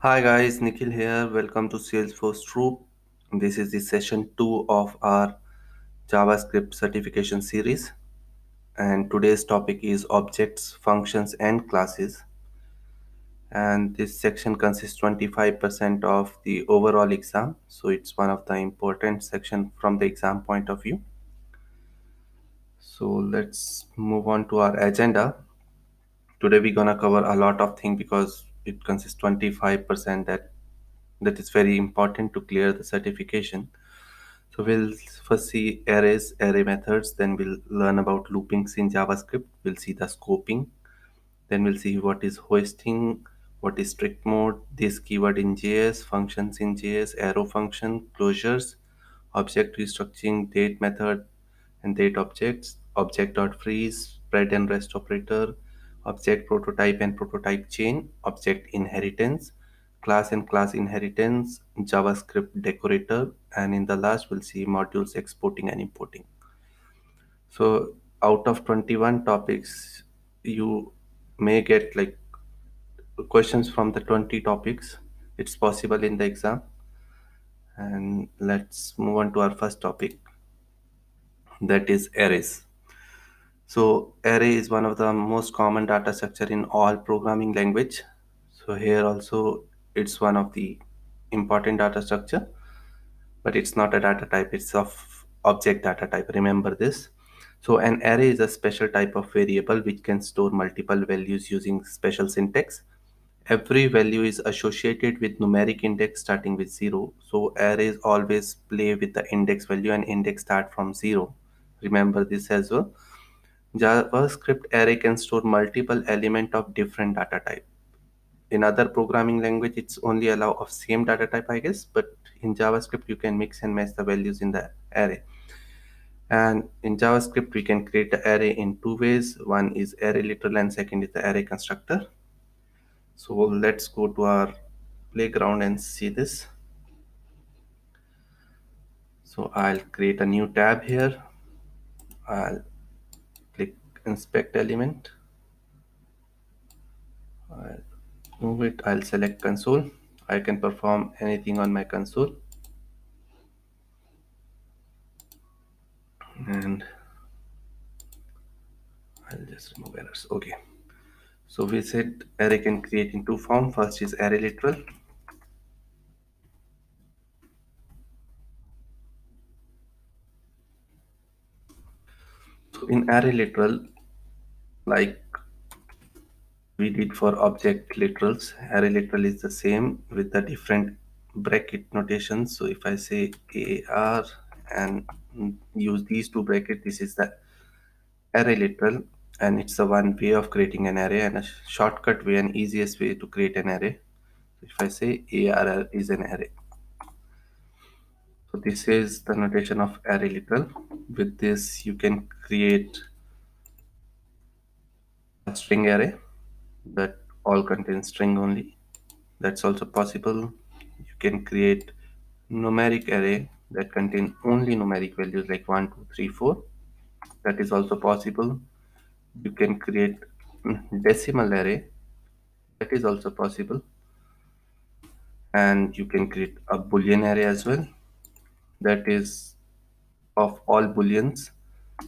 Hi guys, Nikhil here. Welcome to Salesforce Troop. This is the session 2 of our JavaScript certification series. And today's topic is objects, functions, and classes. And this section consists 25% of the overall exam. So it's one of the important section from the exam point of view. So let's move on to our agenda. Today we're gonna cover a lot of things because it consists 25% that is very important to clear the certification. So we'll first see arrays, array methods, then we'll learn about loopings in JavaScript. We'll see the scoping, then we'll see what is hoisting, what is strict mode, this keyword in JS, functions in JS, arrow function, closures, object restructuring, date method and date objects, Object.freeze, spread and rest operator, object prototype and prototype chain, object inheritance, class and class inheritance, JavaScript decorator, and in the last we'll see modules exporting and importing. So out of 21 topics, you may get like questions from the 20 topics. It's possible in the exam. And let's move on to our first topic, that is arrays. So array is one of the most common data structure in all programming language. So here also it's one of the important data structure, but it's not a data type, it's of object data type. Remember this. So an array is a special type of variable which can store multiple values using special syntax. Every value is associated with numeric index starting with 0. So arrays always play with the index value and index start from 0. Remember this as well. JavaScript array can store multiple element of different data type. In other programming language, it's only allow of same data type, I guess, but in JavaScript, you can mix and match the values in the array. And in JavaScript, we can create the array in two ways. One is array literal and second is the array constructor. So let's go to our playground and see this. So I'll create a new tab here. I'll click inspect element. I'll move it. I'll select console. I can perform anything on my console. And I'll just remove errors. Okay. So we said array can create in two forms. First is array literal. So in array literal, like we did for object literals, array literal is the same with the different bracket notations. So if I say AR and use these two brackets, this is the array literal, and it's the one way of creating an array and a shortcut way and easiest way to create an array. If I say AR is an array. So this is the notation of array literal. With this, you can create a string array that all contains string only. That's also possible. You can create numeric array that contain only numeric values like 1, 2, 3, 4. That is also possible. You can create decimal array. That is also possible. And you can create a boolean array as well. That is of all booleans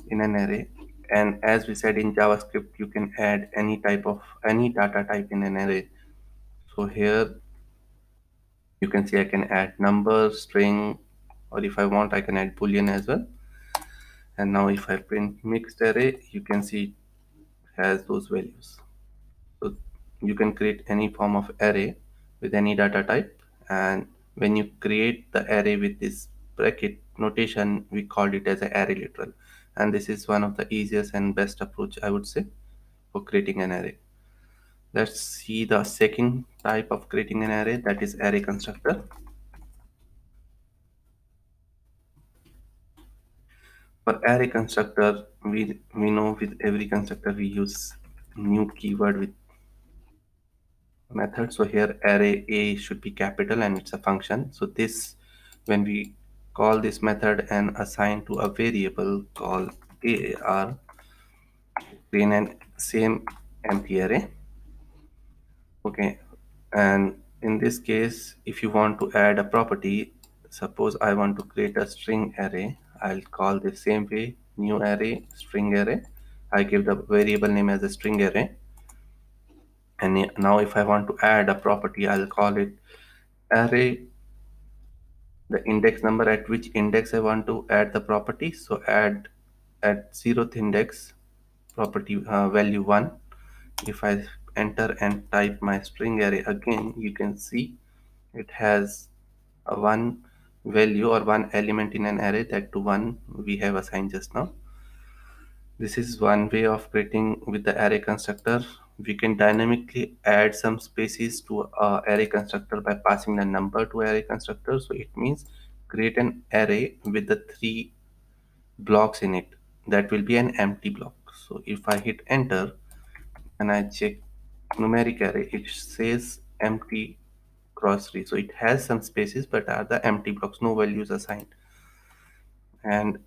in an array. And as we said in JavaScript, you can add any type of any data type in an array. So here you can see I can add number, string, or if I want I can add boolean as well. And now if I print mixed array, you can see it has those values. So you can create any form of array with any data type, and when you create the array with this bracket notation, we called it as an array literal. And this is one of the easiest and best approach, I would say, for creating an array. Let's see the second type of creating an array, that is array constructor. For array constructor, we know with every constructor we use new keyword with method. So here array a should be capital and it's a function. So this, when we call this method and assign to a variable called AAR, create an same empty array. Okay, and In this case, if you want to add a property, suppose I want to create a string array, I'll call the same way new array string array. I give the variable name as a string array. And now if I want to add a property, I'll call it array, the index number at which index I want to add the property. So add at 0th index property value 1. If I enter and type my string array again, you can see it has a one value or one element in an array, that to one we have assigned just now. This is one way of creating with the array constructor. We can dynamically add some spaces to array constructor by passing the number to array constructor. So it means create an array with the three blocks in it. That will be an empty block. So if I hit enter and I check numeric array, it says empty cross tree. So it has some spaces but are the empty blocks, no values assigned. And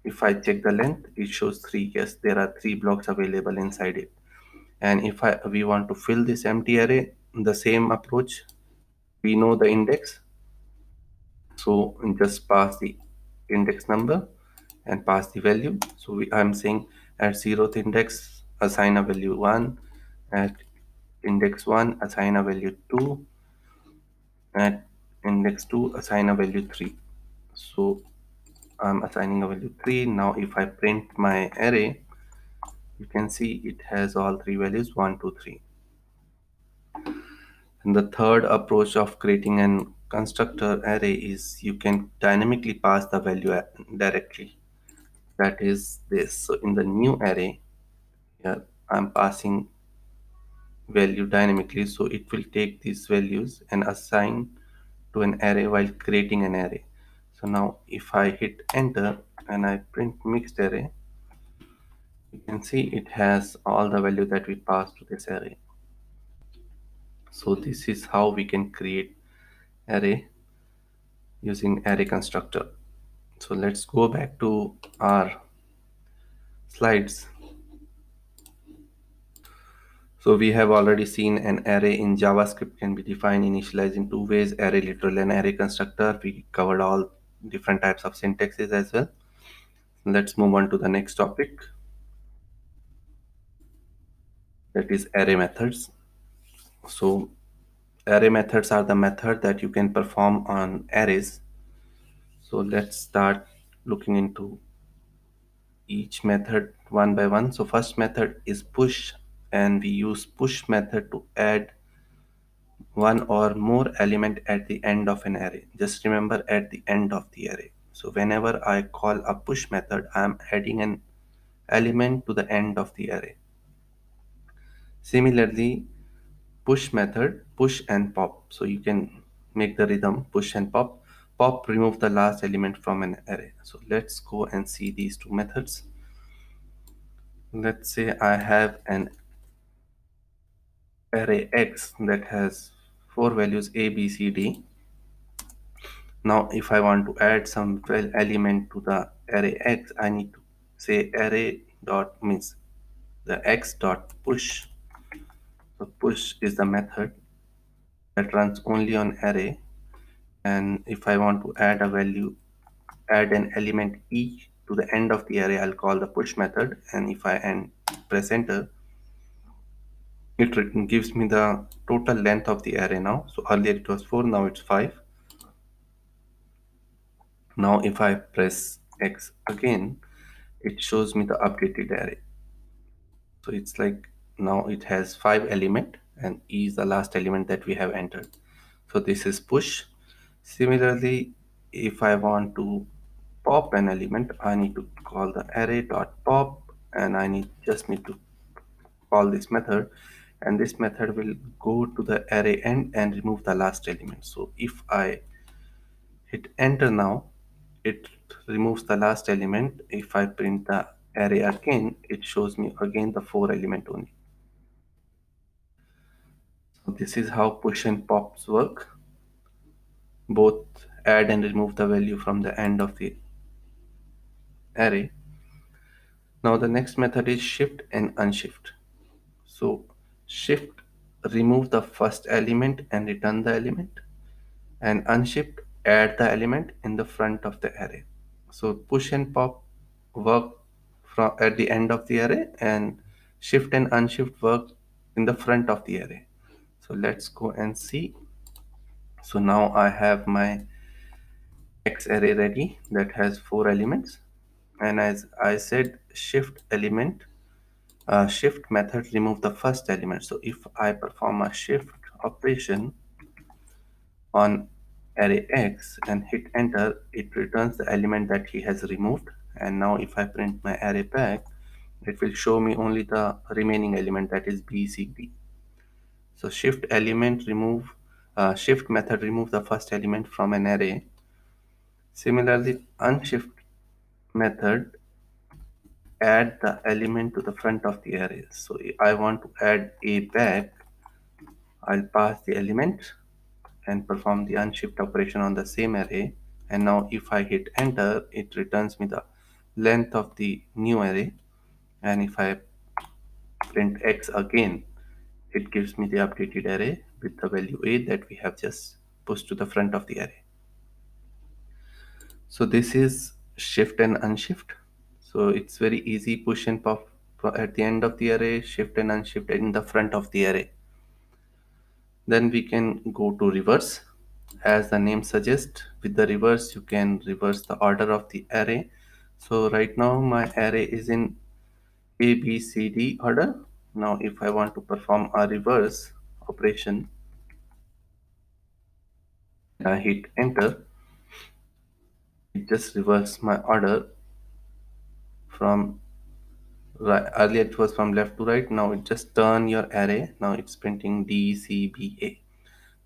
if I check the length, it shows 3. Yes, there are 3 blocks available inside it. And if we want to fill this empty array, the same approach, we know the index, so just pass the index number and pass the value. So I'm saying at 0th index assign a value 1, at index 1 assign a value 2, at index 2 assign a value 3. So I'm assigning a value 3. Now if I print my array, you can see it has all three values 1, 2, 3. And the third approach of creating an constructor array is you can dynamically pass the value directly. That is this. So in the new array, here I'm passing value dynamically. So it will take these values and assign to an array while creating an array. So now if I hit enter and I print mixed array, you can see it has all the value that we passed to this array. So this is how we can create array using array constructor. So let's go back to our slides. So we have already seen an array in JavaScript can be defined initialized in two ways, array literal and array constructor. We covered all different types of syntaxes as well. Let's move on to the next topic, that is array methods. So array methods are the method that you can perform on arrays. So let's start looking into each method one by one. So first method is push, and we use push method to add one or more element at the end of an array. Just remember, at the end of the array. So whenever I call a push method, I am adding an element to the end of the array. Similarly, push method, push and pop. So you can make the rhythm push and pop. Pop remove the last element from an array. So let's go and see these two methods. Let's say I have an array X that has four values A, B, C, D. Now if I want to add some element to the array X, I need to say array dot means the X dot push. So push is the method that runs only on array, and if I want to add a value, add an element E to the end of the array, I'll call the push method, and if I press enter, it gives me the total length of the array now. So earlier it was 4, now it's 5. Now if I press X again, it shows me the updated array. So it's like now it has 5 element and E is the last element that we have entered. So this is push. Similarly, if I want to pop an element, I need to call the array dot pop, and I just need to call this method, and this method will go to the array end and remove the last element. So if I hit enter now, it removes the last element. If I print the array again, it shows me again the 4 element only. So this is how push and pops work. Both add and remove the value from the end of the array. Now the next method is shift and unshift. So shift remove the first element and return the element, and unshift add the element in the front of the array. So push and pop work from at the end of the array, and shift and unshift work in the front of the array. So let's go and see. So now I have my X array ready that has 4 elements, and as I said, shift method remove the first element. So if I perform a shift operation on array X and hit enter, it returns the element that he has removed. And now if I print my array back, it will show me only the remaining element, that is B, C, D. So shift method remove the first element from an array. Similarly, unshift method add the element to the front of the array. So if I want to add A back, I'll pass the element and perform the unshift operation on the same array. And now if I hit enter, it returns me the length of the new array. And if I print X again, it gives me the updated array with the value A that we have just pushed to the front of the array. So this is shift and unshift. So it's very easy, push and pop at the end of the array, shift and unshift in the front of the array. Then we can go to reverse. As the name suggests, with the reverse you can reverse the order of the array. So right now my array is in A, B, C, D order. Now if I want to perform a reverse operation, I hit enter, it just reverse my order from right. Earlier it was from left to right, now it just turn your array. Now it's printing D, C, B, A.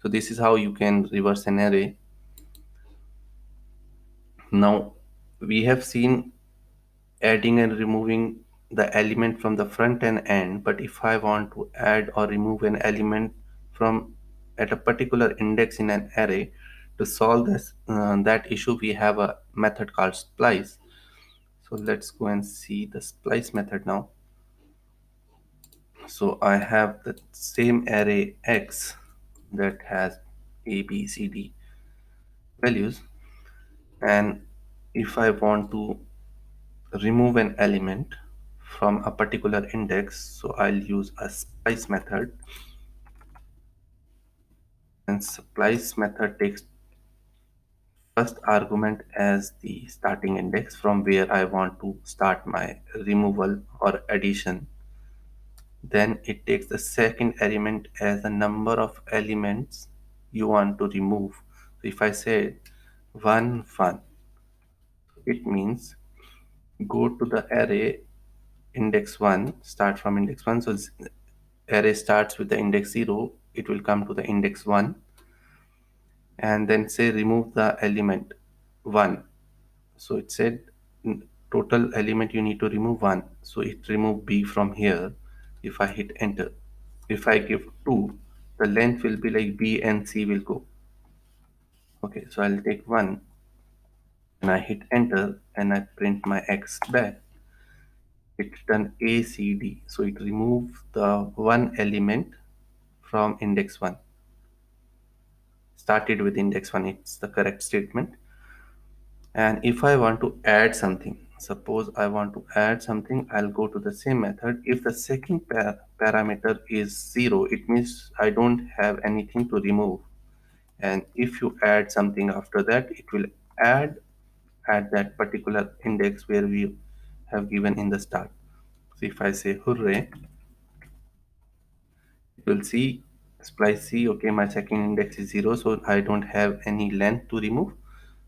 So this is how you can reverse an array. Now we have seen adding and removing the element from the front and end, but if I want to add or remove an element from at a particular index in an array, to solve this that issue, we have a method called splice. So let's go and see the splice method now. So I have the same array X that has A, B, C, D values, and if I want to remove an element from a particular index, so I'll use a splice method, and splice method takes first argument as the starting index from where I want to start my removal or addition. Then it takes the second element as the number of elements you want to remove. So if I say 1 1, it means go to the array index 1, start from index 1. So array starts with the index 0, it will come to the index 1, and then say remove the element 1. So it said total element you need to remove 1, so it remove B from here. If I hit enter, if I give 2, the length will be like B and C will go. Okay, so I'll take 1 and I hit enter and I print my X back. It done A, C, D, so it removed the one element from index 1. Started with index 1, it's the correct statement. And if I want to add something, suppose I want to add something, I'll go to the same method. If the second parameter is 0, it means I don't have anything to remove. And if you add something after that, it will add at that particular index where we have given in the start. So if I say hooray, you will see splice C, okay, my second index is 0, so I don't have any length to remove.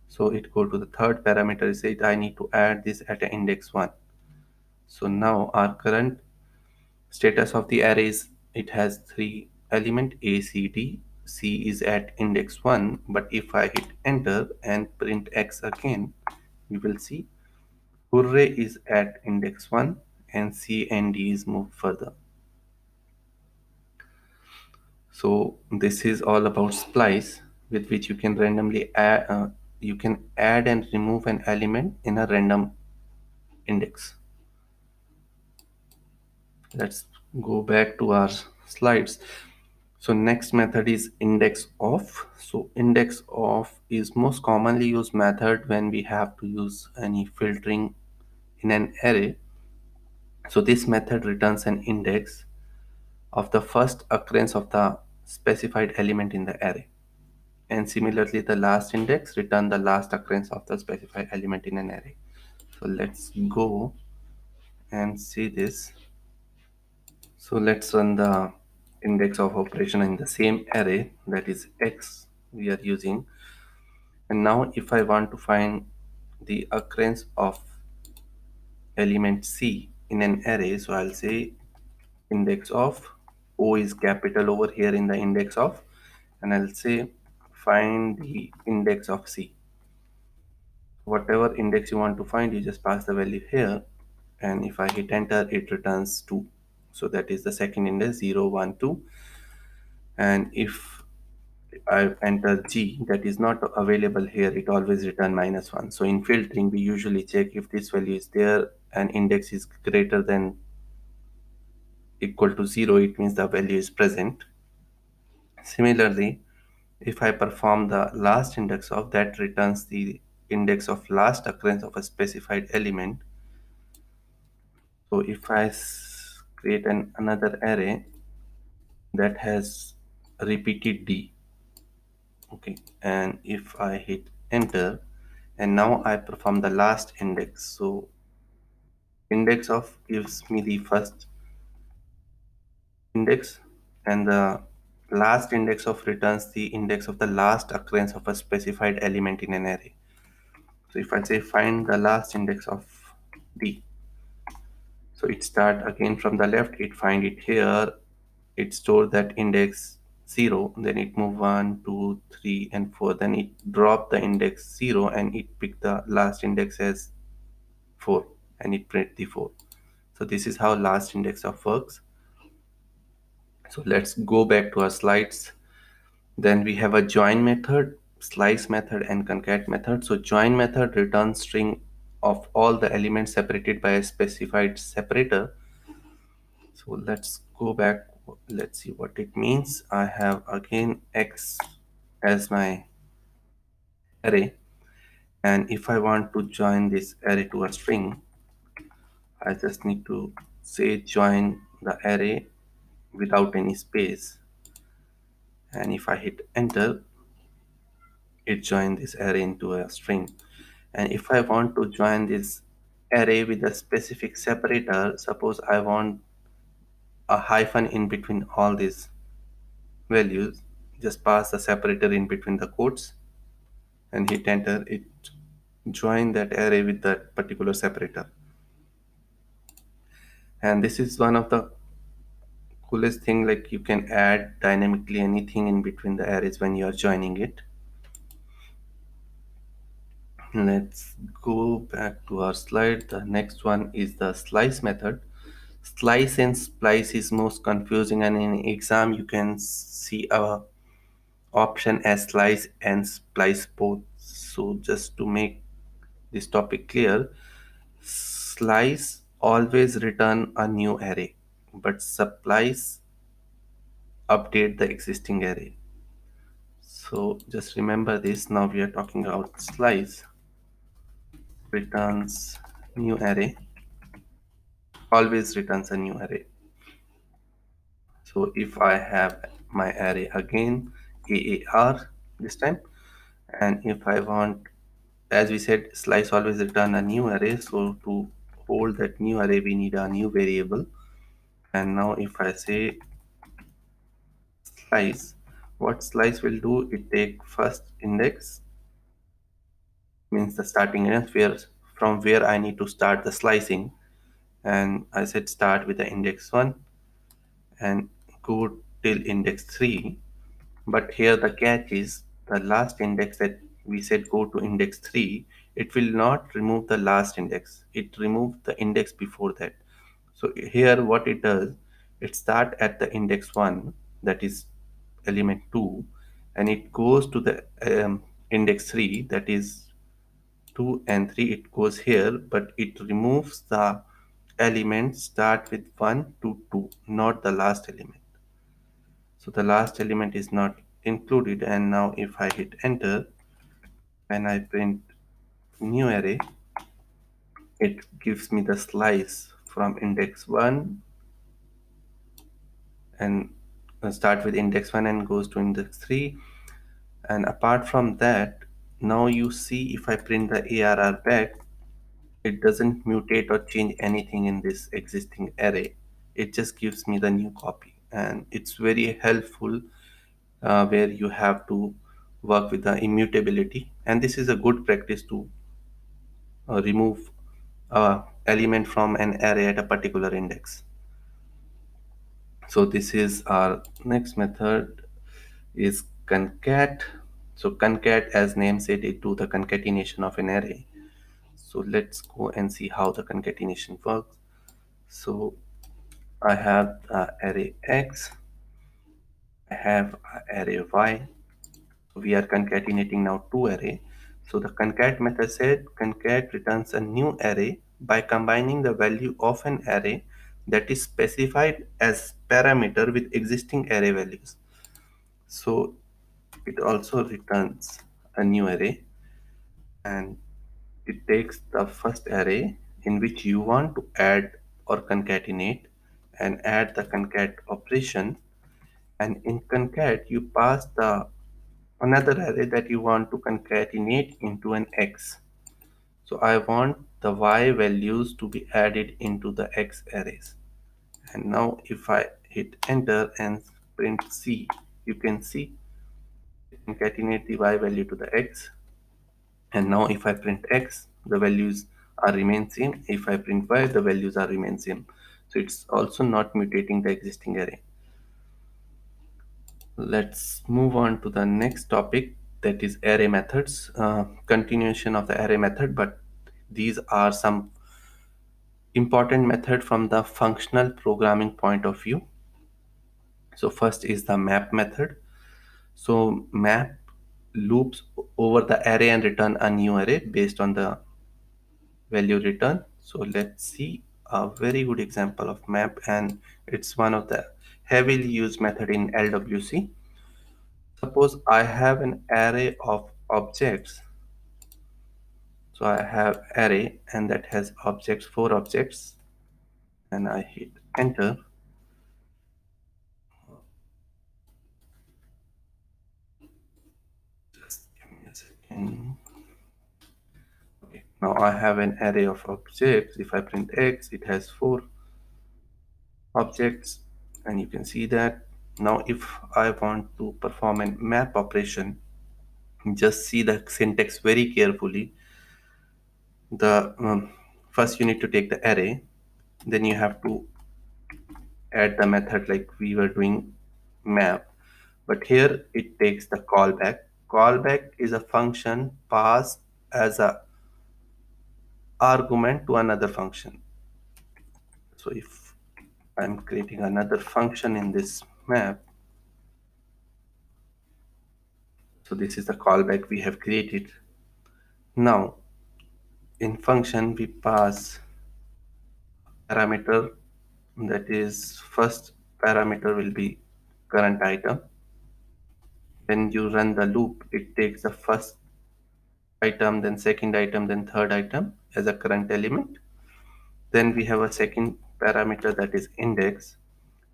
So it go to the third parameter, say I need to add this at index 1. So now our current status of the array is it has 3 element A, C, D. C is at index 1, but if I hit enter and print X again, you will see hooray is at index 1 and C and D is moved further. So this is all about splice, with which you can randomly add, you can add and remove an element in a random index. Let's go back to our slides. So next method is index of. So index of is most commonly used method when we have to use any filtering in an array. So this method returns an index of the first occurrence of the specified element in the array. And similarly, the last index return the last occurrence of the specified element in an array. So let's go and see this. So let's run the index of operation in the same array, that is x we are using. And now if I want to find the occurrence of element c in an array, so I'll say index of o is capital over here in the index of, and I'll say find the index of c. Whatever index you want to find, you just pass the value here, and if I hit enter, it returns 2. So that is the second index, 0 1 2. And if I enter g, that is not available here, it always return -1. So in filtering, we usually check if this value is there and index is greater than equal to 0, it means the value is present. Similarly, if I perform the last index of, that returns the index of last occurrence of a specified element. So if I create another array that has repeated d, okay, and if I hit enter, and now I perform the last index. So index of gives me the first index, and the last index of returns the index of the last occurrence of a specified element in an array. So if I say find the last index of d, so it start again from the left, it find it here, it store that index 0, then it move 1 2 3 and 4, then it drop the index 0 and it pick the last index as 4 and it print the 4. So this is how last index of works. So let's go back to our slides. Then we have a join method, slice method, and concat method. So join method returns string of all the elements separated by a specified separator. So let's go back. Let's see what it means. I have again x as my array, and if I want to join this array to a string, I just need to say join the array without any space, and if I hit enter, it joins this array into a string. And if I want to join this array with a specific separator, suppose I want a hyphen in between all these values, just pass the separator in between the quotes and hit enter, it join that array with that particular separator. And this is one of the coolest thing, like you can add dynamically anything in between the arrays when you are joining it. Let's go back to our slide. The next one is the slice method. Slice and splice is most confusing, and in exam you can see a option as slice and splice both. So just to make this topic clear, slice always return a new array, but splice update the existing array. So just remember this. Now we are talking about slice returns new array, always returns a new array. So if I have my array again AAR this time, and if I want, as we said, slice always return a new array, so to hold that new array we need a new variable. And now if I say slice, what slice will do, it take first index, means the starting index where from where I need to start the slicing, and I said start with the index 1 and go till index 3. But here the catch is the last index that we said go to index 3, it will not remove the last index, it removes the index before that. So here what it does, it start at the index 1, that is element 2, and it goes to the index 3, that is 2 and 3, it goes here, but it removes the element start with 1 to 2, not the last element. So the last element is not included, and now if I hit enter and I print new array, it gives me the slice from index 1 and start with index 1 and goes to index 3. And apart from that, now you see if I print the ARR back, it doesn't mutate or change anything in this existing array. It just gives me the new copy, and it's very helpful where you have to work with the immutability. And this is a good practice to remove element from an array at a particular index. So this is our next method is concat. So concat, as name said, it do the concatenation of an array. So let's go and see how the concatenation works. So I have array X, I have array Y. We are concatenating now two array. So the concat method said concat returns a new array by combining the value of an array that is specified as parameter with existing array values. So it also returns a new array, and it takes the first array in which you want to add or concatenate and add the concat operation, and in concat you pass the another array that you want to concatenate into an X. So I want the Y values to be added into the X arrays. And now if I hit enter and print C, you can see concatenate the Y value to the X. And now if I print X, the values are remain same. If I print Y, the values are remain same. So it's also not mutating the existing array. Let's move on to the next topic, that is array methods. Continuation of the array method, but these are some important method from the functional programming point of view. So first is the map method. So map loops over the array and return a new array based on the value return. So let's see a very good example of map, and it's one of the heavily used method in LWC. Suppose I have an array of objects. So I have array and that has objects, 4 objects, and I hit enter. Just give me a second. Okay, now I have an array of objects. If I print X, it has 4 objects, and you can see that. Now if I want to perform a map operation, just see the syntax very carefully. The first you need to take the array, then you have to add the method like we were doing map, but here it takes the callback. Callback is a function passed as a argument to another function. So if I'm creating another function in this map, so this is the callback we have created. Now in function we pass parameter, that is first parameter will be current item. When you run the loop, it takes the first item, then second item, then third item as a current element. Then we have a second parameter that is index,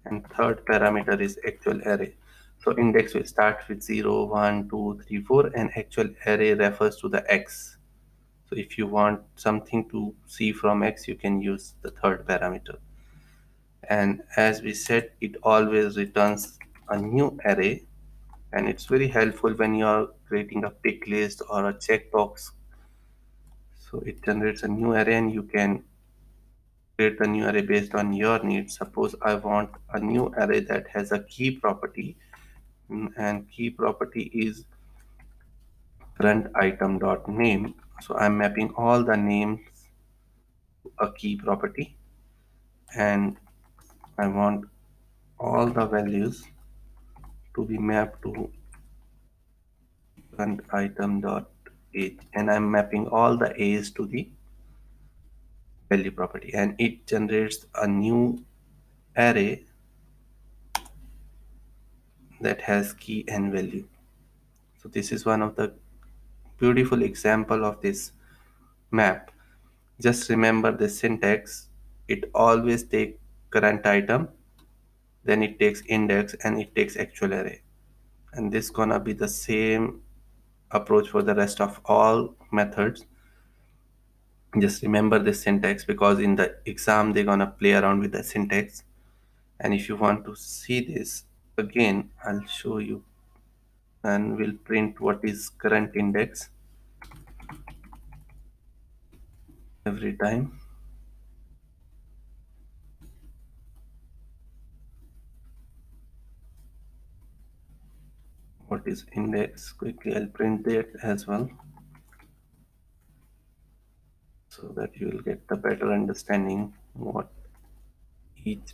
and third parameter is actual array. So index will start with 0, 1, 2, 3, 4, and actual array refers to the X. So if you want something to see from X, you can use the third parameter. And as we said, it always returns a new array, and it's very helpful when you are creating a pick list or a checkbox. So it generates a new array, and you can create a new array based on your needs. Suppose I want a new array that has a key property, and key property is current item dot name. So I'm mapping all the names to a key property, and I want all the values to be mapped to current item dot age, and I'm mapping all the age to the value property, and it generates a new array that has key and value. So this is one of the beautiful example of this map. Just remember the syntax. It always take current item, then it takes index, and it takes actual array. And this gonna be the same approach for the rest of all methods. Just remember the syntax because in the exam they're gonna play around with the syntax. And if you want to see this again, I'll show you, and we'll print what is current index every time. What is index? Quickly I'll print that as well, so that you will get the better understanding what each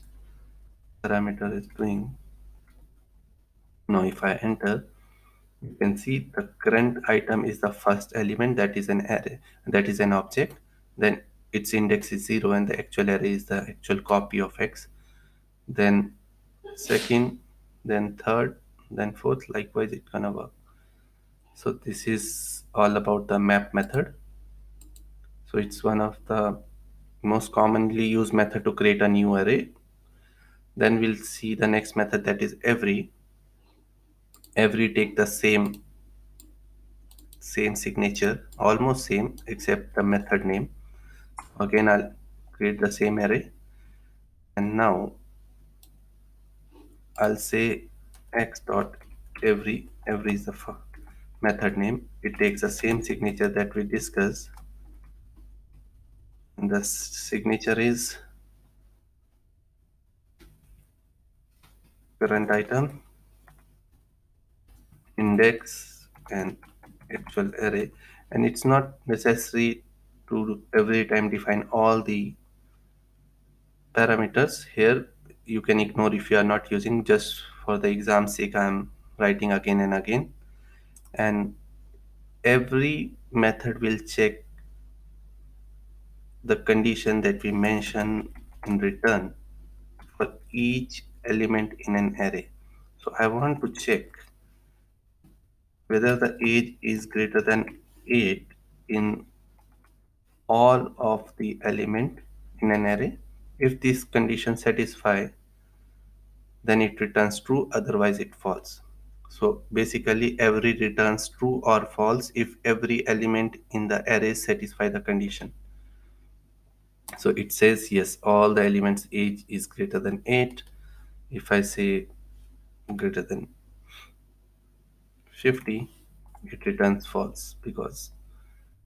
parameter is doing. Now if I enter, you can see the current item is the first element, that is an array, that is an object. Then its index is 0 and the actual array is the actual copy of x. Then second, then third, then fourth, likewise it gonna work. So this is all about the map method. So it's one of the most commonly used method to create a new array. Then we'll see the next method, that is every. Every take the same signature, almost same except the method name. Again I'll create the same array, and now I'll say x dot every is the method name. It takes the same signature that we discussed, and the signature is current item, index, and actual array. And it's not necessary to every time define all the parameters here. You can ignore if you are not using. Just for the exam sake I'm writing again and again. And every method will check the condition that we mention in return for each element in an array. So I want to check whether the age is greater than 8 in all of the element in an array. If this condition satisfy, then it returns true, otherwise it false. So basically every returns true or false if every element in the array satisfy the condition. So it says yes, all the elements age is greater than 8. If I say greater than 50, it returns false because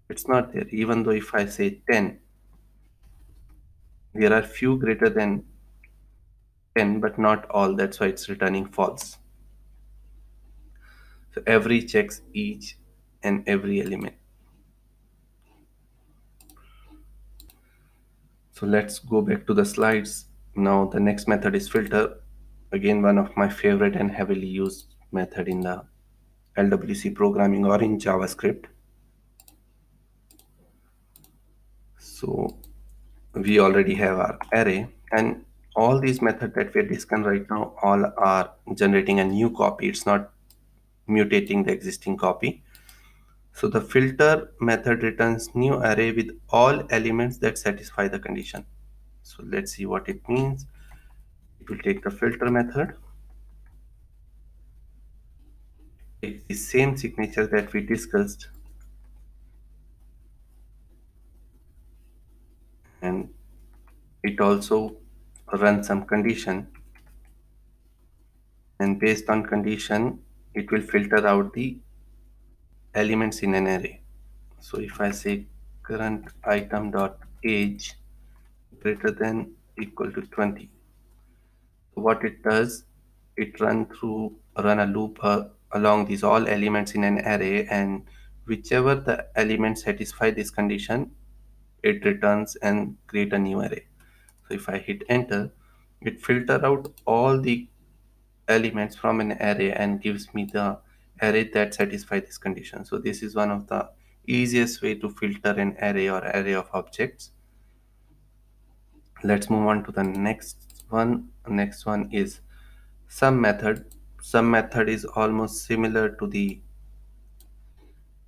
it's not there. Even though if I say 10, there are few greater than 10 but not all, that's why it's returning false. So every checks each and every element. So let's go back to the slides. Now the next method is filter. Again, one of my favorite and heavily used method in the LWC programming or in JavaScript. So we already have our array, and all these methods that we're discussing right now all are generating a new copy. It's not mutating the existing copy. So the filter method returns new array with all elements that satisfy the condition. So let's see what it means. It will take the filter method, take the same signature that we discussed, and it also runs some condition, and based on condition it will filter out the elements in an array. So if I say current item dot age greater than equal to 20, what it does, it run a loop along these all elements in an array, and whichever the element satisfy this condition, it returns and create a new array. So if I hit enter, it filter out all the elements from an array and gives me the array that satisfy this condition. So this is one of the easiest way to filter an array or array of objects. Let's move on to the next one. Next one is sum method. some method is almost similar to the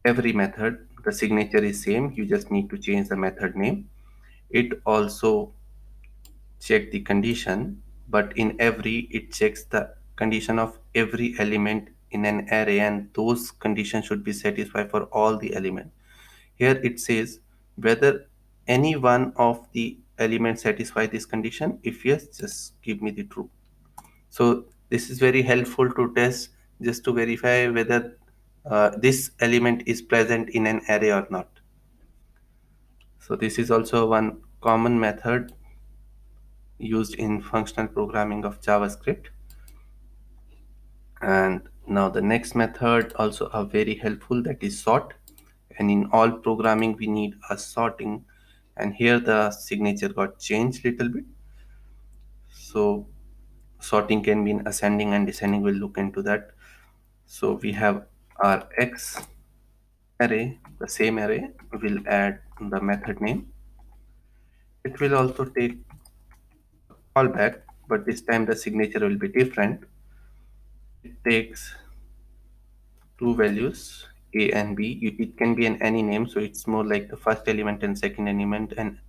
every method. The signature is same, you just need to change the method name. It also check the condition, but in every it checks the condition of every element in an array, and those conditions should be satisfied for all the elements. Here it says whether any one of the elements satisfy this condition. If yes, just give me the true. So this is very helpful to test, just to verify whether this element is present in an array or not. So this is also one common method used in functional programming of JavaScript. And now the next method also are very helpful, that is sort. And in all programming we need a sorting, and here the signature got changed little bit. So sorting can be in ascending and descending, we'll look into that. So we have our X array, the same array, will add the method name. It will also take callback, but this time the signature will be different. It takes two values, a and b. It can be in any name, so it's more like the first element and second element, and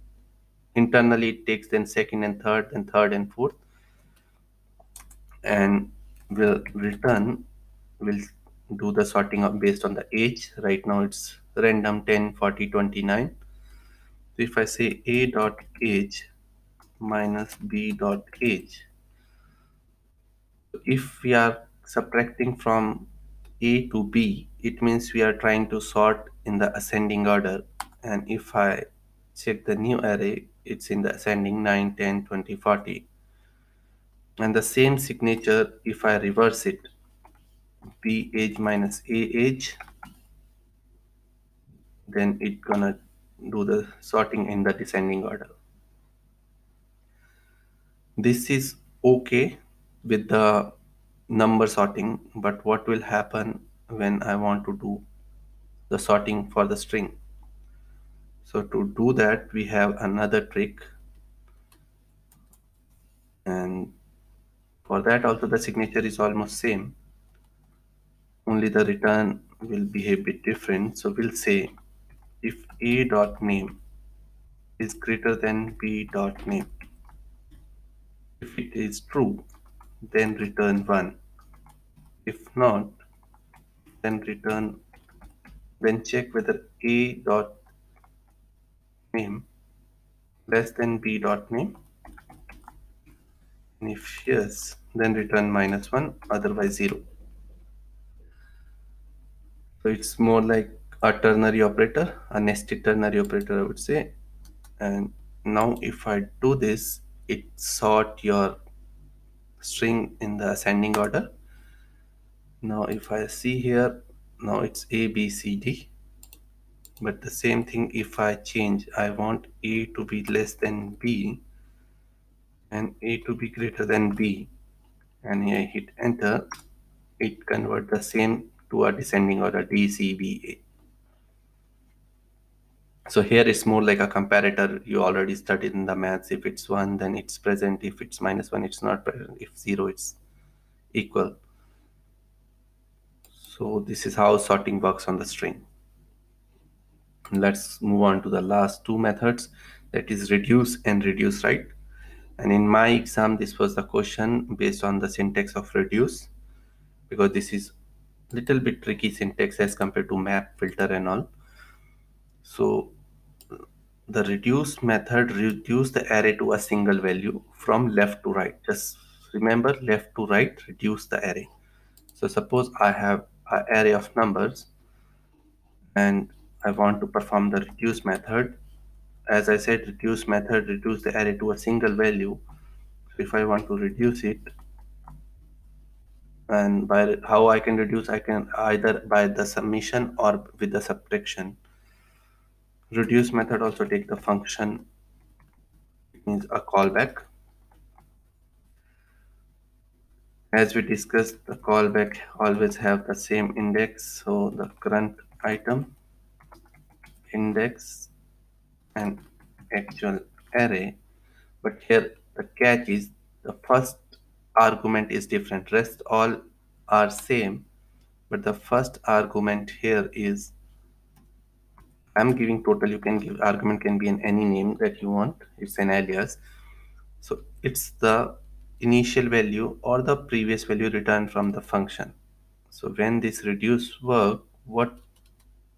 internally it takes then second and third and fourth, and will return, will do the sorting of based on the age. Right now it's random 10, 40, 29. So if I say a dot age minus b dot age, if we are subtracting from A to B, it means we are trying to sort in the ascending order. And if I check the new array, it's in the ascending 9, 10, 20, 40. And the same signature, if I reverse it, B age minus A age, then it gonna do the sorting in the descending order. This is okay with the number sorting, but what will happen when I want to do the sorting for the string? So to do that, we have another trick, and for that also the signature is almost same, only the return will behave a bit different. So we'll say if a dot name is greater than b dot name. If it is true, then return 1. If not, then return, then check whether a dot name less than b dot name, and if yes, then return -1, otherwise 0. So it's more like a ternary operator, a nested ternary operator, I would say. And now if I do this, it sort your string in the ascending order. Now if I see here, now it's A, B, C, D. But the same thing, if I change, I want A to be less than B and A to be greater than B, and I hit enter, it convert the same to a descending order D, C, B, A. So here it's more like a comparator. You already studied in the maths. If it's 1, then it's present. If it's -1, it's not present. If 0, it's equal. So this is how sorting works on the string. Let's move on to the last two methods, that is reduce and reduce right. And in my exam, this was the question based on the syntax of reduce, because this is little bit tricky syntax as compared to map, filter and all. So the reduce method reduce the array to a single value from left to right. Just remember, left to right, reduce the array. So suppose I have an array of numbers and I want to perform the reduce method. As I said, reduce method reduce the array to a single value. So if I want to reduce it, and by how I can reduce, I can either by the summation or with the subtraction. Reduce method also take the function, it means a callback. As we discussed, the callback always have the same index, so the current item, index, and actual array. But here the catch is the first argument is different. Rest all are same, but the first argument here is I'm giving total. You can give argument can be in any name that you want. It's an alias. So it's the initial value or the previous value returned from the function. So when this reduce work, what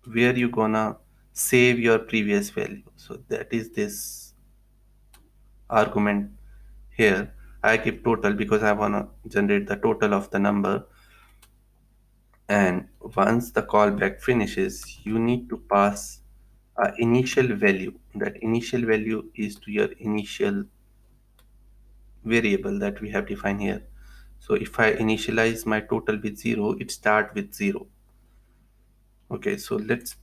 where you gonna save your previous value? So that is this argument here. I give total because I wanna generate the total of the number. And once the callback finishes, you need to pass a initial value. That initial value is to your initial variable that we have defined here. So if I initialize my total with 0, it start with 0. Okay, so let's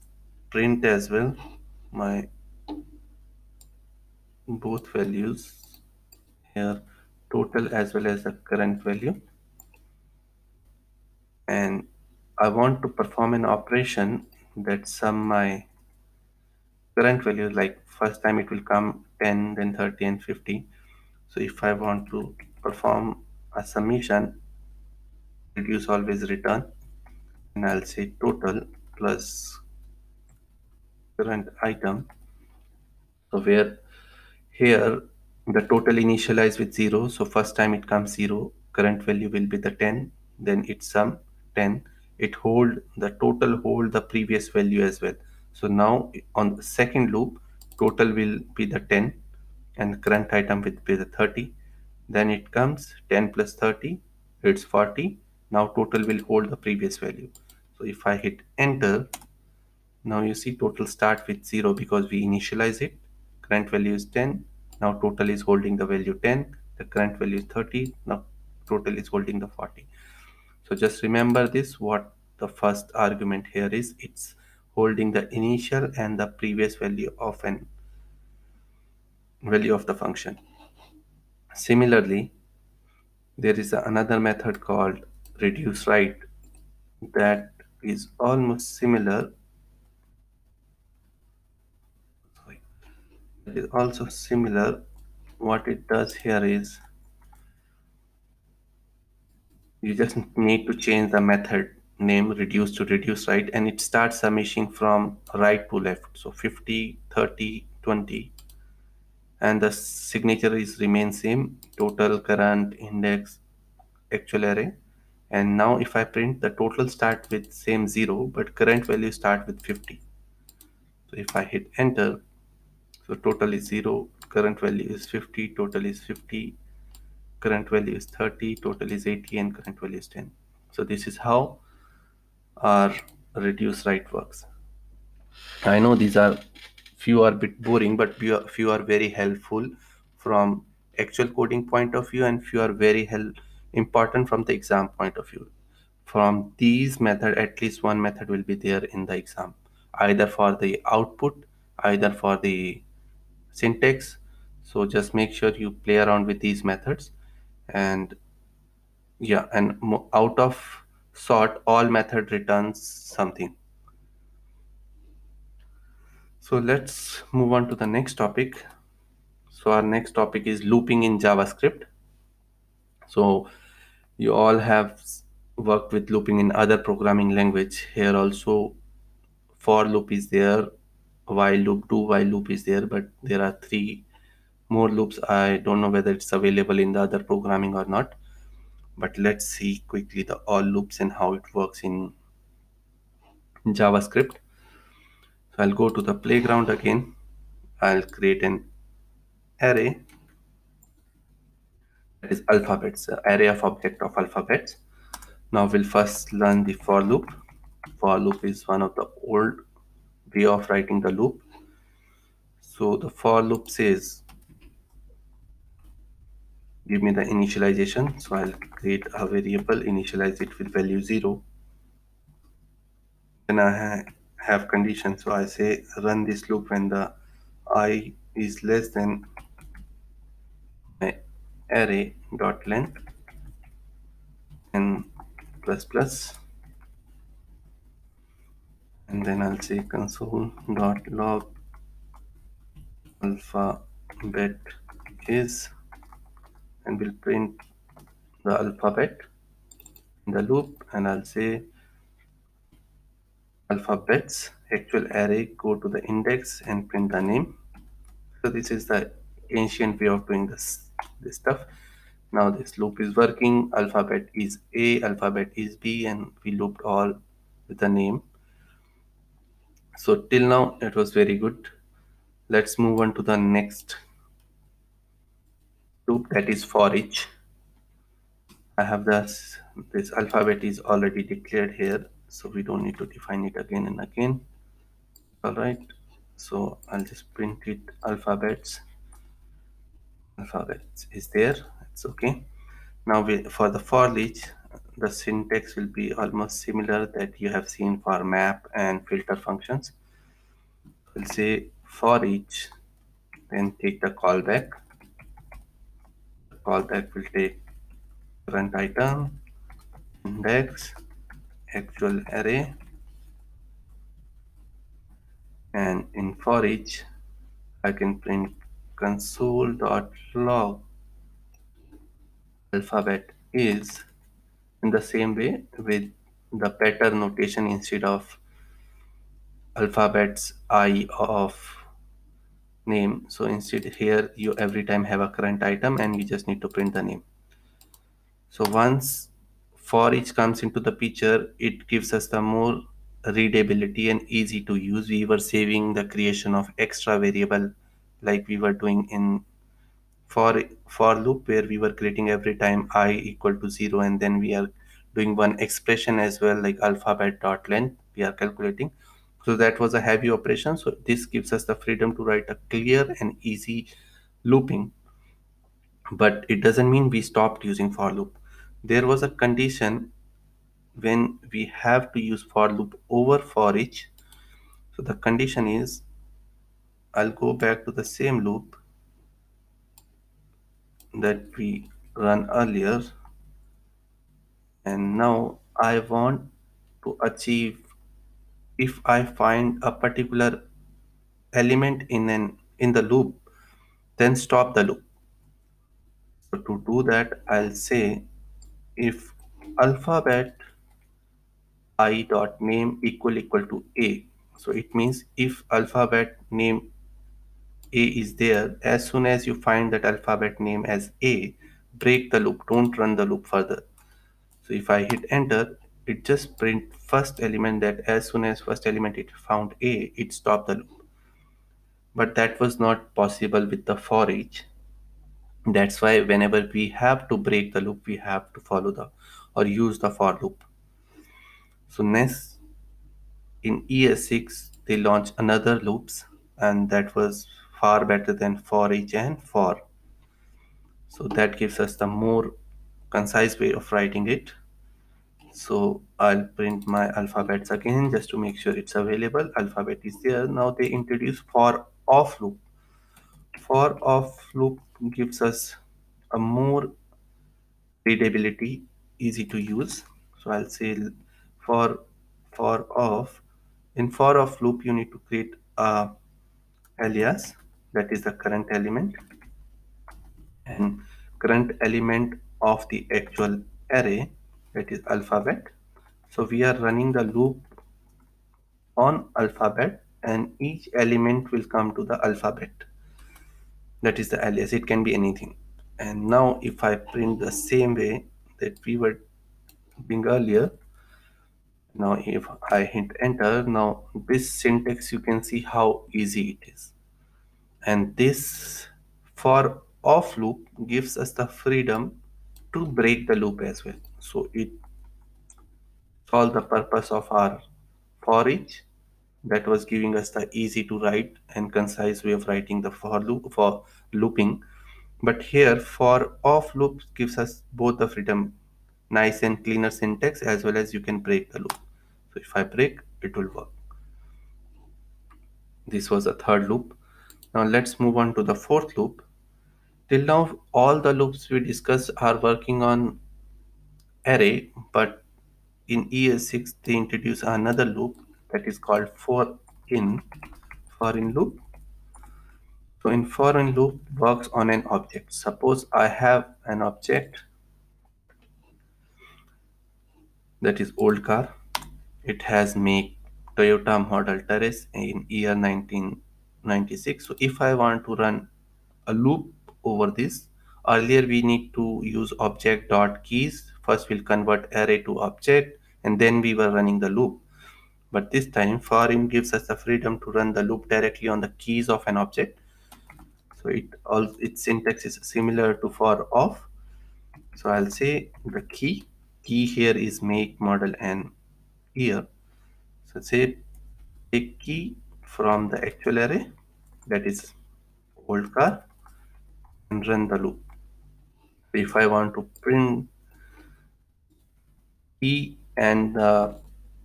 print as well my both values here, total as well as the current value. And I want to perform an operation that sum my current value, like first time it will come 10, then 30 and 50. So if I want to perform a summation, reduce always return, and I'll say total plus current item. So where here the total initialize with 0. So first time it comes 0, current value will be the 10, then it sum 10. It hold the total hold the previous value as well. So now on the second loop, total will be the 10 and current item will be the 30. Then it comes 10 plus 30, it's 40. Now total will hold the previous value. So if I hit enter, now you see total start with 0 because we initialize it. Current value is 10. Now total is holding the value 10. The current value is 30. Now total is holding the 40. So just remember this, what the first argument here is. It's holding the initial and the previous value of an value of the function. Similarly, there is another method called reduce write that is almost similar. Sorry, it is also similar. What it does here is you just need to change the method name reduce to reduce write, and it starts summation from right to left. So 50, 30, 20, and the signature is remain same, total, current, index, actual array. And now if I print, the total start with same 0, but current value start with 50. So if I hit enter, so total is 0, current value is 50, total is 50, current value is 30, total is 80, and current value is 10. So this is how our reduce write works. I know these are few are bit boring, but few are very helpful from actual coding point of view, and few are very important from the exam point of view. From these method, at least one method will be there in the exam, either for the output, either for the syntax. So just make sure you play around with these methods. And yeah, and out of sort, all method returns something. So let's move on to the next topic. So our next topic is looping in JavaScript. So you all have worked with looping in other programming language. Here also for loop is there, while loop, do while loop is there, but there are three more loops. I don't know whether it's available in the other programming or not. But let's see quickly the all loops and how it works in JavaScript. So I'll go to the playground again. I'll create an array that is alphabets, array of object of alphabets. Now we'll first learn the for loop. For loop is one of the old way of writing the loop. So the for loop says give me the initialization. So I'll create a variable, initialize it with value 0. Then I have condition. So I say run this loop when the I is less than my array dot length and plus plus, and then I'll say console dot log alphabet is, and we'll print the alphabet. the loop, and I'll say alphabets actual array go to the index and print the name. So this is the ancient way of doing this stuff. Now this loop is working. Alphabet is A, alphabet is B, and we looped all with the name. So till now it was very good. Let's move on to the next loop, that is for each. I have this alphabet is already declared here, so we don't need to define it again and again. All right. So I'll just print it alphabets. Alphabets is there. It's okay. Now for the for each, the syntax will be almost similar that you have seen for map and filter functions. We'll say for each, then take the callback. The callback will take current item, index, actual array, and in for each, I can print console.log alphabet is in the same way with the better notation instead of alphabets I of name. So instead here you every time have a current item and you just need to print the name. So once for each comes into the picture, it gives us the more readability and easy to use. We were saving the creation of extra variable like we were doing in for loop where we were creating every time I equal to 0, and then we are doing one expression as well like alphabet dot length we are calculating. So that was a heavy operation. So this gives us the freedom to write a clear and easy looping, but it doesn't mean we stopped using for loop. There was a condition when we have to use for loop over for each. So the condition is, I'll go back to the same loop that we run earlier, and now I want to achieve, if I find a particular element in the loop, then stop the loop. So to do that, I'll say if alphabet I dot name equal to a. So it means if alphabet name a is there, as soon as you find that alphabet name as a, break the loop, don't run the loop further. So if I hit enter, it just print first element, that as soon as first element it found a, it stopped the loop. But that was not possible with the for each. That's why whenever we have to break the loop, we have to follow the or use the for loop. So next in ES6 they launched another loops, and that was far better than for each and for. So that gives us the more concise way of writing it. So I'll print my alphabets again just to make sure it's available. Alphabet is there. Now they introduce for off loop. For off loop gives us a more readability, easy to use. So I'll say for for off. In for off loop, you need to create a alias, that is the current element, and current element of the actual array, that is alphabet. So we are running the loop on alphabet, and each element will come to the alphabet, that is the alias. It can be anything. And now if I print the same way that we were doing earlier, now if I hit enter, now this syntax you can see how easy it is. And this for off loop gives us the freedom to break the loop as well. So it solves the purpose of our for each, that was giving us the easy to write and concise way of writing the for loop for looping. But here for off loop gives us both the freedom, nice and cleaner syntax, as well as you can break the loop. So if I break, it will work. This was a third loop. Now let's move on to the fourth loop. Till now, all the loops we discussed are working on array, but in ES6 they introduce another loop that is called for in loop. So in for in loop works on an object. Suppose I have an object that is old car. It has make Toyota model Terrace in year 1996. So if I want to run a loop over this, earlier we need to use object.keys. First we'll convert array to object and then we were running the loop. But this time for in gives us the freedom to run the loop directly on the keys of an object. So its syntax is similar to for of. So I'll say the key here is make, model and year. So say take key from the actual array, that is old car, and run the loop. If I want to print key and the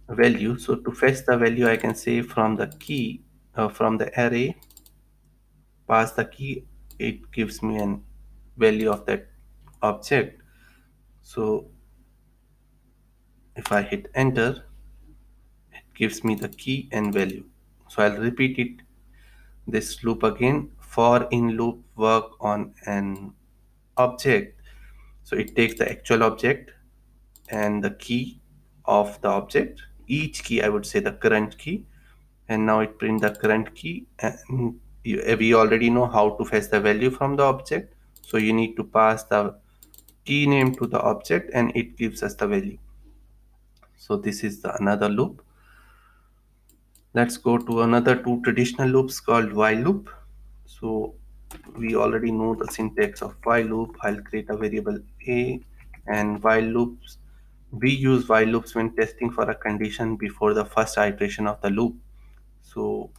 value, so to fetch the value I can say from the key, from the array, pass the key, it gives me an value of that object. So if I hit enter, it gives me the key and value. So I'll repeat it this loop again. For in loop work on an object. So it takes the actual object and the key of the object. Each key, I would say the current key, and now it print the current key. And we already know how to fetch the value from the object. So you need to pass the key name to the object, and it gives us the value. So this is the another loop. Let's go to another two traditional loops called while loop. So we already know the syntax of while loop. I'll create a variable a, and while loops, we use while loops when testing for a condition before the first iteration of the loop. So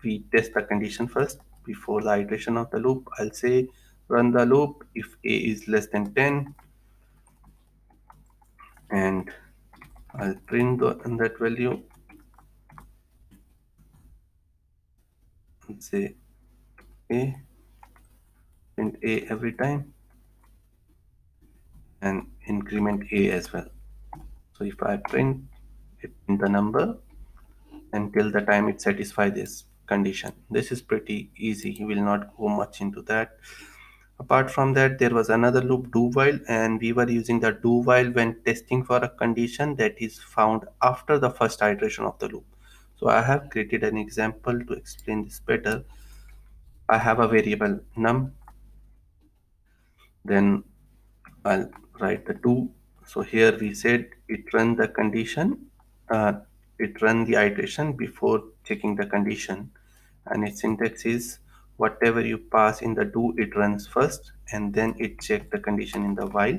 we test the condition first before the iteration of the loop. I'll say run the loop if a is less than 10, and I'll print that value and say a, print a every time, and increment a as well. So if I print it in the number until the time it satisfies this condition. This is pretty easy. You will not go much into that. Apart from that, there was another loop do while, and we were using the do while when testing for a condition that is found after the first iteration of the loop. So I have created an example to explain this better. I have a variable num, then I'll write the do. So here we said it run the condition, uh, it run the iteration before checking the condition, and its syntax is whatever you pass in the do, it runs first, and then it check the condition in the while.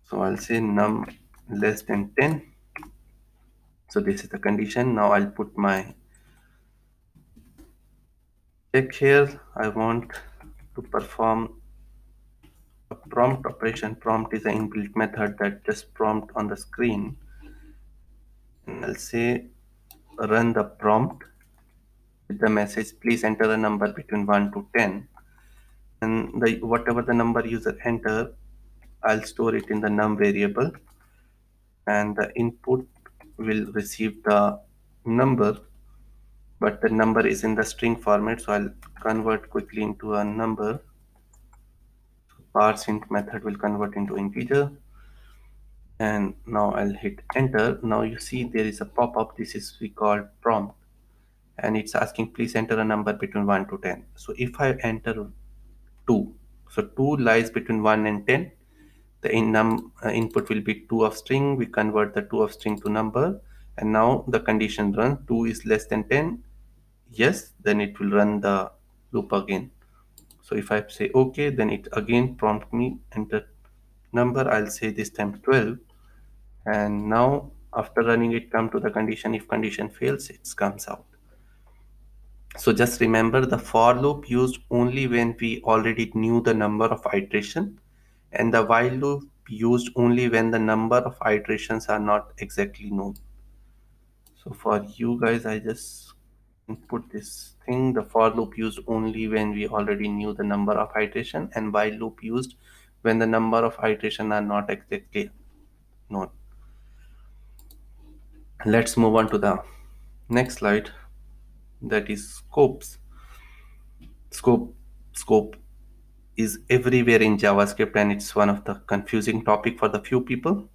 So I'll say num less than 10. So this is the condition. Now I'll put my check here. I want to perform a prompt operation. Prompt is an inbuilt method that just prompt on the screen. And I'll say run the prompt with the message please enter a number between 1 to 10, and the whatever the number user enter, I'll store it in the num variable, and the input will receive the number, but the number is in the string format, so I'll convert quickly into a number. ParseInt method will convert into integer, and now I'll hit enter. Now you see there is a pop-up. This is we call prompt, and it's asking please enter a number between 1 to 10. So if I enter 2, so 2 lies between 1 and 10. The input will be 2 of string. We convert the 2 of string to number, and now the condition runs 2 is less than 10. Yes, then it will run the loop again. So if I say okay, then it again prompt me enter number. I'll say this time 12, and now after running it come to the condition. If condition fails, it comes out. So just remember the for loop used only when we already knew the number of iteration, and the while loop used only when the number of iterations are not exactly known. So for you guys, I just input this thing. The for loop used only when we already knew the number of iteration, and while loop used when the number of iteration are not exactly known. Let's move on to the next slide, that is scopes. Scope is everywhere in JavaScript, and it's one of the confusing topic for the few people.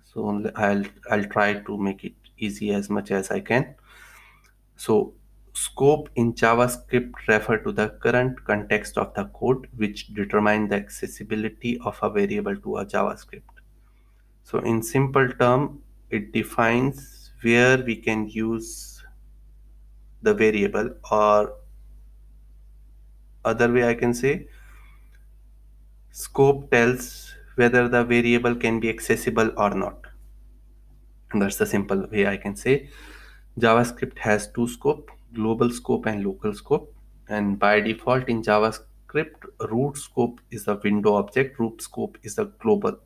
So I'll try to make it easy as much as I can. So scope in JavaScript refer to the current context of the code which determine the accessibility of a variable to a JavaScript. So in simple term, it defines where we can use the variable, or other way I can say, scope tells whether the variable can be accessible or not. That's the simple way I can say. JavaScript has two scope, global scope and local scope. And by default in JavaScript, root scope is a window object, root scope is a global.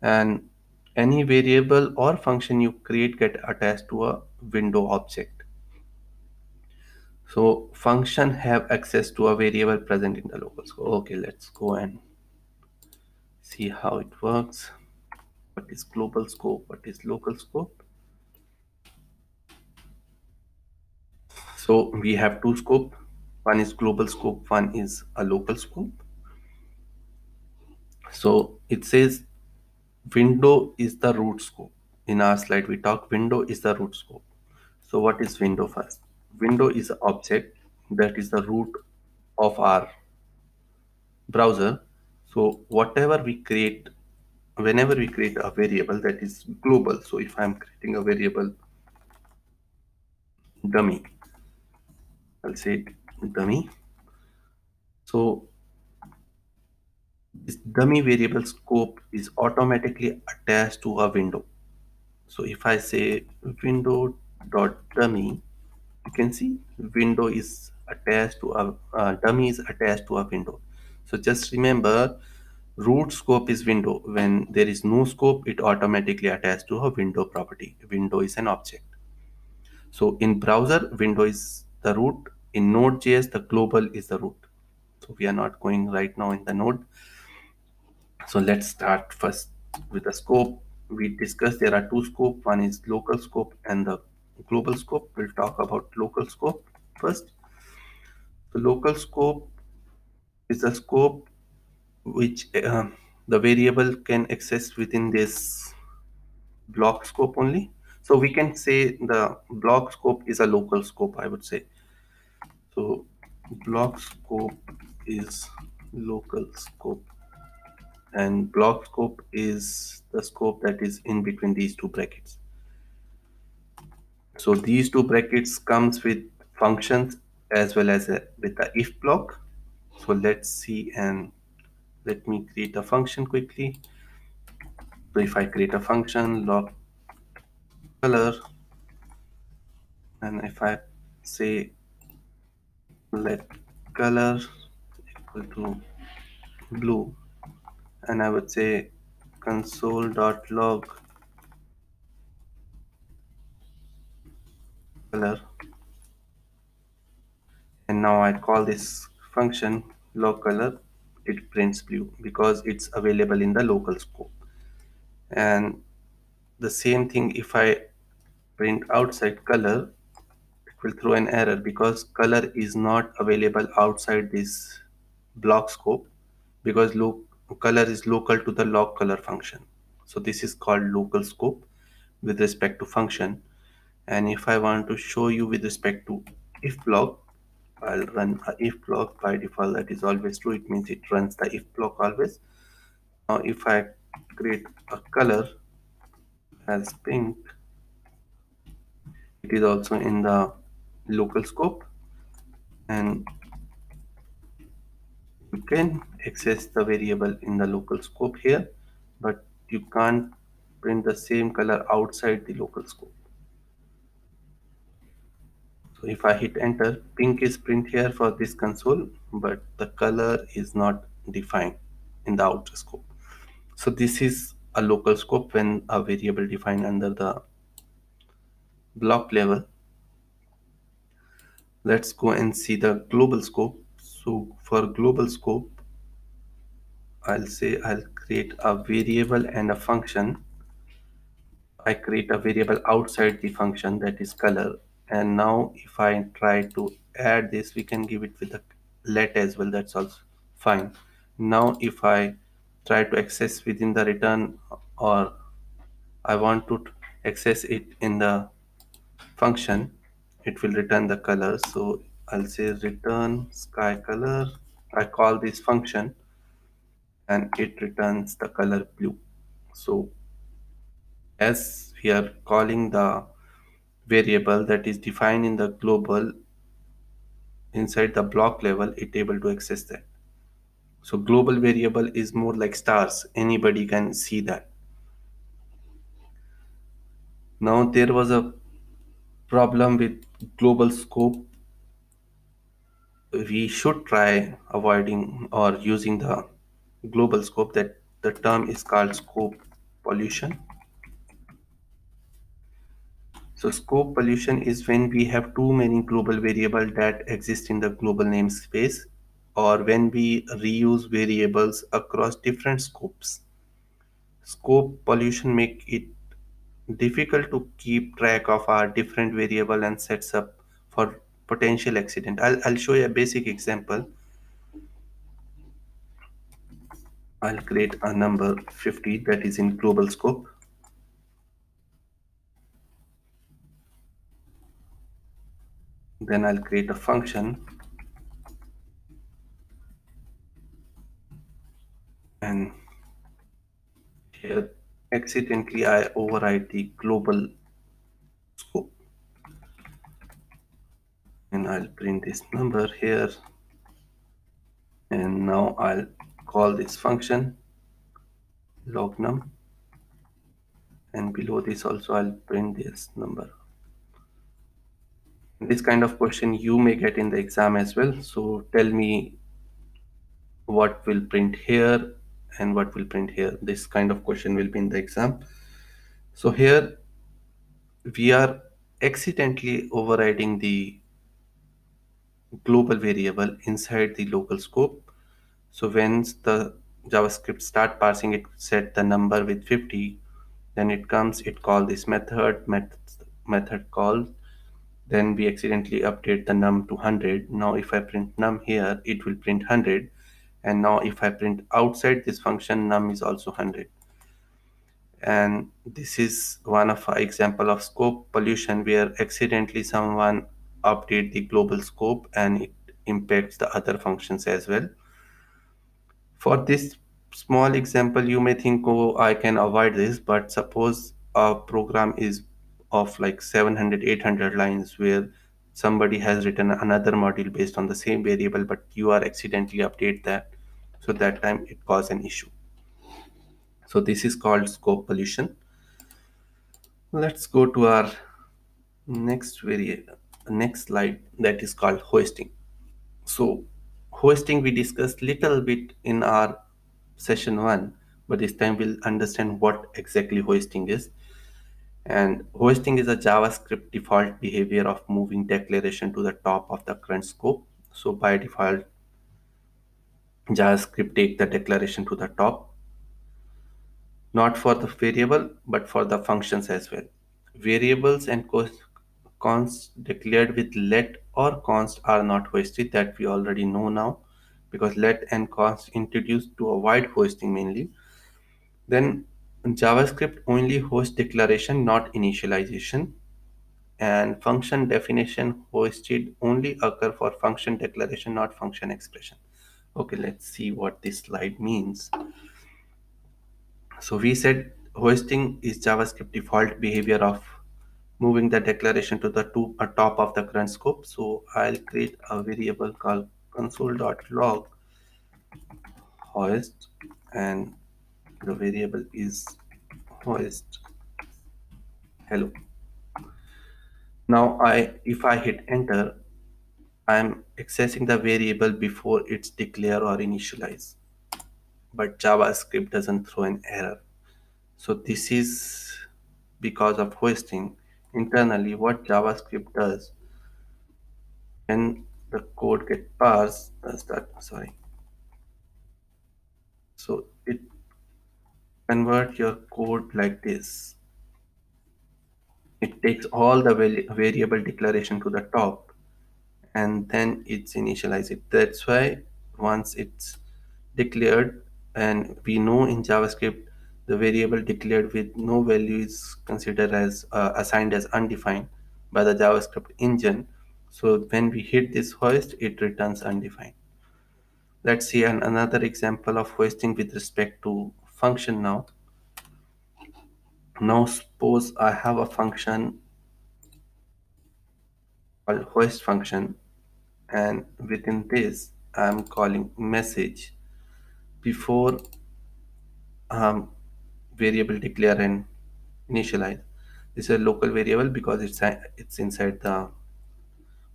And any variable or function you create get attached to a window object. So function have access to a variable present in the local scope. Okay, let's go and see how it works. What is global scope? What is local scope? So we have two scope. One is global scope, one is a local scope. So it says window is the root scope. In our slide we talk window is the root scope. So what is window first? Window is an object that is the root of our browser. So whatever we create, whenever we create a variable that is global, so if I'm creating a variable dummy, I'll say dummy. So this dummy variable scope is automatically attached to a window. So if I say window dot dummy, you can see window is attached to a dummy is attached to a window. So just remember, root scope is window. When there is no scope, it automatically attached to a window property. Window is an object. So in browser, window is the root. In Node.js, the global is the root. So we are not going right now in the node. So let's start first with the scope. We discussed there are two scope. One is local scope and the global scope. We'll talk about local scope first. The local scope is the scope which the variable can access within this block scope only. So we can say the block scope is a local scope, I would say. So block scope is local scope, and block scope is the scope that is in between these two brackets. So these two brackets comes with functions as well as with the if block. So let's see, and let me create a function quickly. So if I create a function log color, and if I say let color equal to blue, and I would say console.log color, and now I call this function log color, it prints blue because it's available in the local scope. And the same thing, if I print outside color, it will throw an error because color is not available outside this block scope, because color is local to the log color function. So this is called local scope with respect to function. And if I want to show you with respect to if block, I'll run a if block. By default that is always true, it means it runs the if block always. Now if I create a color as pink, it is also in the local scope, and you can access the variable in the local scope here, but you can't print the same color outside the local scope. So if I hit enter, pink is print here for this console, but the color is not defined in the outer scope. So this is a local scope when a variable defined under the block level. Let's go and see the global scope. So for global scope, I'll say I'll create a variable and a function. I create a variable outside the function, that is color. And now if I try to add this, we can give it with a let as well, that's also Fine. Now if I try to access within the return, or I want to access it in the function, it will return the color. So I'll say return sky color. I call this function and it returns the color blue. So as we are calling the variable that is defined in the global inside the block level, it able to access that. So global variable is more like stars. Anybody can see that. Now there was a problem with global scope. We should try avoiding or using the global scope. That the term is called scope pollution. So scope pollution is when we have too many global variables that exist in the global namespace, or when we reuse variables across different scopes. Scope pollution make it difficult to keep track of our different variable and sets up for potential accident. I'll show you a basic example. I'll create a number 50 that is in global scope. Then I'll create a function, and here accidentally I override the global scope, and I'll print this number here, and now I'll call this function lognum, and below this also I'll print this number. This kind of question you may get in the exam as well. So tell me what will print here and what will print here. This kind of question will be in the exam. So here we are accidentally overriding the global variable inside the local scope. So once the JavaScript start parsing, it set the number with 50, then it comes, it call this method call, then we accidentally update the num to 100. Now if I print num here, it will print 100, and now if I print outside this function, num is also 100. And this is one of our example of scope pollution where accidentally someone update the global scope and it impacts the other functions as well. For this small example, you may think, oh, I can avoid this, but suppose a program is of like 700, 800 lines where somebody has written another module based on the same variable, but you are accidentally update that. So that time it cause an issue. So this is called scope pollution. Let's go to our next slide that is called hoisting. So hoisting we discussed little bit in our session 1, but this time we'll understand what exactly hoisting is. And hoisting is a JavaScript default behavior of moving declaration to the top of the current scope. So by default, JavaScript take the declaration to the top, not for the variable, but for the functions as well. Variables and const declared with let or const are not hoisted, that we already know now, because let and const introduced to avoid hoisting mainly. Then JavaScript only hosts declaration, not initialization, and function definition hoisted only occur for function declaration, not function expression. Okay, let's see what this slide means. So we said hoisting is JavaScript default behavior of moving the declaration to the top of the current scope. So I'll create a variable called console.log hoist, and the variable is hoist hello. Now if I hit enter, I'm accessing the variable before it's declare or initialize. But JavaScript doesn't throw an error. So this is because of hoisting. Internally, what JavaScript does when the code get parsed, does that sorry. So it convert your code like this. It takes all the variable declaration to the top, and then it's initialize it. That's why once it's declared, and we know in JavaScript the variable declared with no value is considered as assigned as undefined by the JavaScript engine. So when we hit this hoist, it returns undefined. Let's see another example of hoisting with respect to function now. Now suppose I have a function called hoist function, and within this I'm calling message before variable declare and initialize. This is a local variable because it's inside the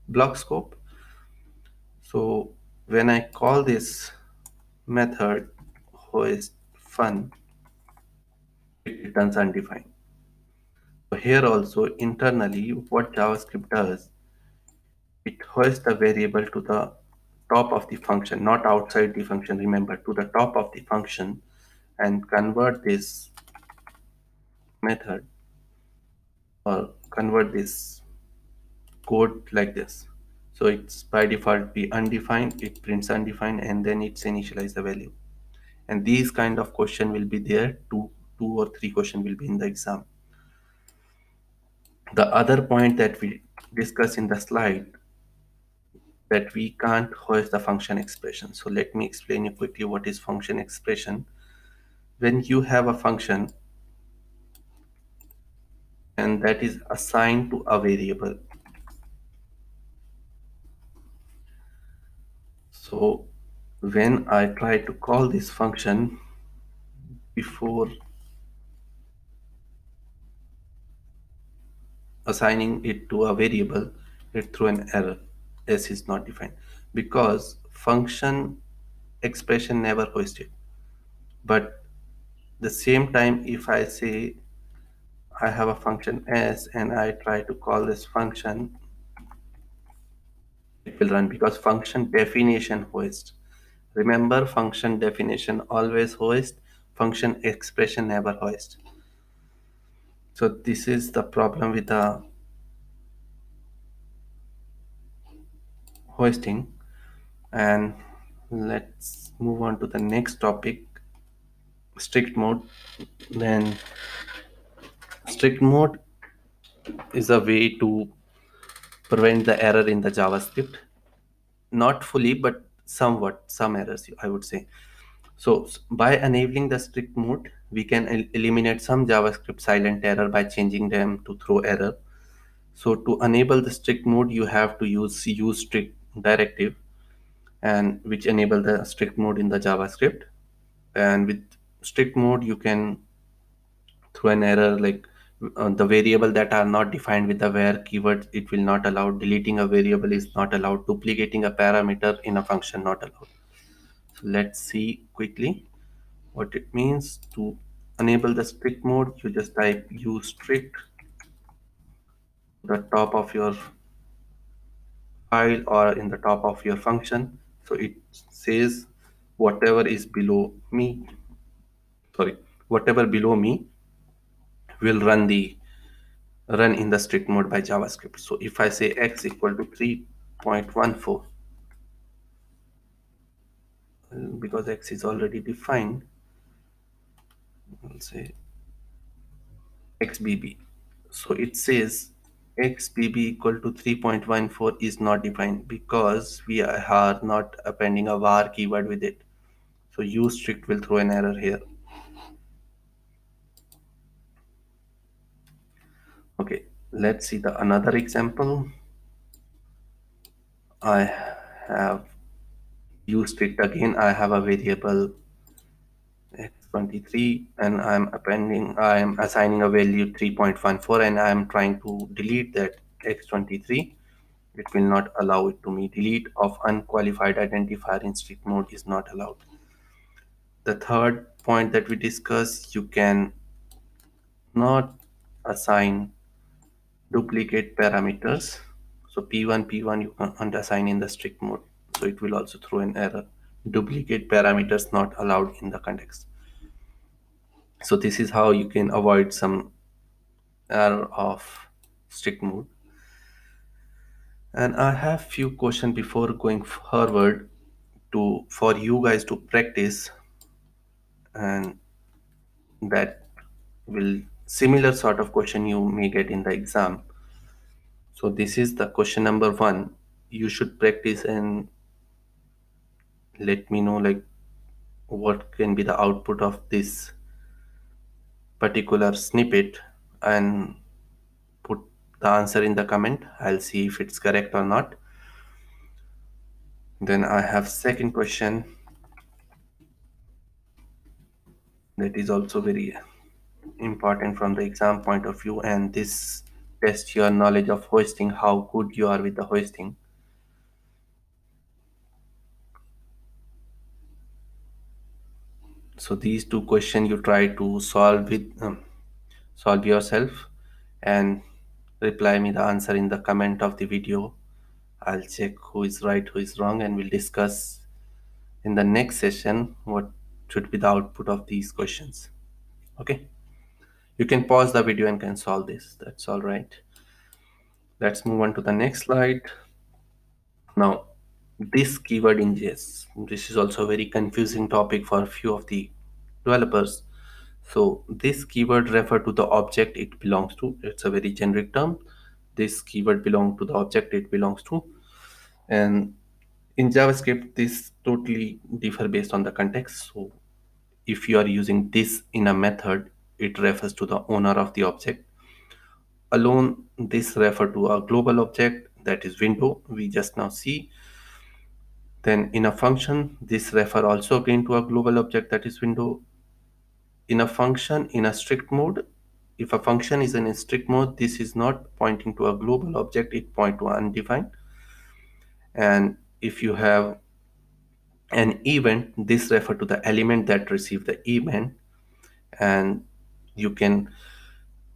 block scope. So when I call this method hoist fun, it returns undefined. So here also internally what JavaScript does, it hoists the variable to the top of the function, not outside the function, remember, to the top of the function, and convert this method or convert this code like this. So it's by default be undefined, it prints undefined, and then it's initialize the value. And these kind of question will be there, two or three question will be in the exam. The other point that we discuss in the slide, that we can't hoist the function expression. So let me explain you quickly what is function expression. When you have a function and that is assigned to a variable, so when I try to call this function before assigning it to a variable, it threw an error. S is not defined because function expression never hoisted. But the same time, if I say I have a function S and I try to call this function, it will run because function definition hoist. Remember, function definition always hoist, function expression never hoist. So this is the problem with the hoisting. And let's move on to the next topic, strict mode. Then strict mode is a way to prevent the error in the JavaScript. Not fully, but somewhat, some errors, I would say. So by enabling the strict mode, we can eliminate some JavaScript silent error by changing them to throw error. So to enable the strict mode, you have to use strict directive, and which enable the strict mode in the JavaScript. And with strict mode, you can throw an error like the variable that are not defined with the where keyword, it will not allow. Deleting a variable is not allowed. Duplicating a parameter in a function not allowed. So let's see quickly what it means. To enable the strict mode, you just type use strict the top of your file or in the top of your function. So it says whatever is below me, sorry, whatever below me will run in the strict mode by JavaScript. So if I say x equal to 3.14, because x is already defined, I'll say xbb. So it says xbb equal to 3.14 is not defined because we are not appending a var keyword with it. So use strict will throw an error here. Okay, let's see the another example. I have used it again. I have a variable x23 and I am assigning a value 3.14 and I am trying to delete that x23. It will not allow it to me. Delete of unqualified identifier in strict mode is not allowed. The third point that we discussed, you can not assign duplicate parameters. So p1 you can't assign in the strict mode. So it will also throw an error. Duplicate parameters not allowed in the context. So this is how you can avoid some error of strict mode. And I have few questions before going forward. to for you guys to practice, and that will similar sort of question you may get in the exam. So this is the question number one. You should practice and let me know like what can be the output of this particular snippet, and put the answer in the comment. I'll see if it's correct or not. Then I have second question that is also very important from the exam point of view, and this tests your knowledge of hoisting, how good you are with the hoisting. So these two questions you try to solve yourself and reply me the answer in the comment of the video. I'll check who is right, who is wrong, and we'll discuss in the next session what should be the output of these questions. Okay, you can pause the video and can solve this. That's all right. Let's move on to the next slide. Now, this keyword in JS, this is also a very confusing topic for a few of the developers. So this keyword refer to the object it belongs to. It's a very generic term. This keyword belong to the object it belongs to. And in JavaScript, this totally differ based on the context. So if you are using this in a method, it refers to the owner of the object. Alone, this refer to a global object, that is window we just now see. Then in a function, this refer also again to a global object, that is window. In a function in a strict mode, if a function is in a strict mode, this is not pointing to a global object, it point to undefined. And if you have an event, this refer to the element that receive the event, and you can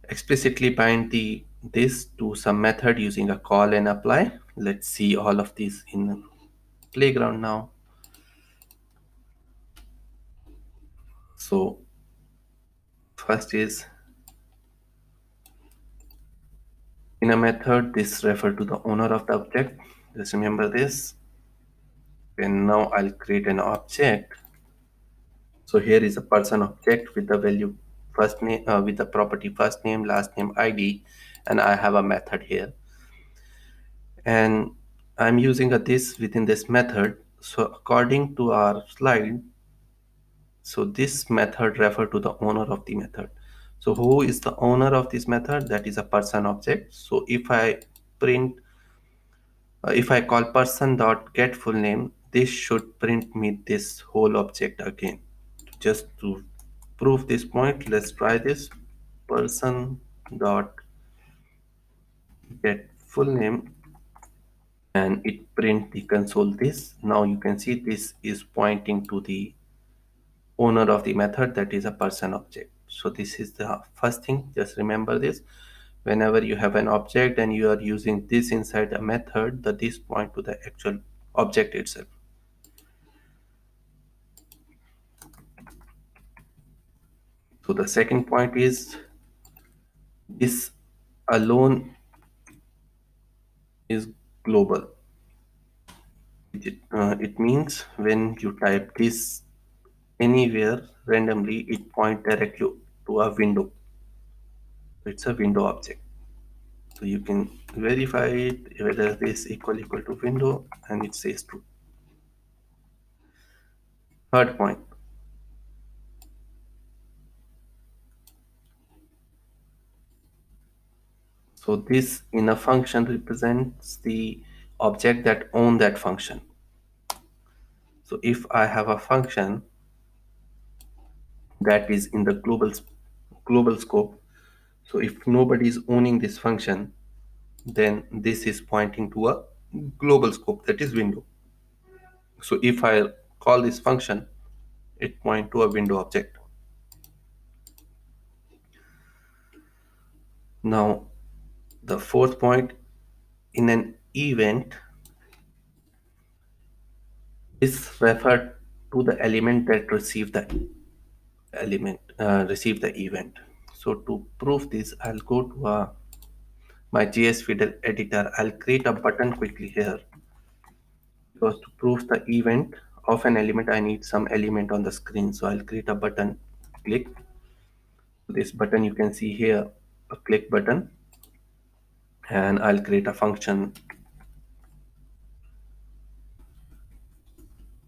explicitly bind this to some method using a call and apply. Let's see all of these in playground now. So first is in a method, this refer to the owner of the object. Just remember this. And now I'll create an object. So here is a person object with the value first name, with the property first name, last name, ID, and I have a method here. And I'm using a this within this method. So according to our slide, so this method refer to the owner of the method. So who is the owner of this method? That is a person object. So if I print, if I call person dot get full name, this should print me this whole object again. Just to prove this point, let's try this. Person dot get full name, and it print the console this. Now you can see this is pointing to the owner of the method, that is a person object. So this is the first thing. Just remember this. Whenever you have an object and you are using this inside a method, the this point to the actual object itself. So the second point is this alone is global. It means when you type this anywhere randomly, it point directly to a window. It's a window object. So you can verify it whether this equal to window, and it says true. Third point. So this in a function represents the object that own that function. So if I have a function that is in the global scope, so if nobody is owning this function, then this is pointing to a global scope, that is window. So if I call this function, it point to a window object. Now the fourth point, in an event, this refer to the element that receive the event. So to prove this, I'll go to my JS Fiddle editor. I'll create a button quickly here, because to prove the event of an element, I need some element on the screen. So I'll create a button, click. This button you can see here, a click button, and I'll create a function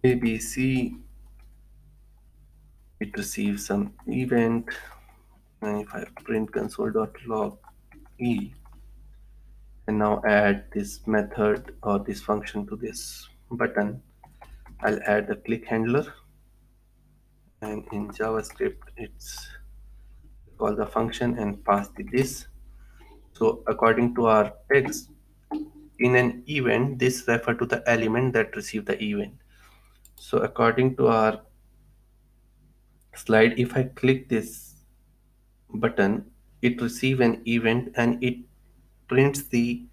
ABC. It receives some event, and if I print console.log e, and now add this method or this function to this button, I'll add the click handler, and in JavaScript it's call the function and pass the this. So according to our text, in an event, this refer to the element that receive the event. So according to our slide, if I click this button, it receive an event and it prints the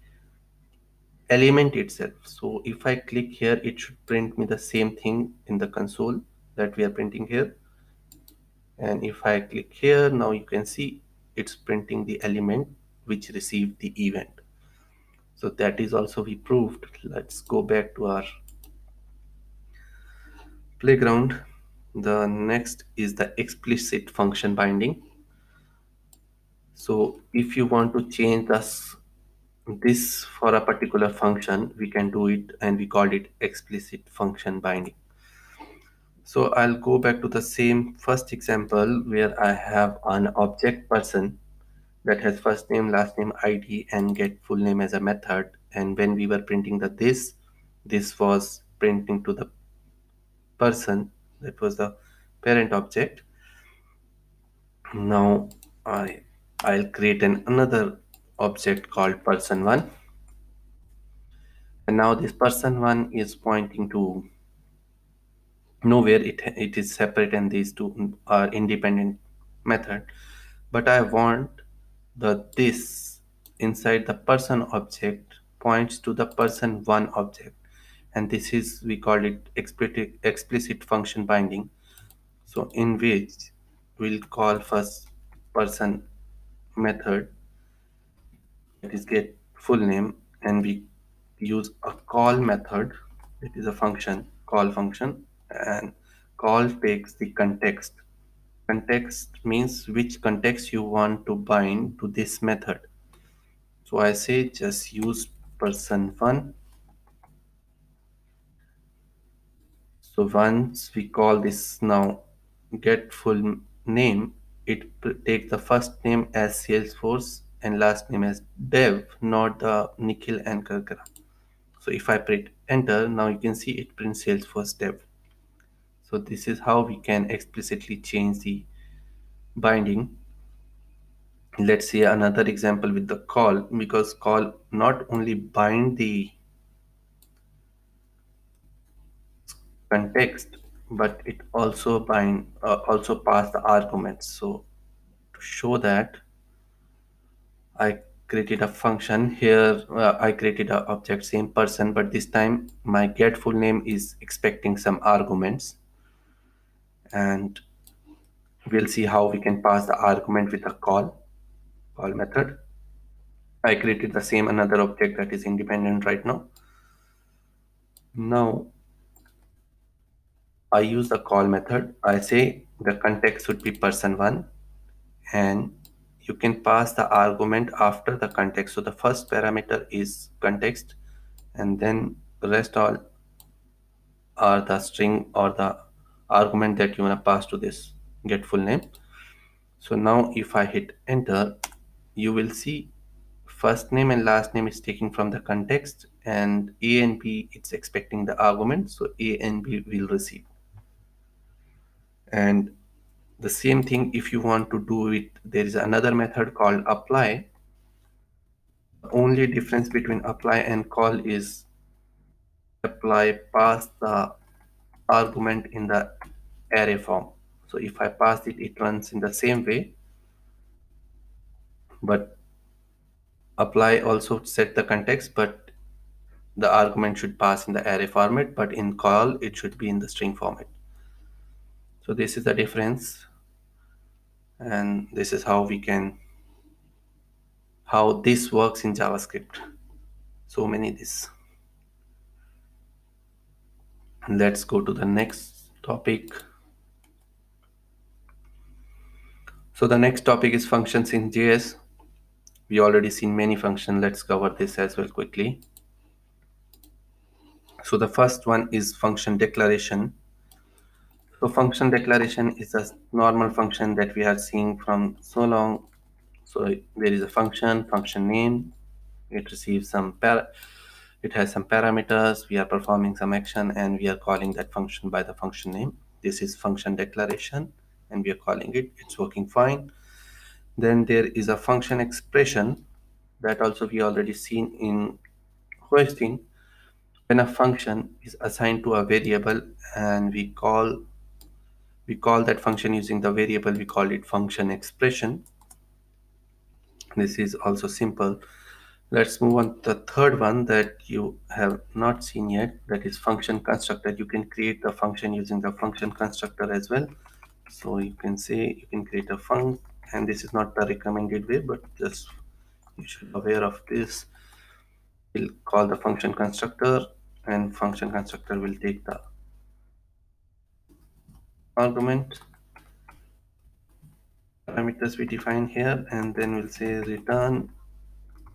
element itself. So if I click here, it should print me the same thing in the console that we are printing here. And if I click here, now you can see it's printing the element which received the event. So that is also we proved. Let's go back to our playground. The next is the explicit function binding. So if you want to change this for a particular function, we can do it, and we called it explicit function binding. So I'll go back to the same first example where I have an object person that has first name, last name, ID, and get full name as a method. And when we were printing this was printing to the person, that was the parent object. Now I'll create another object called person1, and now this person1 is pointing to nowhere. It is separate, and these two are independent method. But I want the this inside the person object points to the person1 object, and this is, we call it explicit function binding. So in which we'll call first person method, that is get full name, and we use a call method. It is a function, call function, and call takes the context. Context means which context you want to bind to this method. So I say just use person1. So once we call this now get full name, it take the first name as Salesforce and last name as Dev, not the Nikhil and Karkara. So if I print enter, now you can see it prints Salesforce Dev. So this is how we can explicitly change the binding. Let's see another example with the call, because call not only bind the context, but it also also pass the arguments. So to show that, I created a function here. I created an object same person, but this time my get full name is expecting some arguments, and we'll see how we can pass the argument with a call method. I created the same another object that is independent right now. Now I use the call method. I say the context should be person1, and you can pass the argument after the context. So the first parameter is context, and then the rest all are the string or the argument that you want to pass to this get full name. So now if I hit enter, you will see first name and last name is taken from the context, and A and B it's expecting the argument, so A and B will receive. And the same thing, if you want to do it, there is another method called apply. The only difference between apply and call is apply pass the argument in the array form. So if I pass it, it runs in the same way, but apply also set the context, but the argument should pass in the array format, but in call it should be in the string format. So this is the difference, and this is how how this works in JavaScript. So many this. Let's go to the next topic. So the next topic is functions in JS. We already seen many functions. Let's cover this as well quickly. So the first one is function declaration. So function declaration is a normal function that we are seeing from so long. So there is a function name. It receives it has some parameters. We are performing some action and we are calling that function by the function name. This is function declaration and we are calling it. It's working fine. Then there is a function expression that also we already seen in Hoisting. When a function is assigned to a variable and we call that function using the variable, we call it function expression. This is also simple. Let's move on to the third one that you have not seen yet, that is function constructor. You can create the function using the function constructor as well. So you can say you can create a func, and this is not the recommended way, but just you should be aware of this. We'll call the function constructor, and function constructor will take the argument parameters we define here, and then we'll say return,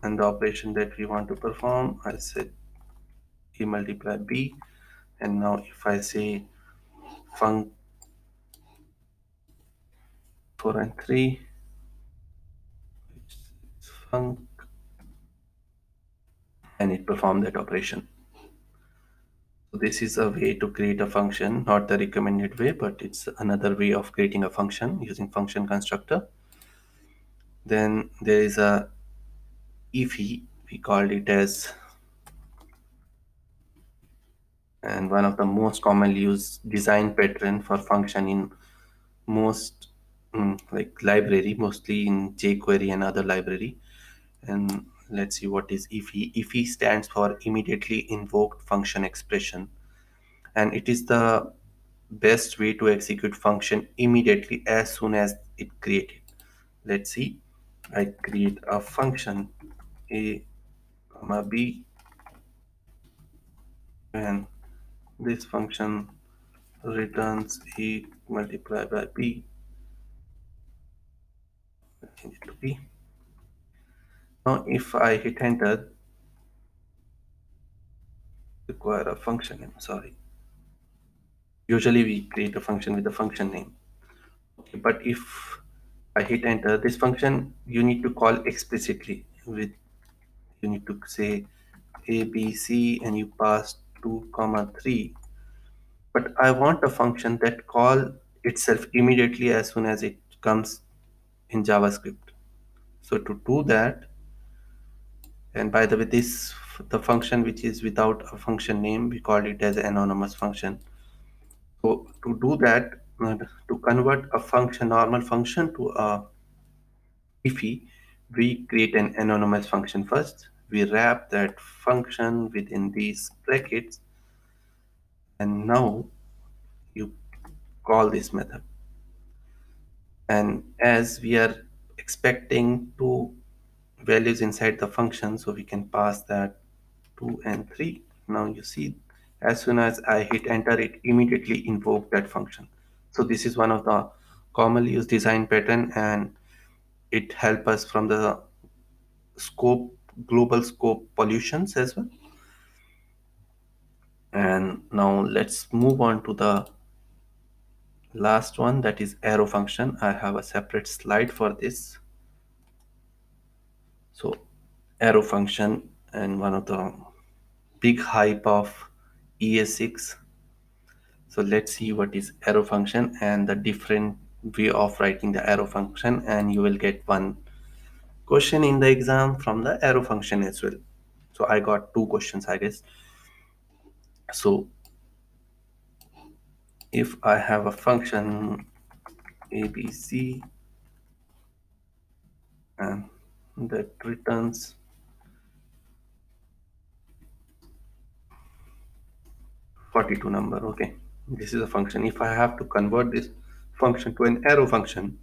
and the operation that we want to perform, I said a multiply b. And now if I say func 4 and 3, it's func, and it performed that operation. So this is a way to create a function, not the recommended way, but it's another way of creating a function using function constructor. Then there is a ify, we called it as, and one of the most commonly used design pattern for function in most like library, mostly in jQuery and other library. And let's see what is ify. Ify stands for immediately invoked function expression, and it is the best way to execute function immediately as soon as it created. Let's see. I create a function a comma b, and this function returns a multiplied by b. Change it to b. Now if I hit enter, require a function name. Sorry. Usually we create a function with the function name. Okay, but if I hit enter, this function you need to call explicitly with, you need to say a b c and you pass 2 comma 3. But I want a function that call itself immediately as soon as it comes in JavaScript. So to do that, and by the way, this the function which is without a function name, we call it as anonymous function. So to do that, to convert a function, normal function to a ify, we create an anonymous function first. We wrap that function within these brackets, and now you call this method. And as we are expecting two values inside the function, so we can pass that 2 and 3. Now you see, as soon as I hit enter, it immediately invoked that function. So this is one of the commonly used design pattern, and it helps us from the scope, global scope pollutions as well. And now let's move on to the last one, that is arrow function. I have a separate slide for this. So arrow function, and one of the big hype of ES6. So let's see what is arrow function and the different way of writing the arrow function, and you will get one question in the exam from the arrow function as well. So I got two questions, I guess. So if I have a function ABC and that returns 42 number, okay, this is a function. If I have to convert this function to an arrow function,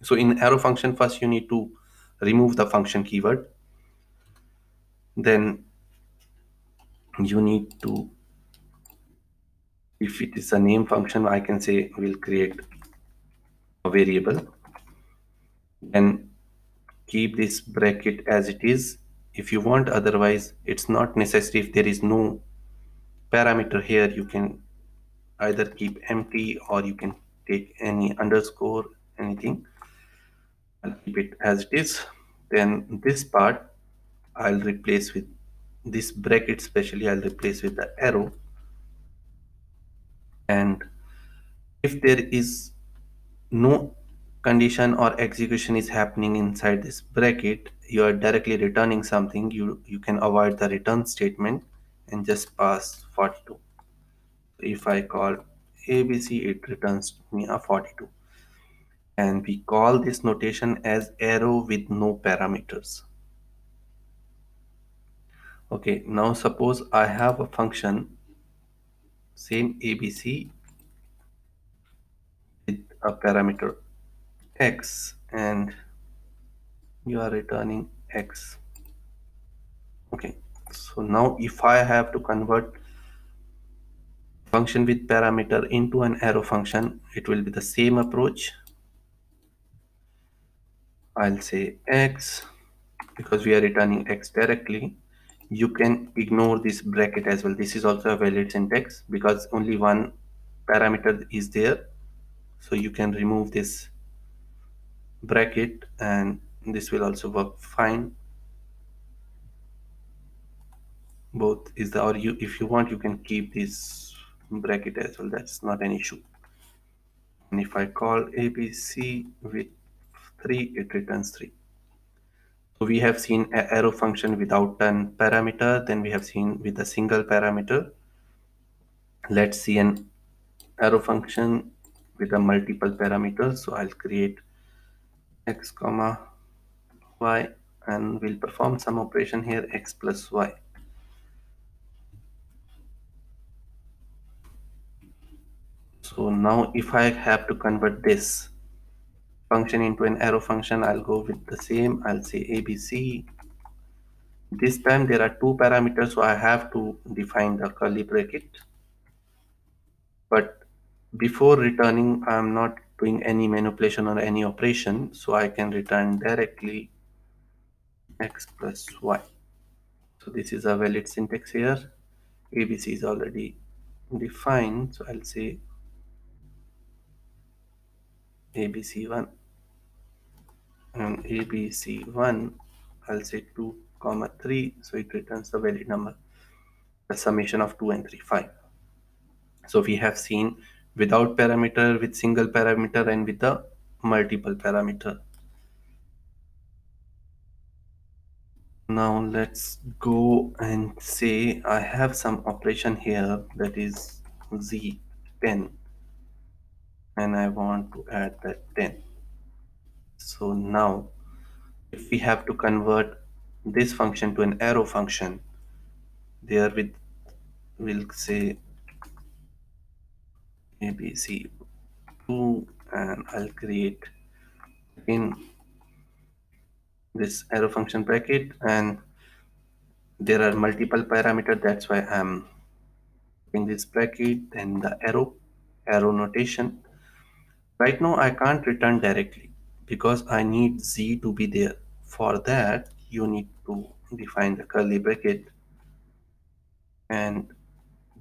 so in arrow function, first you need to remove the function keyword, then you need to If it is a name function, I can say we'll create a variable and keep this bracket as it is if you want. Otherwise, it's not necessary. If there is no parameter here, you can either keep empty or you can take any underscore, anything. I'll keep it as it is. Then this part I'll replace with this bracket, especially I'll replace with the arrow. And if there is no condition or execution is happening inside this bracket, you are directly returning something. You can avoid the return statement and just pass 42. If I call ABC, it returns me a 42. And we call this notation as arrow with no parameters. Okay, now suppose I have a function same ABC with a parameter x and you are returning x. Okay, so now if I have to convert function with parameter into an arrow function, it will be the same approach. I'll say x because we are returning x directly. You can ignore this bracket as well. This is also a valid syntax because only one parameter is there. So you can remove this bracket and this will also work fine. Both is the, or you, if you want, you can keep this bracket as well. That's not an issue. And if I call ABC with 3, it returns 3. So we have seen an arrow function without an parameter. Then we have seen with a single parameter. Let's see an arrow function with a multiple parameters. So I'll create x comma y and we'll perform some operation here, x plus y. So now if I have to convert this function into an arrow function, I'll go with the same. I'll say ABC. This time there are two parameters, so I have to define the curly bracket. But before returning, I'm not doing any manipulation or any operation, so I can return directly x plus y. So this is a valid syntax here. ABC is already defined, so I'll say ABC1 and ABC1 I'll say 2 comma 3, so it returns the valid number, the summation of 2 and 3, 5. So we have seen without parameter, with single parameter, and with the multiple parameter. Now let's go and say I have some operation here that is z10 and I want to add that 10. So now if we have to convert this function to an arrow function, there with we'll say ABC2 and I'll create in this arrow function bracket and there are multiple parameters, that's why I'm in this bracket and the arrow notation. Right now I can't return directly because I need z to be there. For that you need to define the curly bracket and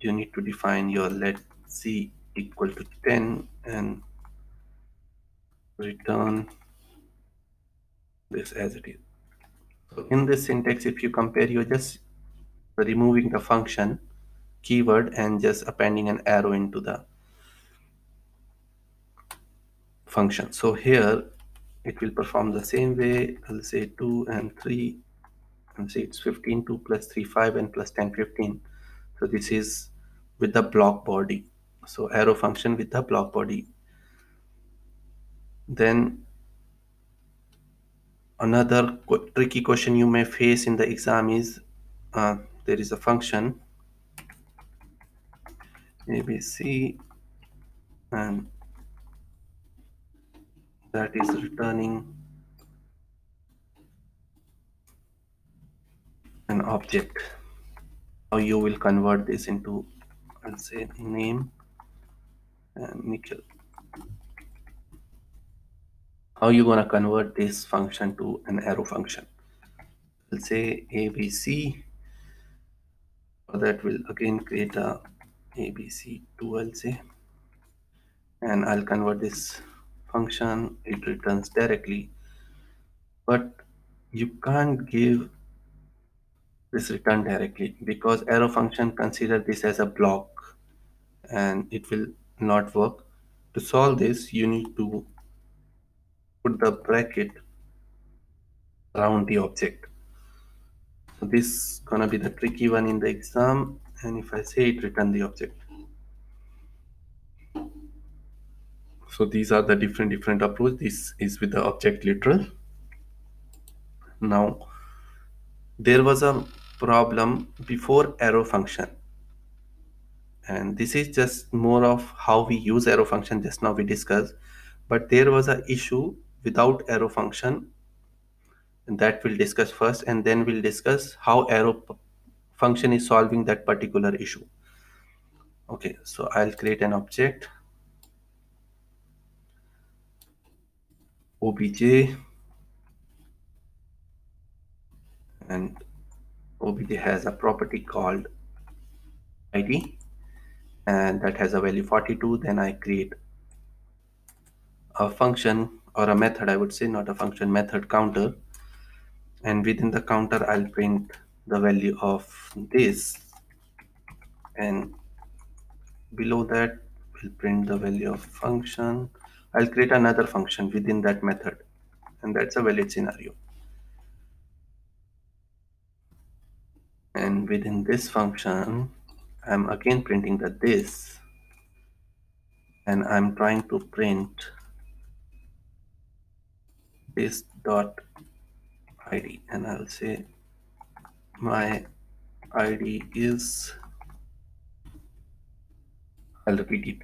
you need to define your let z equal to 10 and return this as it is. So in this syntax, if you compare, you're just removing the function keyword and just appending an arrow into the function. So here it will perform the same way. I'll say 2 and 3 and say it's 15, 2 plus 3, 5 and plus 10, 15. So this is with the block body. So arrow function with the block body. Then another tricky question you may face in the exam is there is a function ABC and that is returning an object. Now you will convert this into, I'll say name and Nikhil. How you gonna convert this function to an arrow function? We'll say ABC. For that, we'll again create a ABC2, I'll say, and I'll convert this function. It returns directly, but you can't give this return directly because arrow function consider this as a block and it will not work. To solve this, you need to put the bracket around the object. So this is gonna be the tricky one in the exam, and if I say it, return the object. So these are the different approach. This is with the object literal. Now there was a problem before arrow function, and this is just more of how we use arrow function. Just now we discussed, but there was a issue without arrow function, and that we'll discuss first, and then we'll discuss how function is solving that particular issue. Okay, so I'll create an object obj, and obj has a property called id, and that has a value 42. Then I create a function or a method, I would say, not a function, method counter, and within the counter I'll print the value of this, and below that we'll print the value of function. I'll create another function within that method, and that's a valid scenario. And within this function I'm again printing the this, and I'm trying to print this dot id, and I'll say my id is, I'll repeat it.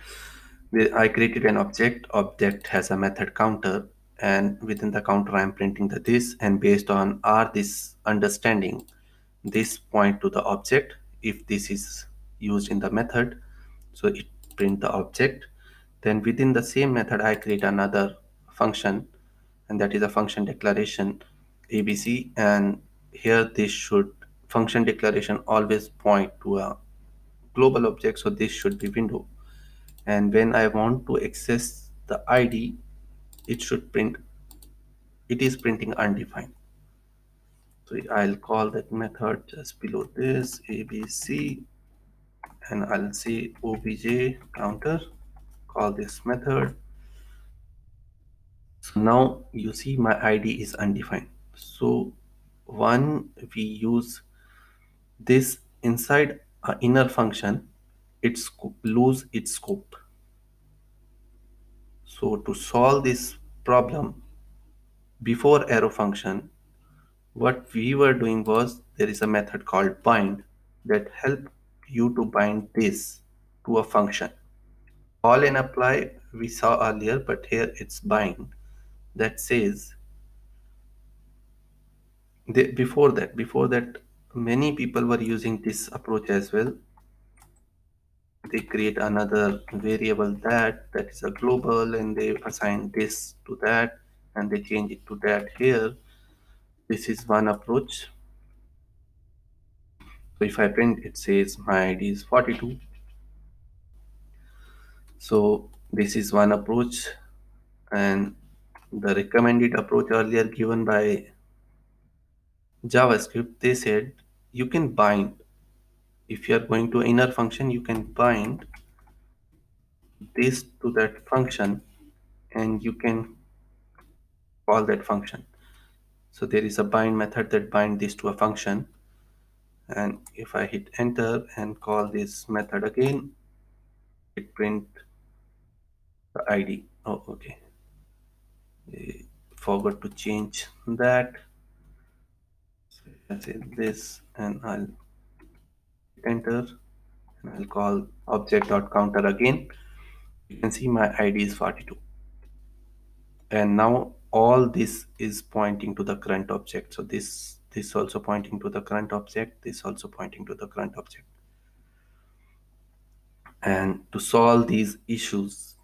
I created an object has a method counter, and within the counter I'm printing the this, and based on our this understanding, this point to the object. If this is used in the method, so it print the object. Then within the same method I create another function, and that is a function declaration abc, and here this should function declaration always point to a global object, so this should be window. And when I want to access the id, it should print, it is printing undefined. So I'll call that method just below this abc, and I'll say obj counter, call this method. So now you see my id is undefined. So when we use this inside a inner function, it's lose its scope. So to solve this problem before arrow function, what we were doing was there is a method called bind that help you to bind this to a function. Call and apply we saw earlier, but here it's bind that says before that many people were using this approach as well. They create another variable that is a global, and they assign this to that, and they change it to that here. This is one approach. So if I print, it says my id is 42. So this is one approach, and the recommended approach earlier given by JavaScript, they said you can bind. If you are going to inner function, you can bind this to that function, and you can call that function. So there is a bind method that bind this to a function, and if I hit enter and call this method again, it print the id. Oh, okay. I forgot to change that. So I say this, and I'll hit enter, and I'll call object.counter again. You can see my id is 42, and now all this is pointing to the current object. So this also pointing to the current object, this also pointing to the current object. And to solve these issues,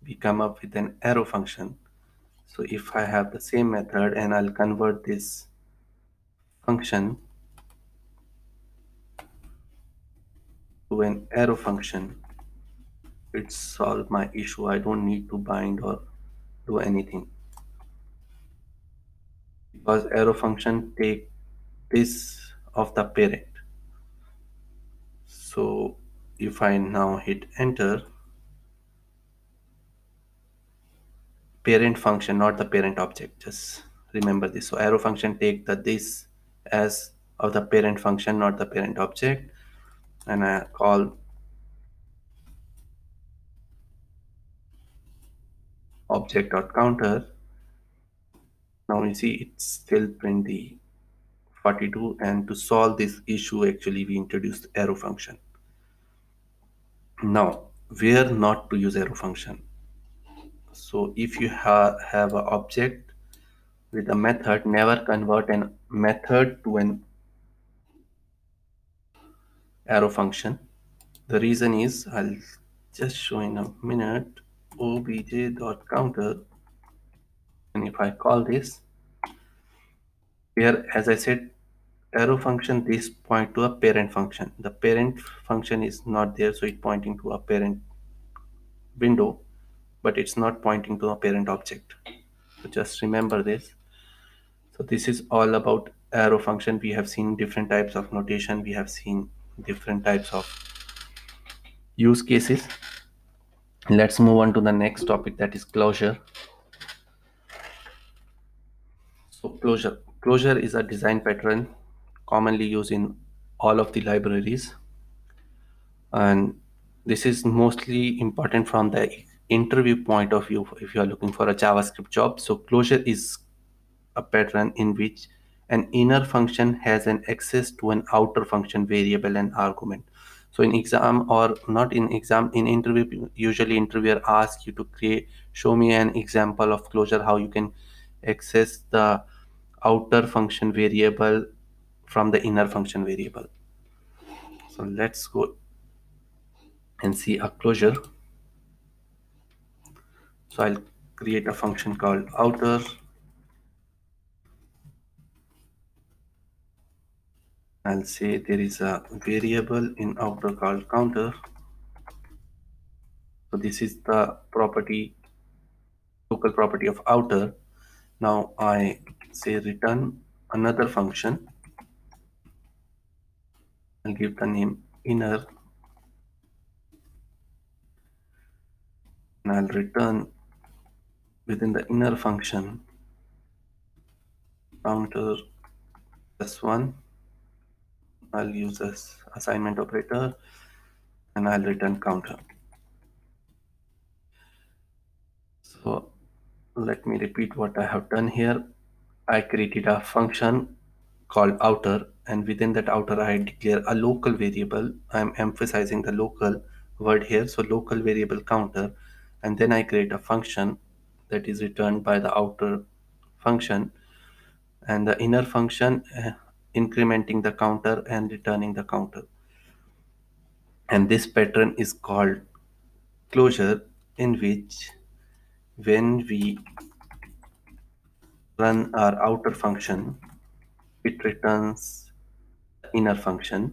we come up with an arrow function. So if I have the same method and I'll convert this function to an arrow function, it solved my issue. I don't need to bind or do anything, because arrow function take this of the parent. So if I now hit enter, parent function, not the parent object, just remember this. So arrow function take the this as of the parent function, not the parent object, and I call object.counter. Now you see it's still print the 42, and to solve this issue actually we introduced arrow function. Now where not to use arrow function? So if you have an object with a method, never convert an method to an arrow function. The reason is, I'll just show in a minute. Obj.counter, and if I call this here, as I said, arrow function, this point to a parent function. The parent function is not there, so it's pointing to a parent window, but it's not pointing to a parent object. So just remember this. So this is all about arrow function. We have seen different types of notation, we have seen different types of use cases. Let's move on to the next topic, that is closure. So closure is a design pattern commonly used in all of the libraries, and this is mostly important from the interview point of view if you are looking for a JavaScript job. So closure is a pattern in which an inner function has an access to an outer function variable and argument. So in exam, or not in exam, in interview, usually interviewer asks you to show me an example of closure, how you can access the outer function variable from the inner function variable. So let's go and see a closure. So I'll create a function called outer. I'll say there is a variable in outer called counter. So this is the property, local property of outer. Now I say return another function. I'll give the name inner, and I'll return within the inner function counter plus 1. I'll use as assignment operator, and I'll return counter. So let me repeat what I have done here. I created a function called outer, and within that outer I declare a local variable. I'm emphasizing the local word here, so local variable counter, and then I create a function that is returned by the outer function, and the inner function incrementing the counter and returning the counter. And this pattern is called closure, in which when we run our outer function, it returns the inner function.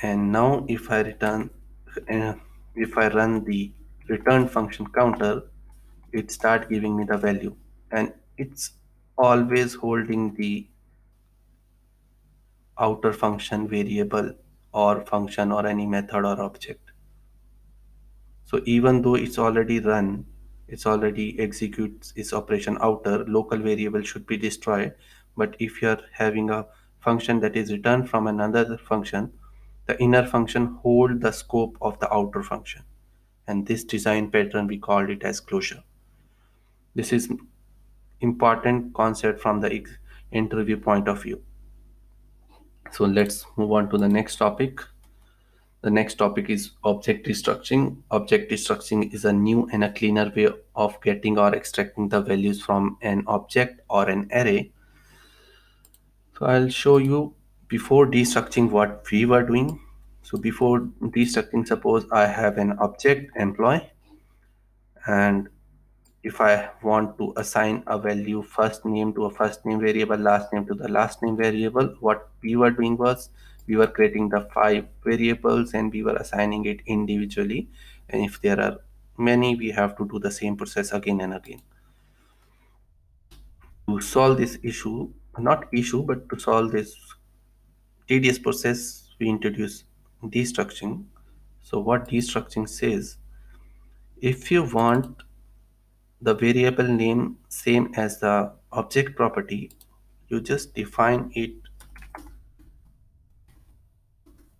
And now if I uh, if I run the return function counter, it start giving me the value, and it's always holding the outer function variable or function or any method or object. So even though it's already run, it's already executes its operation outer, local variable should be destroyed. But if you're having a function that is returned from another function, the inner function hold the scope of the outer function. And this design pattern, we called it as closure. This is important concept from the interview point of view. So let's move on to the next topic. The next topic is object destructuring. Object destructuring is a new and a cleaner way of getting or extracting the values from an object or an array. So I'll show you before destructuring what we were doing. So before destructuring, suppose I have an object employee, and if I want to assign a value first name to a first name variable, last name to the last name variable, what we were doing was we were creating the five variables and we were assigning it individually. And if there are many, we have to do the same process again and again. To solve this issue, not issue, but to solve this tedious process, we introduce destructuring. So what destructuring says, if you want the variable name same as the object property, you just define it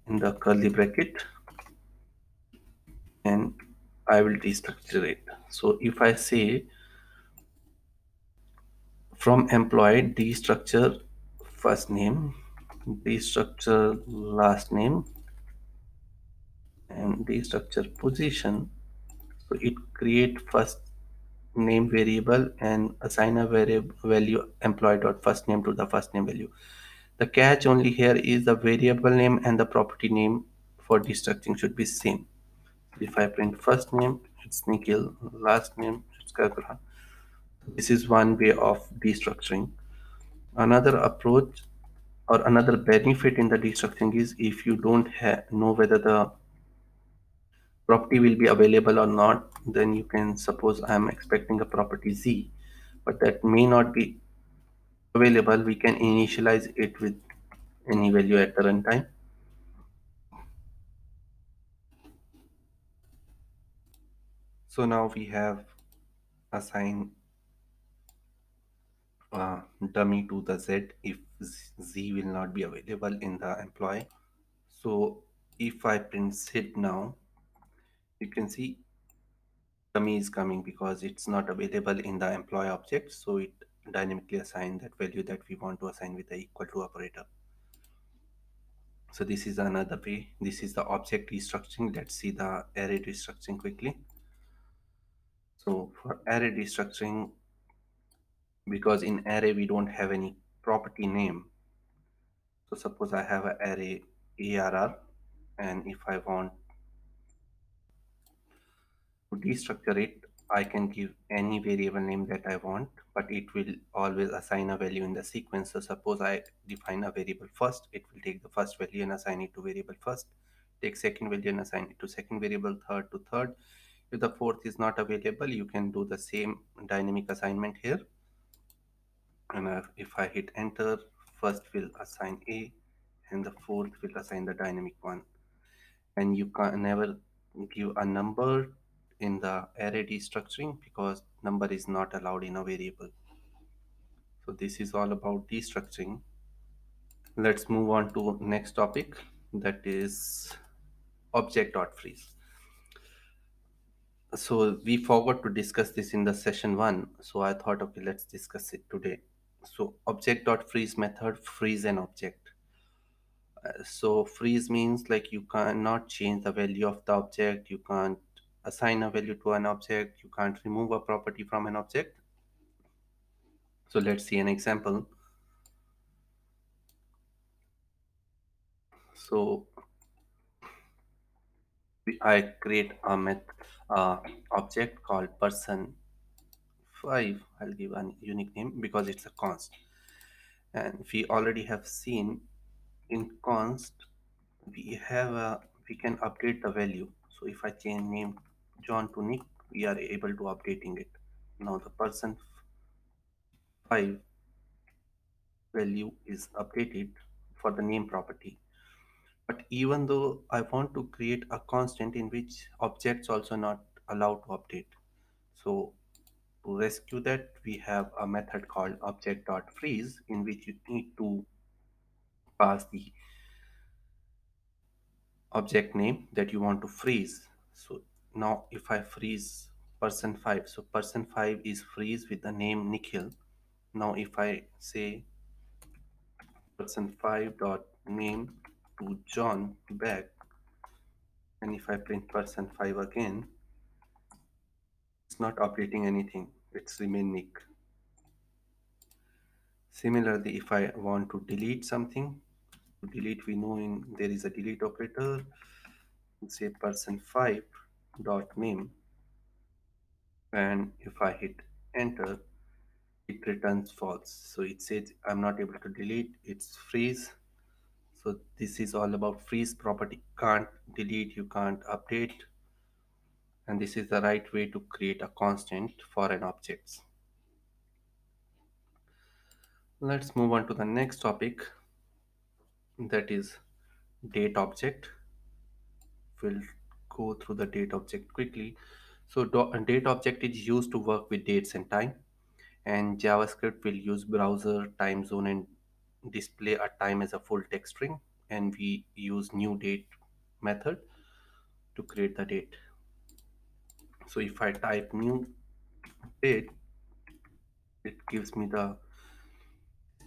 in the curly bracket and I will destructure it. So if I say from employee destructure first name, destructure last name, and destructure position, so it create first name variable and assign a variable value employee dot first name to the first name value. The catch only here is the variable name and the property name for destructuring should be same. If I print first name, it's Nikhil, last name, it's Kakra. This is one way of destructuring. Another approach or another benefit in the destructuring is if you don't know whether the property will be available or not, then you can suppose I'm expecting a property Z, but that may not be available. We can initialize it with any value at the runtime. So now we have assigned dummy to the Z if Z will not be available in the employee. So if I print Z now, you can see dummy is coming because it's not available in the employee object. So it dynamically assign that value that we want to assign with the equal to operator. So this is another way. This is the object restructuring. Let's see the array restructuring quickly. So for array restructuring, because in array we don't have any property name. So suppose I have an array ARR, and if I want to destructure it, I can give any variable name that I want, but it will always assign a value in the sequence. So suppose I define a variable first, it will take the first value and assign it to variable first, take second value and assign it to second variable, third to third. If the fourth is not available, you can do the same dynamic assignment here. And if I hit enter, first will assign A and the fourth will assign the dynamic one. And you can never give a number in the array destructuring because number is not allowed in a variable. So this is all about destructuring. Let's move on to next topic, that is Object.freeze. So we forgot to discuss this in the session one, so I thought, okay, let's discuss it today. So Object.freeze method freeze an object. So freeze means like you cannot change the value of the object, you can't assign a value to an object, you can't remove a property from an object. So let's see an example. So I create a object called person 5. I'll give a unique name because it's a const. And we already have seen in const we can update the value. So if I change name John to Nick, we are able to updating it. Now the person 5 value is updated for the name property. But even though I want to create a constant in which objects also not allowed to update. So to rescue that, we have a method called Object.freeze in which you need to pass the object name that you want to freeze. So now if I freeze person 5, so person 5 is freeze with the name Nikhil. Now if I say person 5 dot name to John back, and if I print person 5 again, it's not updating anything, it's remain Nick. Similarly, if I want to delete something, To delete, we know there is a delete operator. Say person5 dot name, and if I hit enter, it returns false. So it says I'm not able to delete. It's freeze. So this is all about freeze property. Can't delete, you can't update, and this is the right way to create a constant for an object. Let's move on to the next topic, that is date object. We'll go through the date object quickly. So a date object is used to work with dates and time, and JavaScript will use browser, time zone, and display a time as a full text string, and we use new date method to create the date. So if I type new date, it gives me the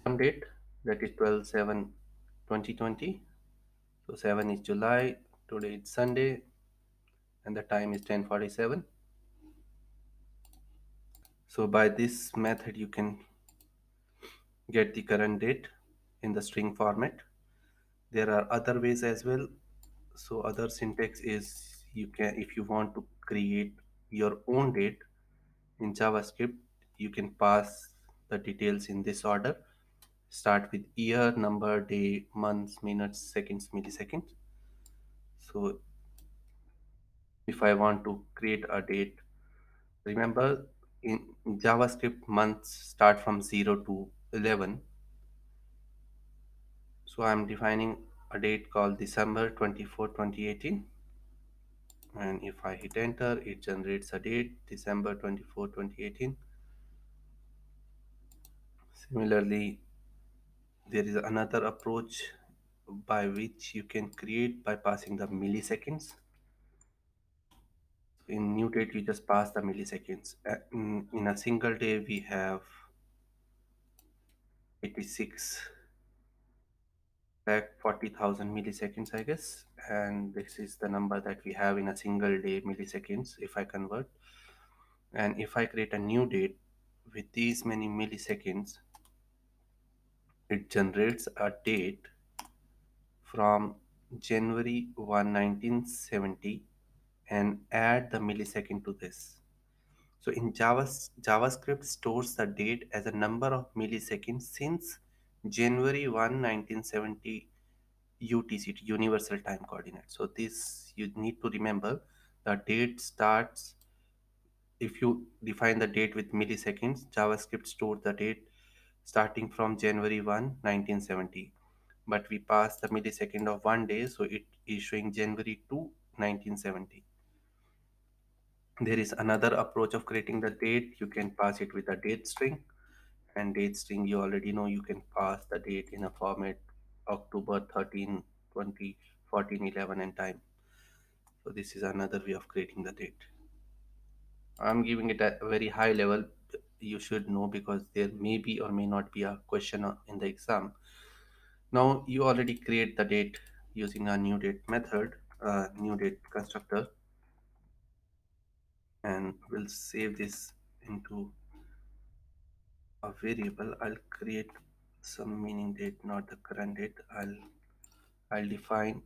some date, that is 12/7/2020. So 7 is July, today it's Sunday, and the time is 10:47. So by this method you can get the current date in the string format. There are other ways as well. So other syntax is, you can, if you want to create your own date in JavaScript, you can pass the details in this order. Start with year, number, day, months, minutes, seconds, milliseconds. So if I want to create a date, remember in JavaScript months start from 0 to 11. So I'm defining a date called December 24, 2018. And if I hit enter, it generates a date December 24, 2018. Similarly, there is another approach by which you can create by passing the milliseconds. In new date, you just pass the milliseconds. In a single day, we have 86 lakh 40,000 milliseconds, I guess. And this is the number that we have in a single day milliseconds if I convert. And if I create a new date with these many milliseconds, it generates a date from January 1, 1970, and add the millisecond to this. So in JavaScript stores the date as a number of milliseconds since January 1, 1970 UTC, Universal Time Coordinate. So this you need to remember. The date starts, if you define the date with milliseconds, JavaScript stores the date starting from January 1, 1970. But we pass the millisecond of 1 day, so it is showing January 2, 1970. There is another approach of creating the date. You can pass it with a date string, and date string you already know, you can pass the date in a format October 13, 20, 14, 11, and time. So this is another way of creating the date. I'm giving it a very high level. You should know because there may be or may not be a question in the exam. Now you already create the date using a new date method, new date constructor, and we'll save this into a variable. I'll create some meaning date, not the current date. I'll define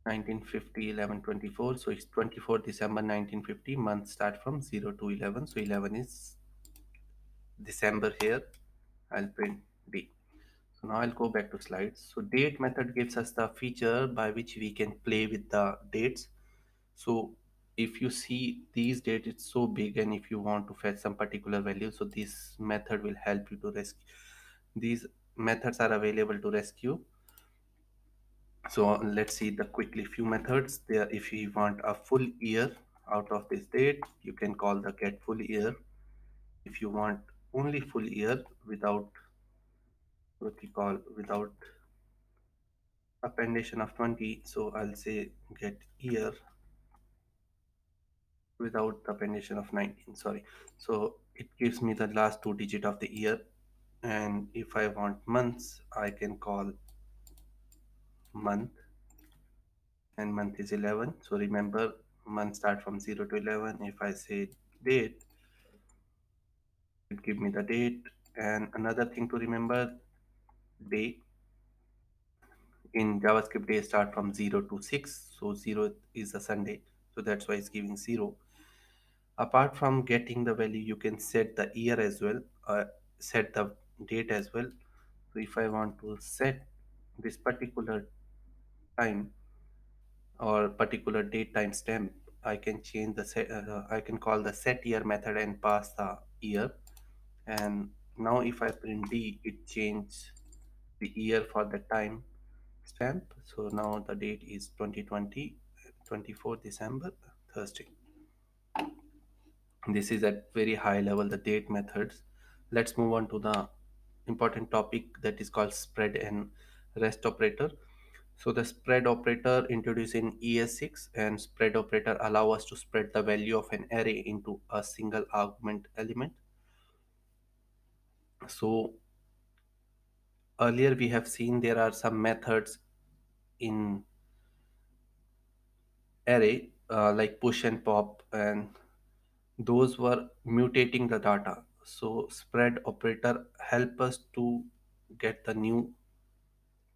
1950 11/24. So it's 24 December 1950. Month start from 0 to 11. So 11 is December here. I'll print D. So now I'll go back to slides. So date method gives us the feature by which we can play with the dates. So if you see these dates, it's so big, and if you want to fetch some particular value, so this method will help you to rescue. These methods are available to rescue. So let's see the quickly few methods there. If you want a full year out of this date, you can call the get full year. If you want only full year without what we call without appendation of 20, so I'll say get year without the appendation of 19, sorry. So it gives me the last two digit of the year. And if I want months, I can call month, and month is 11. So remember, month start from 0 to 11. If I say date, it give me the date. And another thing to remember, day. In JavaScript, they start from 0 to 6. So 0 is a Sunday. So that's why it's giving 0. Apart from getting the value, you can set the year as well, set the date as well. So if I want to set this particular time or particular date timestamp, I can change the I can call the set year method and pass the year. And now if I print D, it changes the year for the time stamp. So now the date is 2020, 24 December, Thursday. This is at very high level, the date methods. Let's move on to the important topic that is called spread and rest operator. So the spread operator introduced in ES6, and spread operator allow us to spread the value of an array into a single argument element. So earlier we have seen there are some methods in array like push and pop, and those were mutating the data. So spread operator help us to get the new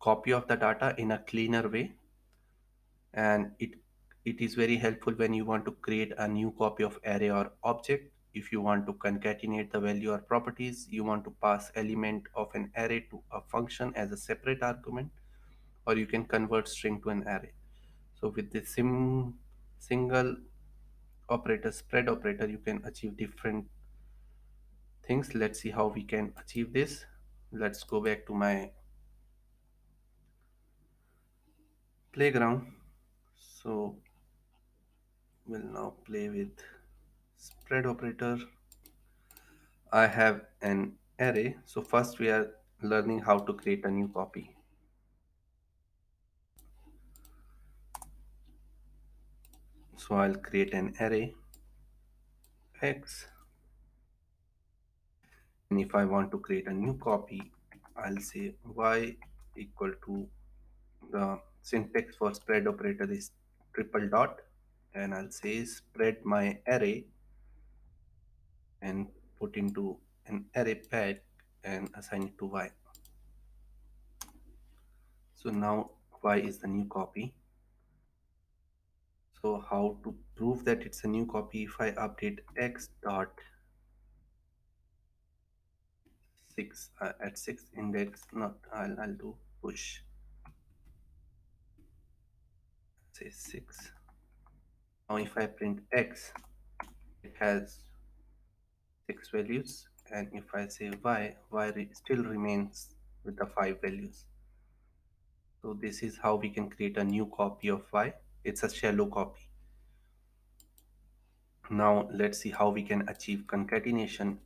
copy of the data in a cleaner way, and it is very helpful when you want to create a new copy of array or object. If you want to concatenate the value or properties, you want to pass element of an array to a function as a separate argument, or you can convert string to an array. So with this single operator, spread operator, you can achieve different things. Let's see how we can achieve this. Let's go back to my playground. So we'll now play with spread operator. I have an array. So first we are learning how to create a new copy. So I'll create an array X, and if I want to create a new copy, I'll say Y equal to the syntax for spread operator is triple dot, and I'll say spread my array and put into an array pack and assign it to Y. So now Y is the new copy. So how to prove that it's a new copy? If I update X dot 6 at 6 index, not I'll do push, say 6. Now if I print X, it has 6 values, and if I say Y still remains with the 5 values. So this is how we can create a new copy of Y. It's a shallow copy. Now let's see how we can achieve concatenation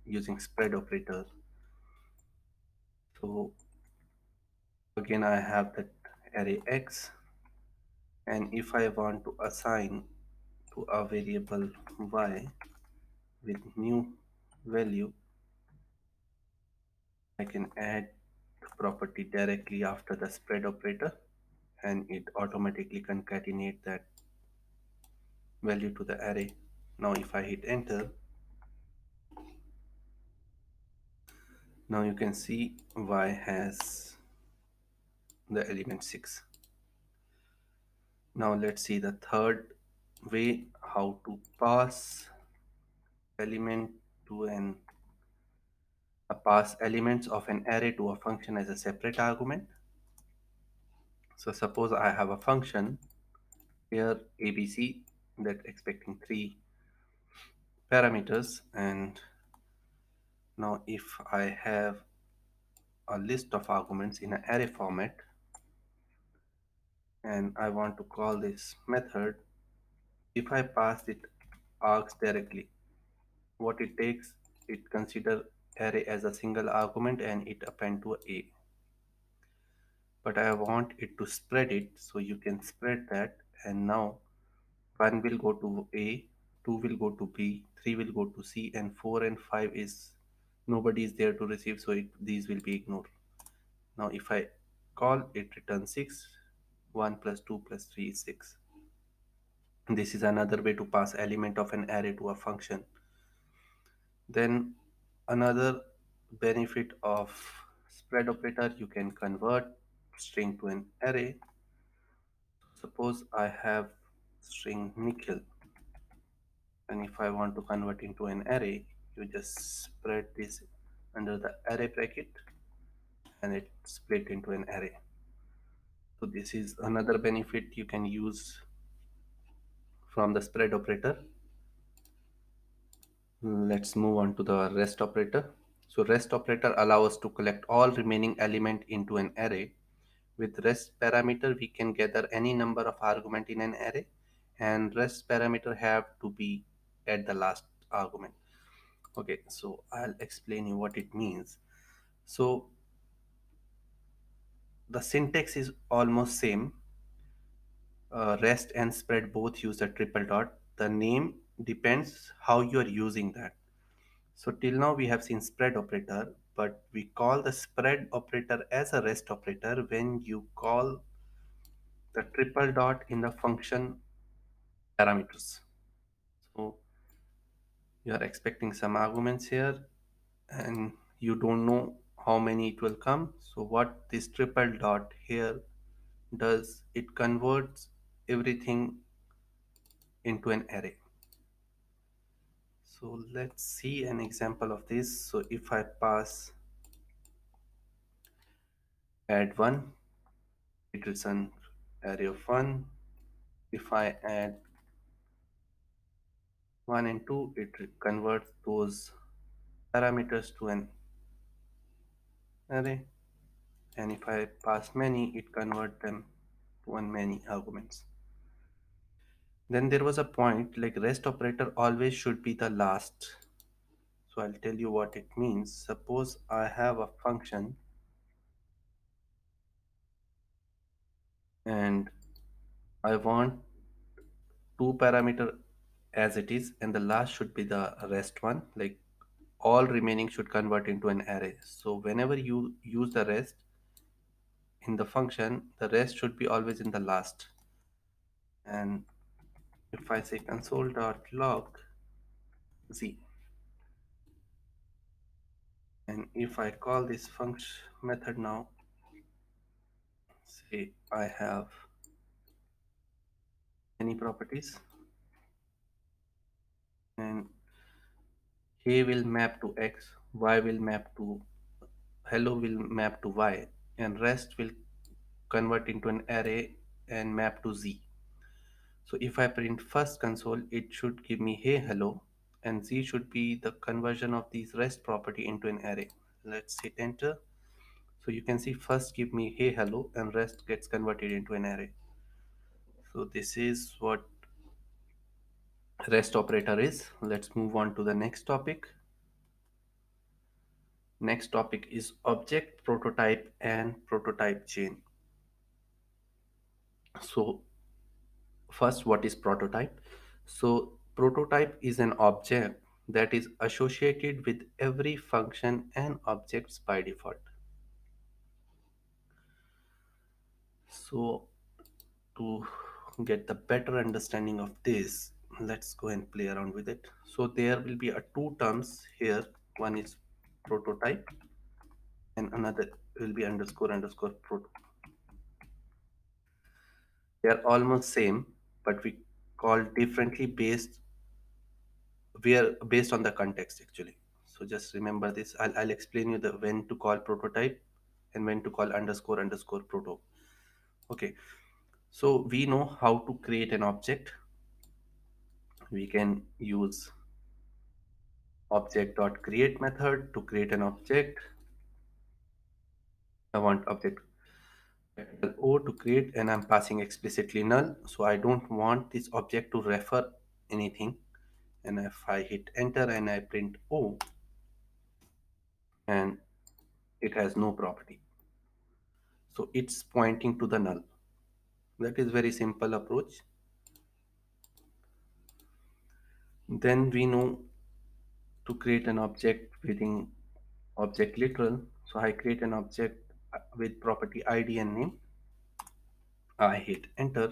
using spread operator. So again I have that array X, and if I want to assign to a variable Y with new value, I can add the property directly after the spread operator, and it automatically concatenate that value to the array. Now if I hit enter, now you can see Y has the element 6. Now let's see the third way, how to pass element to an pass elements of an array to a function as a separate argument. So suppose I have a function here ABC that expecting 3 parameters, and now if I have a list of arguments in an array format and I want to call this method, if I pass it args directly, what it takes, it consider array as a single argument and it append to a. But I want it to spread it, so you can spread that, and now 1 will go to A, 2 will go to B, 3 will go to C, and 4 and 5 is nobody is there to receive, so these will be ignored. Now if I call it returns 6, 1 plus 2 plus 3 is 6. This is another way to pass element of an array to a function. Then another benefit of spread operator, you can convert string to an array. Suppose I have string Nikhil, and if I want to convert into an array, you just spread this under the array bracket and it split into an array. So this is another benefit you can use from the spread operator. Let's move on to the rest operator. So rest operator allows us to collect all remaining element into an array. With rest parameter, we can gather any number of argument in an array, and rest parameter have to be at the last argument. Okay, so I'll explain you what it means. So the syntax is almost same. Rest and spread both use a triple dot. The name depends how you are using that. So till now we have seen spread operator, but we call the spread operator as a rest operator when you call the triple dot in the function parameters. So you are expecting some arguments here and you don't know how many it will come. So what this triple dot here does, it converts everything into an array. So let's see an example of this. So if I pass add 1, it returns array of 1. If I add 1 and 2, it converts those parameters to an array. And if I pass many, it converts them to one many arguments. Then there was a point like rest operator always should be the last. So I'll tell you what it means. Suppose I have a function and I want two parameter as it is and the last should be the rest one, like all remaining should convert into an array. So whenever you use the rest in the function, the rest should be always in the last. And if I say console.log z, and if I call this function method now, say I have any properties and a will map to x, y will map to hello will map to y, and rest will convert into an array and map to z. So if I print first console, it should give me hey hello, and z should be the conversion of these rest property into an array. Let's hit enter. So you can see first give me hey hello and rest gets converted into an array. So this is what rest operator is. Let's move on to the next topic. Next topic is object, prototype, and prototype chain. So first, what is prototype? So prototype is an object that is associated with every function and objects by default. So to get the better understanding of this, let's go and play around with it. So there will be a two terms here. One is prototype and another will be underscore underscore proto. They are almost same, but we call differently based on the context actually. So just remember this. I'll explain you the when to call prototype and when to call underscore underscore proto. Okay, so we know how to create an object. We can use object.create method to create an object. I want object O to create and I'm passing explicitly null. So I don't want this object to refer anything. And if I hit enter and I print O, and it has no property. So it's pointing to the null. That is very simple approach. Then we know to create an object within object literal. So I create an object with property ID and name. I hit enter.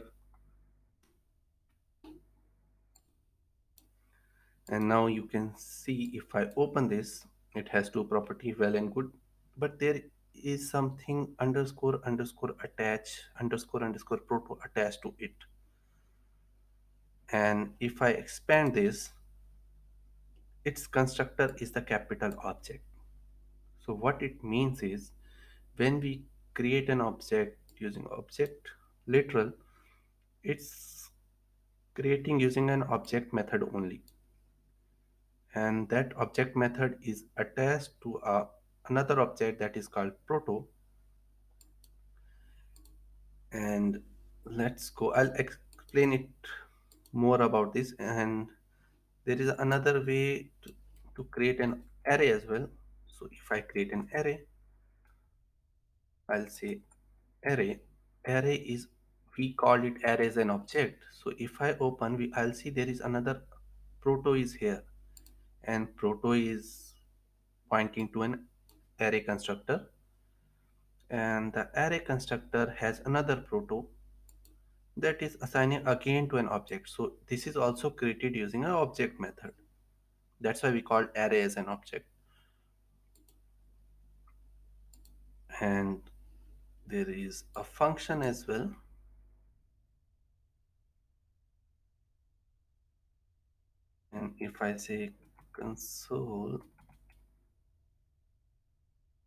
And now you can see if I open this, it has two property well and good. But there is something underscore underscore attach underscore underscore proto attached to it. And if I expand this, its constructor is the capital object. So what it means is when we create an object using object literal, it's creating using an object method only. And that object method is attached to another object that is called proto. And let's go, I'll explain it more about this. And there is another way to create an array as well. So if I create an array, I'll say array. Array is, we called it array as an object. So if I open, I'll see there is another proto is here, and proto is pointing to an array constructor, and the array constructor has another proto that is assigning again to an object. So this is also created using an object method. That's why we call array as an object. And there is a function as well. And if I say console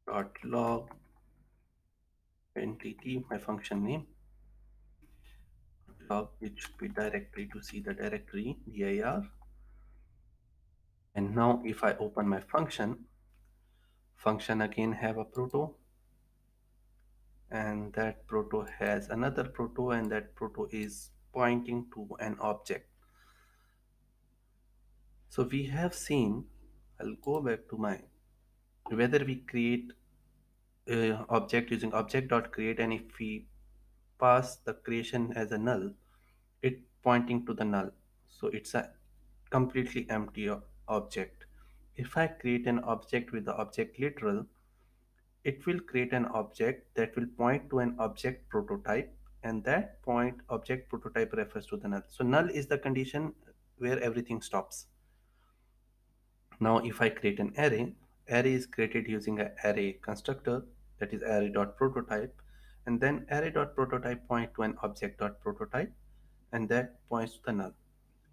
dot log entity, my function name, log, it should be directory to see the directory dir. And now if I open my function again have a proto, and that proto has another proto, and that proto is pointing to an object. So we have seen, I'll go back to my, whether we create object using object.create, and if we pass the creation as a null, it pointing to the null. So it's a completely empty object. If I create an object with the object literal, it will create an object that will point to an object prototype, and that point object prototype refers to the null. So null is the condition where everything stops. Now if I create an array, array is created using an array constructor, that is array.prototype, and then array.prototype point to an object.prototype, and that points to the null.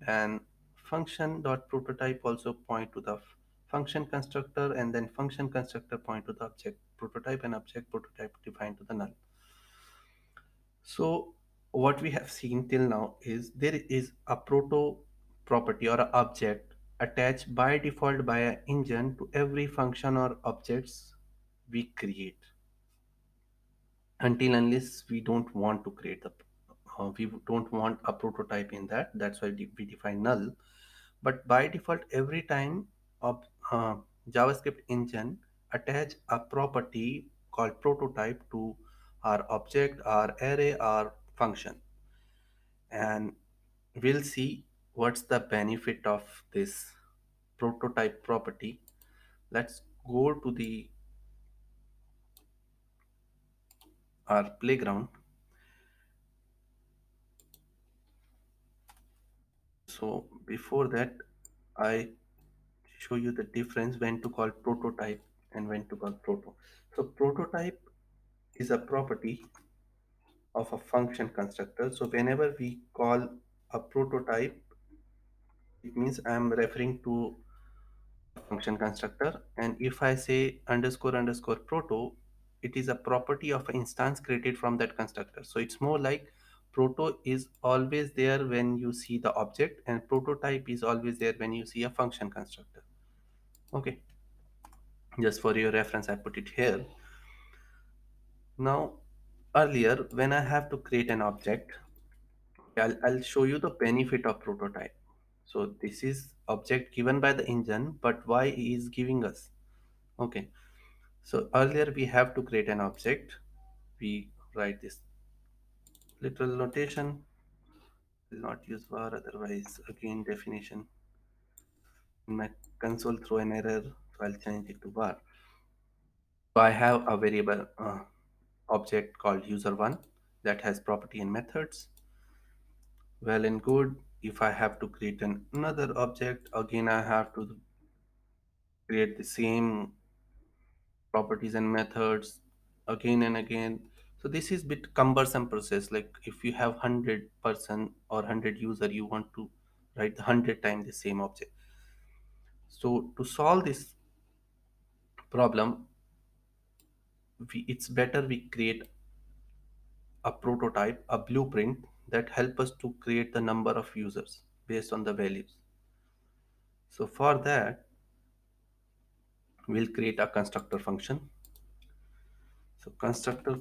And function.prototype also point to the function constructor, and then function constructor point to the object prototype, and object prototype defined to the null. So what we have seen till now is there is a proto property or an object attached by default by an engine to every function or objects we create, until unless we don't want to create the we don't want a prototype in that. That's why we define null. But by default, every time a JavaScript engine attach a property called prototype to our object, our array, our function. And we'll see what's the benefit of this prototype property. Let's go to the our playground. So before that, I show you the difference when to call prototype and when to call proto. So prototype is a property of a function constructor. So whenever we call a prototype, it means I'm referring to a function constructor. And if I say underscore underscore proto, it is a property of an instance created from that constructor. So it's more like proto is always there when you see the object, and prototype is always there when you see a function constructor. Okay, just for your reference, I put it here. Now, earlier, when I have to create an object, I'll show you the benefit of prototype. So this is object given by the engine, but why he is giving us? Okay. So earlier we have to create an object. We write this little notation. Will not use var, otherwise again definition. In my console throw an error, so I'll change it to var. So I have a variable object called user1 that has property and methods. Well and good. If I have to create another object, again I have to create the same properties and methods. again and again. So this is bit cumbersome process. Like if you have 100 person or 100 user, you want to write the 100 times the same object. So to solve this problem, it's better we create a prototype, a blueprint that help us to create the number of users based on the values. So for that, we'll create a constructor function. So constructor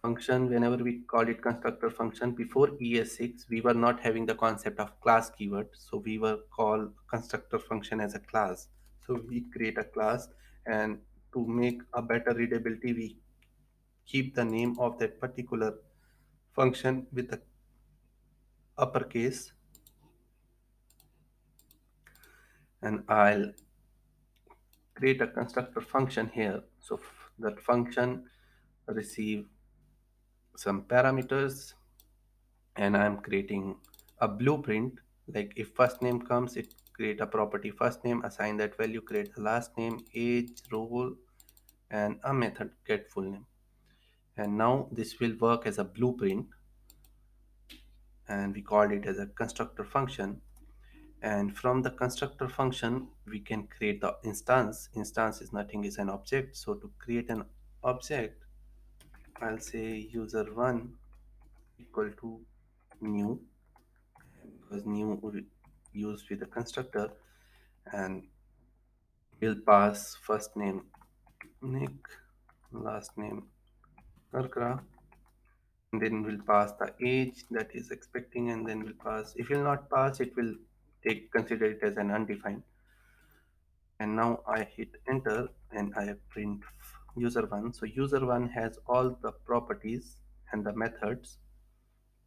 function, whenever we call it constructor function, before ES6 we were not having the concept of class keyword, so we were called constructor function as a class. So we create a class, and to make a better readability, we keep the name of that particular function with the uppercase. And I'll create a constructor function here. So that function receive some parameters, and I'm creating a blueprint. Like if first name comes, it create a property first name, assign that value, create the last name, age, role, and a method get full name. And now this will work as a blueprint, and we called it as a constructor function. And from the constructor function we can create the instance is nothing, is an object. So to create an object, I'll say user1 equal to new, because new used with the constructor. And we'll pass first name Nick, last name Karkra, and then we'll pass the age that is expecting, and then we'll pass. If you'll not pass, it will take consider it as an undefined. And now I hit enter and I print user1. So user1 has all the properties and the methods: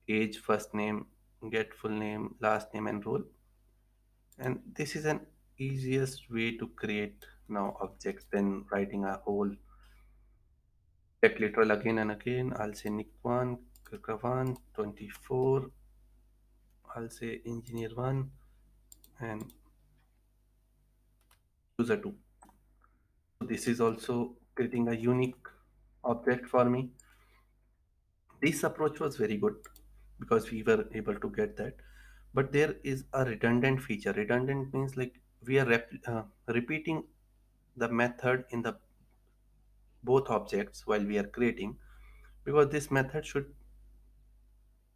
age, first name, get full name, last name, and role. And this is an easiest way to create now objects than writing a whole text literal again and again. I'll say Nick1, Kirka1, 24. I'll say engineer1 and user2. So this is also creating a unique object for me. This approach was very good because we were able to get that. But there is a redundant feature. Redundant means like we are repeating the method in the both objects while we are creating, because this method should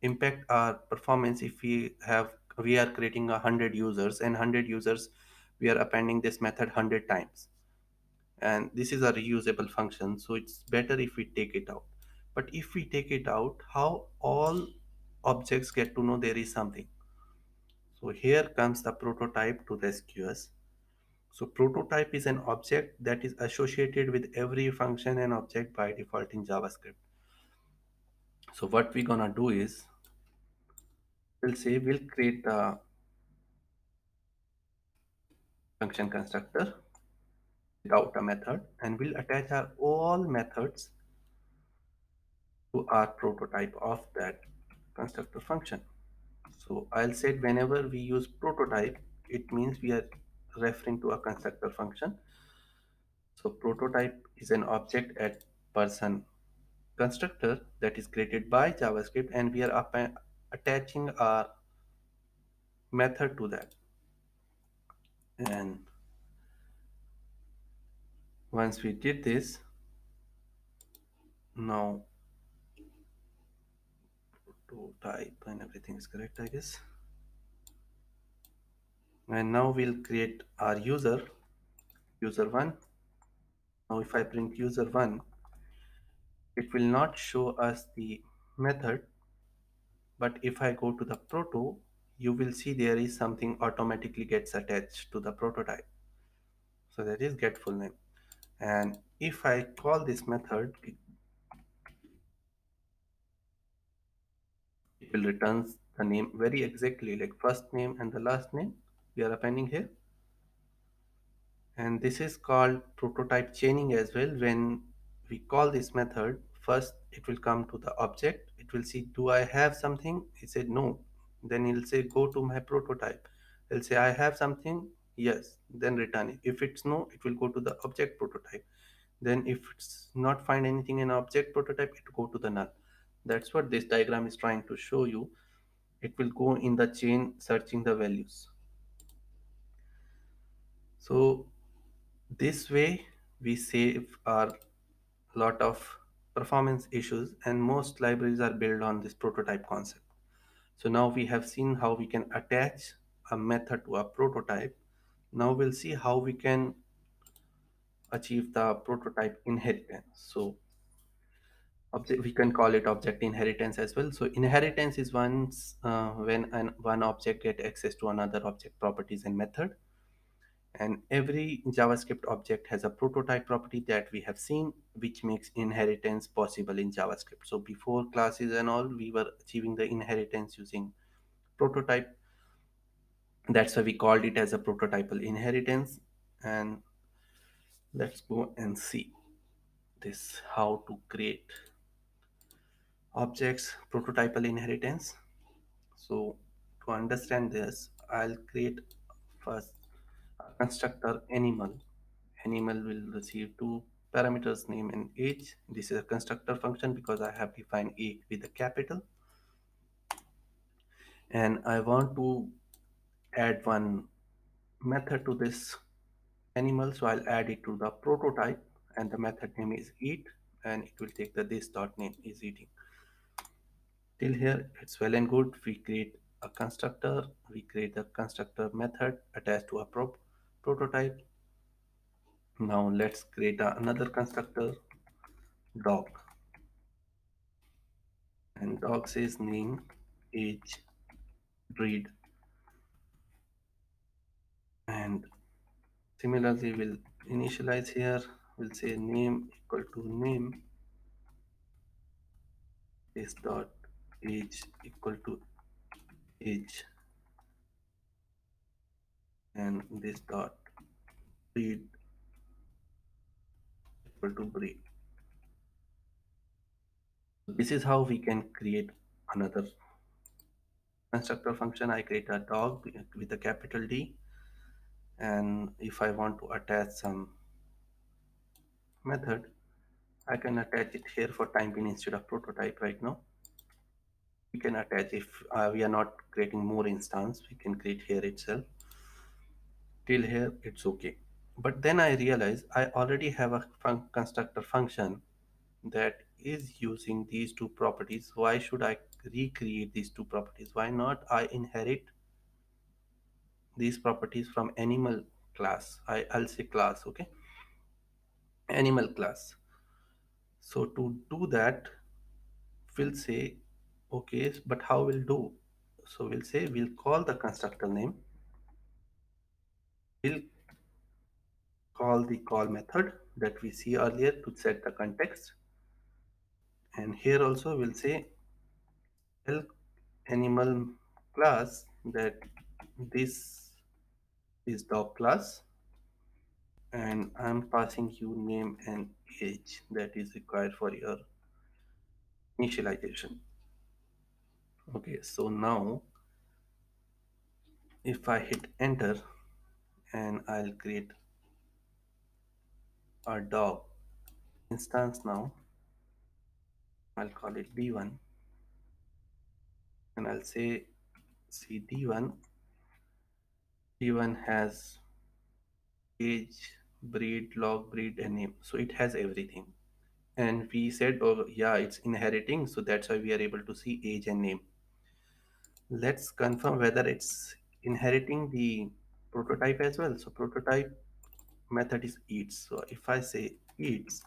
impact our performance. If we are creating 100 users, and 100 users we are appending this method 100 times, and this is a reusable function, so it's better if we take it out. But if we take it out, how all objects get to know there is something? So here comes the prototype to rescue us. So prototype is an object that is associated with every function and object by default in JavaScript. So what we're gonna do is we'll create the function constructor without a method, and we'll attach our all methods to our prototype of that constructor function. So I'll say whenever we use prototype, it means we are referring to a constructor function. So prototype is an object at person constructor that is created by JavaScript, and we are attaching our method to that. And once we did this, now to type and everything is correct, I guess. And now we'll create our user1. Now if I print user1, it will not show us the method, but if I go to the proto, you will see there is something automatically gets attached to the prototype. So that is get full name. And if I call this method, it will returns the name very exactly like first name and the last name we are appending here. And this is called prototype chaining as well. When we call this method, first it will come to the object, it will see do I have something. He said no, then he'll say go to my prototype. He'll say I have something, yes, then return it. If it's no, it will go to the object prototype, Then if it's not find anything in object prototype, it go to the null. That's what this diagram is trying to show you. It will go in the chain searching the values. So this way we save our lot of performance issues, and most libraries are built on this prototype concept. So now we have seen how we can attach a method to a prototype. Now we'll see how we can achieve the prototype inheritance. So we can call it object inheritance as well. So inheritance is once when one object get access to another object properties and method. And every JavaScript object has a prototype property that we have seen, which makes inheritance possible in JavaScript. So before classes and all, we were achieving the inheritance using prototype. That's why we called it as a prototypal inheritance. And let's go and see this how to create objects prototypal inheritance. So to understand this, I'll create first a constructor animal. Animal will receive two parameters, name and age. This is a constructor function because I have defined a with a capital. And I want to add one method to this animal. So I'll add it to the prototype, and the method name is eat, and it will take the this dot name is eating. Till here, it's well and good. We create a constructor, we create a constructor method attached to a prototype. Now let's create another constructor, dog. And dog says name, age, breed, and similarly we'll initialize here. We'll say name equal to name, this dot age equal to age, and this dot breed equal to breed. This is how we can create another constructor function. I create a dog with a capital D, and if I want to attach some method, I can attach it here for time being instead of prototype right now. We can attach if we are not creating more instance, we can create here itself. Till here it's okay. But then I realize I already have a constructor function that is using these two properties. Why should I recreate these two properties? Why not I inherit these properties from animal class? I'll say class, okay? Animal class. So to do that, we'll say, okay, but how we'll do? So we'll say we'll call the constructor name, we'll call the call method that we see earlier to set the context, and here also we'll say tell animal class that this is dog class, and I'm passing you name and age that is required for your initialization. Okay, so now if I hit enter and I'll create a dog instance now, I'll call it d1, and I'll say see d1 has age, breed, log, breed, and name. So it has everything. And we said, oh yeah, it's inheriting, so that's why we are able to see age and name. Let's confirm whether it's inheriting the prototype as well. So prototype method is eats. So if I say eats,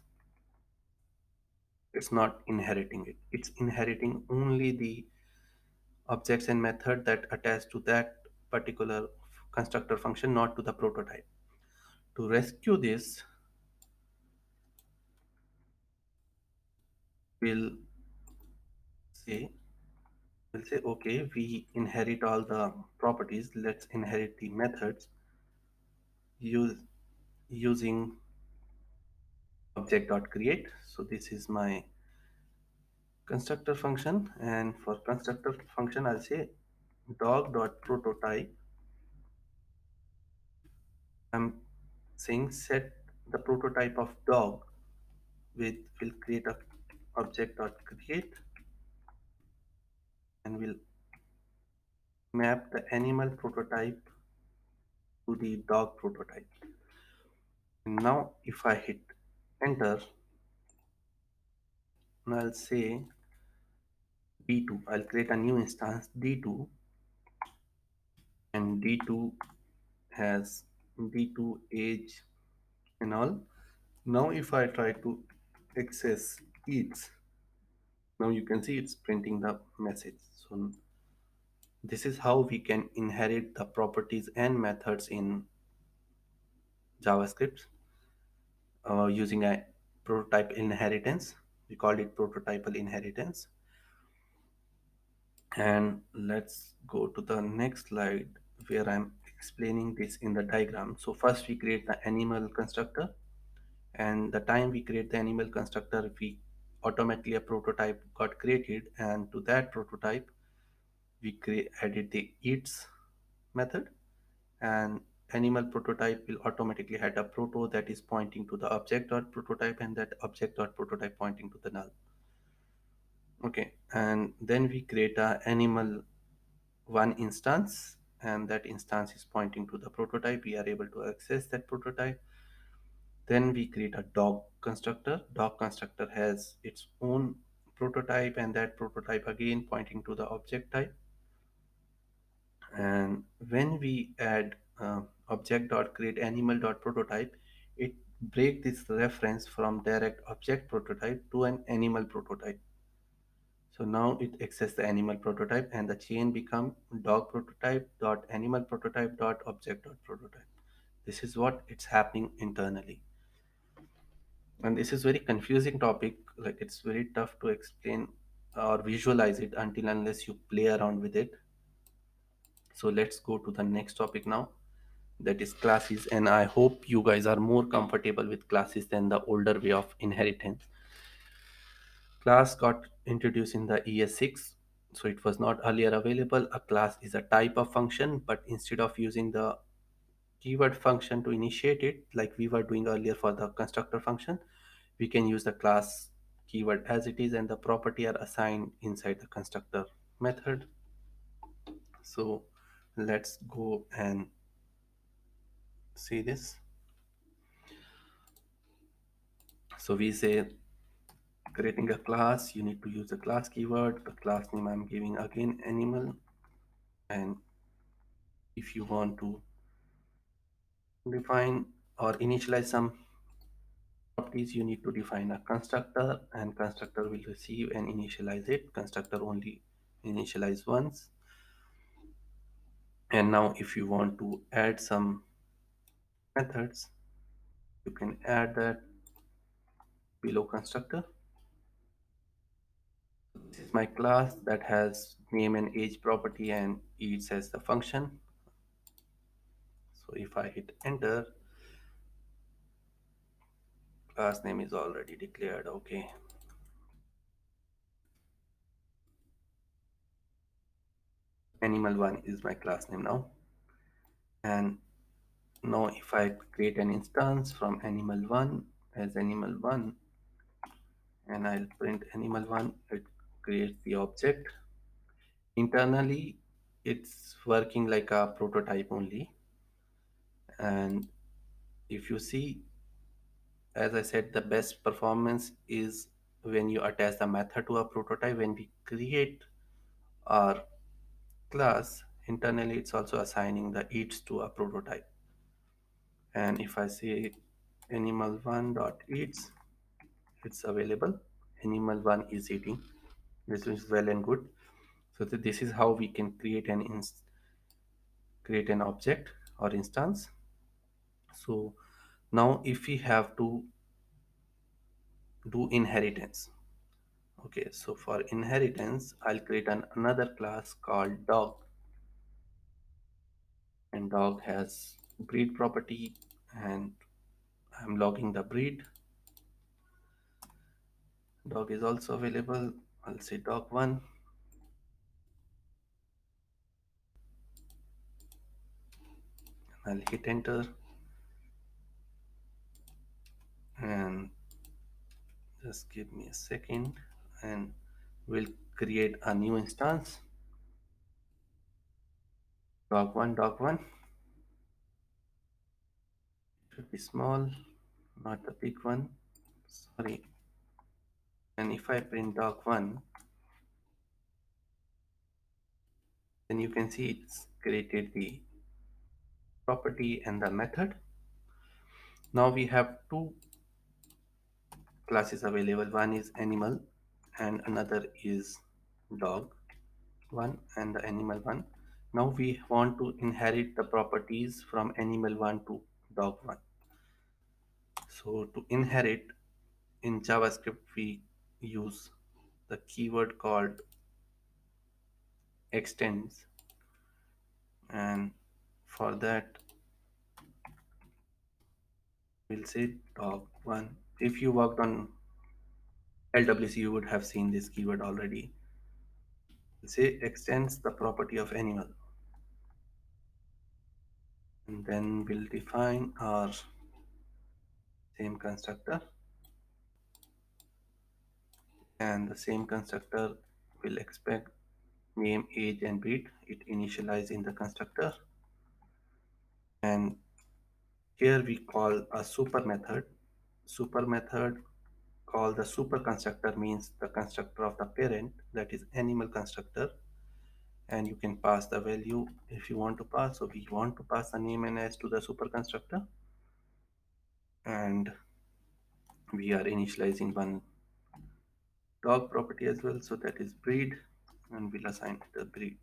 it's not inheriting it. It's inheriting only the objects and method that attach to that particular constructor function, not to the prototype. To rescue this, we'll say we'll say okay, we inherit all the properties. Let's inherit the methods use using object.create. So this is my constructor function, and for constructor function I'll say dog.prototype. I'm saying set the prototype of dog we'll create a object.create, and we'll map the animal prototype to the dog prototype. And now if I hit enter, and I'll say D2, I'll create a new instance D2, and D2 has D2 age and all. Now if I try to access eats, now you can see it's printing the message. So this is how we can inherit the properties and methods in JavaScript using a prototype inheritance. We called it prototypal inheritance. And let's go to the next slide where I'm explaining this in the diagram. So first we create the animal constructor, and the time we create the animal constructor, we automatically a prototype got created, and to that prototype we added the eats method, and animal prototype will automatically had a proto that is pointing to the object.prototype, and that object.prototype pointing to the null. Okay, and then we create a animal one instance, and that instance is pointing to the prototype. We are able to access that prototype. Then we create a dog constructor. Dog constructor has its own prototype, and that prototype again pointing to the object type. And when we add object.create animal.prototype, it break this reference from direct object prototype to an animal prototype. So now it access the animal prototype, and the chain become dog prototype dot animal prototype dot object dot prototype. This is what it's happening internally. And this is very confusing topic. Like it's very tough to explain or visualize it until unless you play around with it. So let's go to the next topic now, that is classes. And I hope you guys are more comfortable with classes than the older way of inheritance. Class got introduced in the ES6, so it was not earlier available. A class is a type of function, but instead of using the keyword function to initiate it, like we were doing earlier for the constructor function, we can use the class keyword as it is, and the property are assigned inside the constructor method. So let's go and see this. So we say creating a class, you need to use the class keyword. The class name I'm giving again animal, and if you want to define or initialize some properties, you need to define a constructor, and constructor will receive and initialize it. Constructor only initialize once. And now if you want to add some methods, you can add that below constructor. This is my class that has name and age property, and each as the function. So if I hit enter, class name is already declared. Okay, animal1 is my class name now. And now if I create an instance from animal1 as animal1, and I'll print animal1, it creates the object. Internally it's working like a prototype only. And if you see, as I said, the best performance is when you attach the method to a prototype. When we create our class internally, it's also assigning the eats to a prototype. And if I say animal1 dot eats, it's available. Animal1 is eating. This is well and good. So this is how we can create create an object or instance. So now if we have to do inheritance, okay, so for inheritance I'll create another class called dog, and dog has breed property, and I'm logging the breed. Dog is also available. I'll say dog1, I'll hit enter, and Just give me a second and we'll create a new instance. Dog1 should be small, not the big one. Sorry. And if I print dog1, then you can see it's created the property and the method. Now we have two classes available. One is animal and another is dog one and the animal one. Now we want to inherit the properties from animal one to dog one. So to inherit in JavaScript, we use the keyword called extends, and for that we'll say dog one. If you worked on LWC, you would have seen this keyword already. We'll say extends the property of animal, and then we'll define our same constructor, and the same constructor will expect name, age, and breed. It initializes in the constructor, and here we call a super method. Super method call the super constructor means the constructor of the parent, that is animal constructor, and you can pass the value if you want to pass. So we want to pass the name and age to the super constructor, and we are initializing one dog property as well, so that is breed, and we'll assign the breed.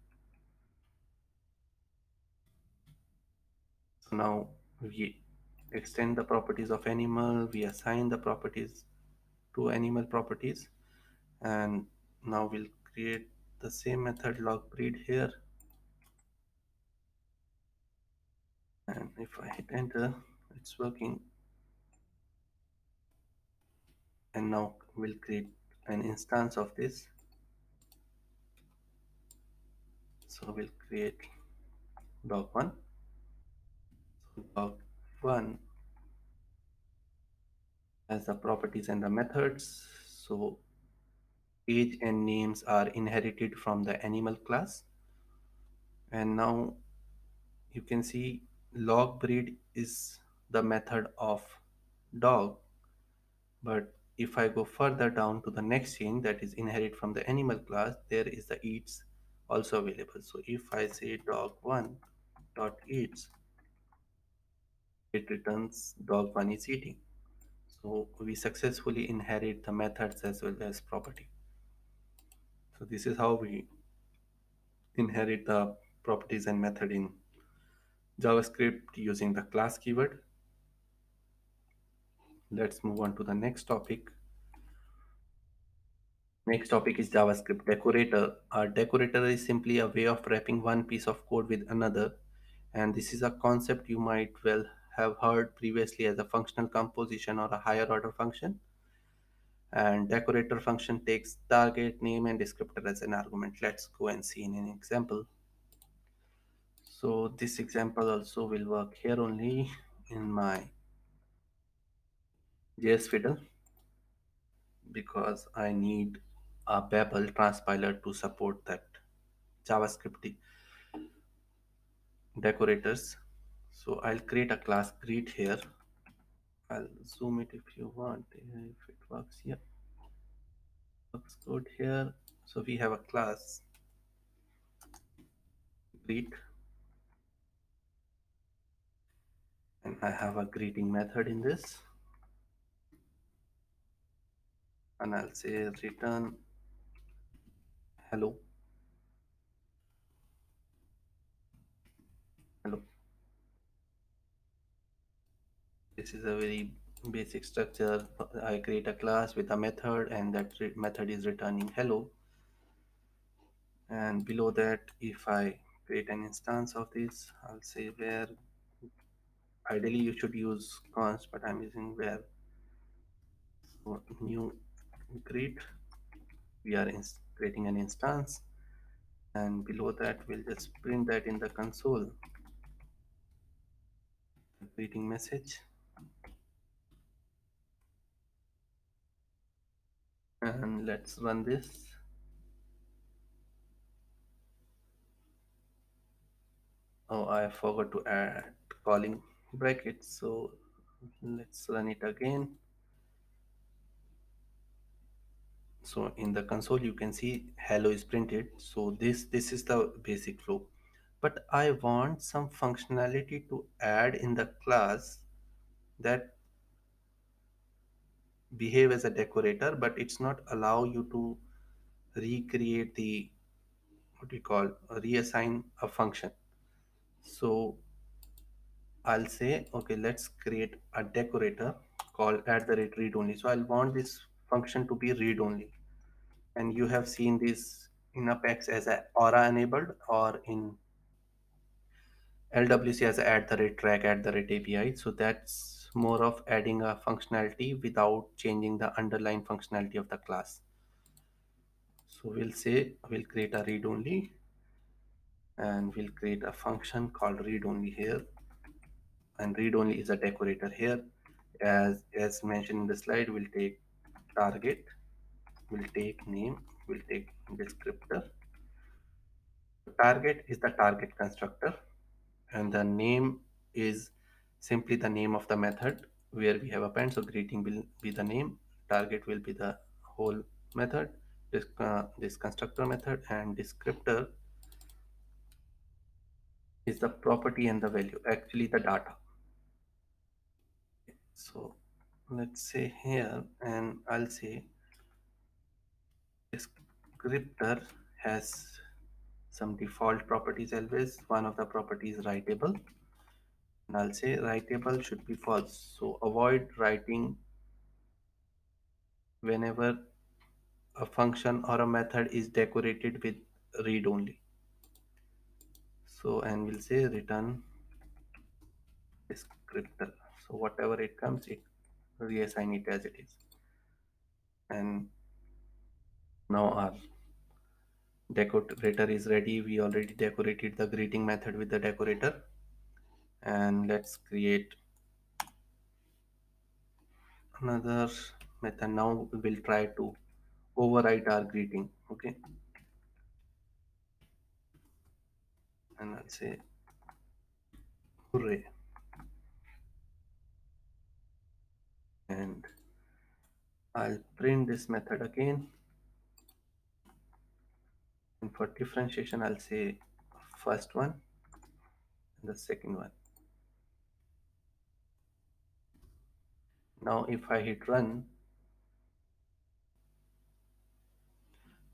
So now we extend the properties of animal, we assign the properties to animal properties, and now we'll create the same method log breed here, and if I hit enter, it's working. And now we'll create an instance of this. So we'll create dog1. So dog1 has the properties and the methods. So age and names are inherited from the animal class, and now you can see log breed is the method of dog. But if I go further down to the next chain that is inherit from the animal class, there is the eats also available. So if I say dog1 dot eats, it returns dog1 is eating. So we successfully inherit the methods as well as property. So this is how we inherit the properties and method in JavaScript using the class keyword. Let's move on to the next topic. Next topic is JavaScript Decorator. A decorator is simply a way of wrapping one piece of code with another, and this is a concept you might well have heard previously as a functional composition or a higher order function. And decorator function takes target, name, and descriptor as an argument. Let's go and see in an example. So this example also will work here only in my JS fiddle, because I need a Babel transpiler to support that JavaScript decorators. So I'll create a class greet here. I'll zoom it if you want, if it works here. Looks good here. So we have a class greet, and I have a greeting method in this, and I'll say return hello. Hello. This is a very basic structure. I create a class with a method, and that method is returning hello. And below that, if I create an instance of this, I'll say where. Ideally you should use const, but I'm using where. So new greet, we are creating an instance, and below that we'll just print that in the console, the greeting message. and let's run this. Oh, I forgot to add calling brackets, so let's run it again. So in the console you can see hello is printed. So this is the basic flow, but I want some functionality to add in the class that behave as a decorator, but it's not allow you to recreate the what we call reassign a function. So I'll say okay, let's create a decorator called at the rate read only. So I'll want this function to be read only, and you have seen this in Apex as a aura enabled, or in LWC as a at the rate track at the rate API. So that's more of adding a functionality without changing the underlying functionality of the class. So we'll say we'll create a read only, and we'll create a function called read only here, and read only is a decorator here. As mentioned in the slide, we'll take target, we'll take name, we'll take descriptor. Target is the target constructor, and the name is simply the name of the method where we have append. So greeting will be the name, target will be the whole method, this constructor method, and descriptor is the property and the value, actually the data. So let's say here, and I'll say descriptor has some default properties always. One of the properties writable, and I'll say writable should be false. So avoid writing whenever a function or a method is decorated with read only. So and we'll say return descriptor. So whatever it comes, it reassign it as it is. And now our decorator is ready. We already decorated the greeting method with the decorator, and let's create another method. Now we'll try to override our greeting. Okay, and I'll say hooray, and I'll print this method again, and for differentiation I'll say first one and the second one. Now if I hit run,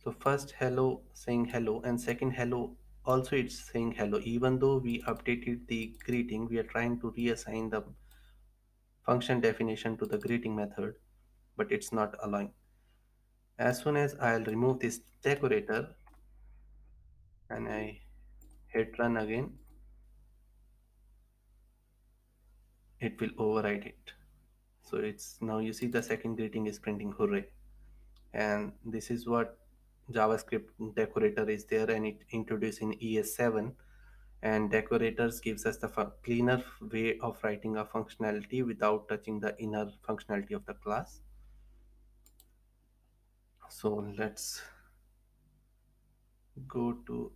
so first hello saying hello, and second hello also it's saying hello. Even though we updated the greeting, we are trying to reassign the function definition to the greeting method, but it's not allowing. As soon as I'll remove this decorator and I hit run again, it will override it. So it's now you see the second greeting is printing hooray. And this is what JavaScript decorator is there, and it introduced in ES7. And decorators gives us the cleaner way of writing a functionality without touching the inner functionality of the class. So let's go to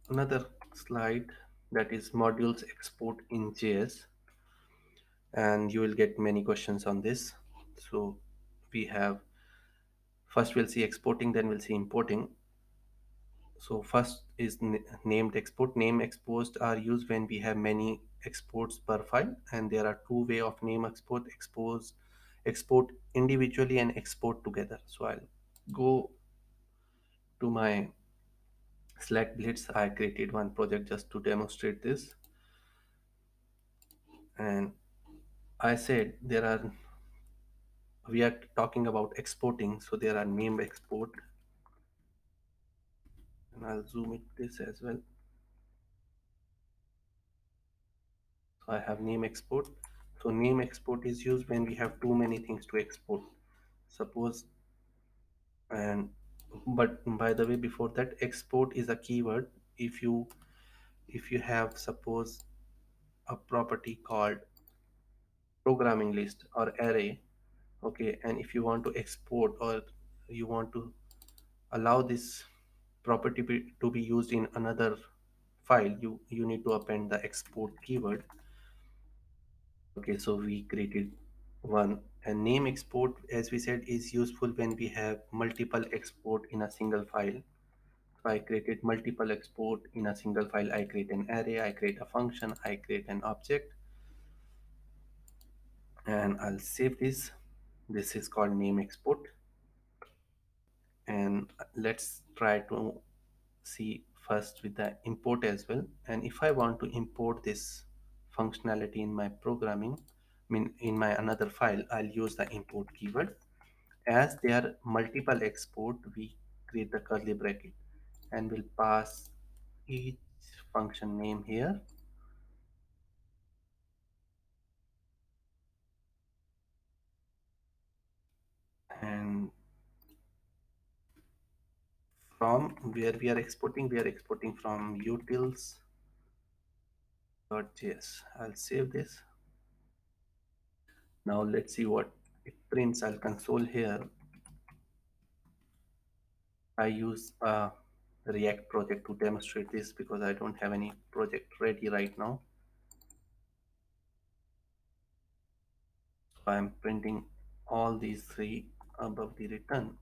another slide, that is modules export in JS, and you will get many questions on this. So we have, first we'll see exporting, then we'll see importing. So first is named export. Name exports are used when we have many exports per file, and there are two way of name export: export individually and export together. So I'll go to my Slack Blitz. I created one project just to demonstrate this, and I said there are, we are talking about exporting, so there are name export, and I'll zoom it this as well. So I have name export. So name export is used when we have too many things to export. Suppose, and but by the way, before that, export is a keyword. If you have, suppose, a property called programming list or array, okay, and if you want to export or you want to allow this property to be used in another file, you need to append the export keyword. Okay, so we created one. And name export, as we said, is useful when we have multiple export in a single file. So I created multiple export in a single file. I create an array, I create a function, I create an object, and I'll save this. This is called name export. And let's try to see first with the import as well. And if I want to import this functionality in my programming, I mean in my another file, I'll use the import keyword. As there are multiple export, we create the curly bracket and we'll pass each function name here. And from where we are exporting from utils.js. I'll save this. Now let's see what it prints. I'll console here. I use a React project to demonstrate this because I don't have any project ready right now. So I'm printing all these three above the return.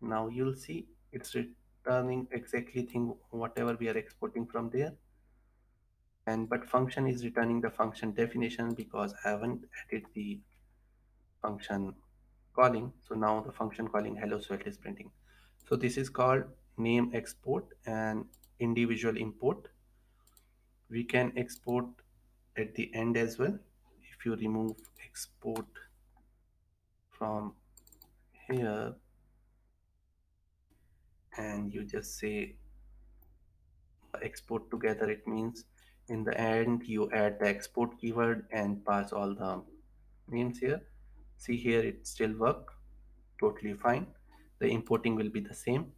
Now you'll see it's returning exactly thing whatever we are exporting from there. And but function is returning the function definition because I haven't added the function calling. So now the function calling hello sweat is printing. So this is called name export and individual import. We can export at the end as well. If you remove export from here and you just say export together, it means in the end you add the export keyword and pass all the names here. See here, it still work totally fine. The importing will be the same,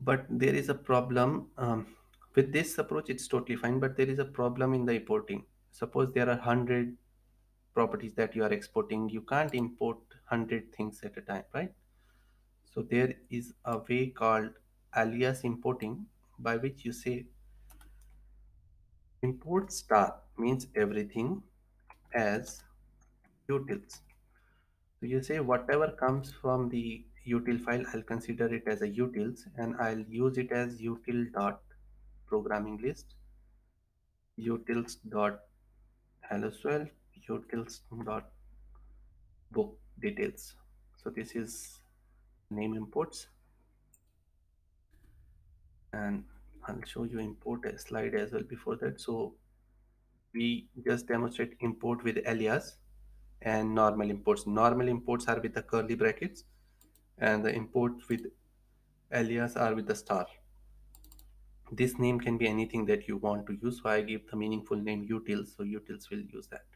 but there is a problem with this approach. It's totally fine, but there is a problem in the importing. Suppose there are 100 properties that you are exporting, you can't import 100 things at a time, right? So there is a way called alias importing, by which you say import star means everything as utils. So you say whatever comes from the util file, I'll consider it as a utils and I'll use it as util dot programming list, utils dot helloswell, utils dot book details. So this is name imports, and I'll show you import a slide as well before that. So we just demonstrate import with alias and normal imports. Normal imports are with the curly brackets and the import with alias are with the star. This name can be anything that you want to use. So I give the meaningful name utils, so utils will use that.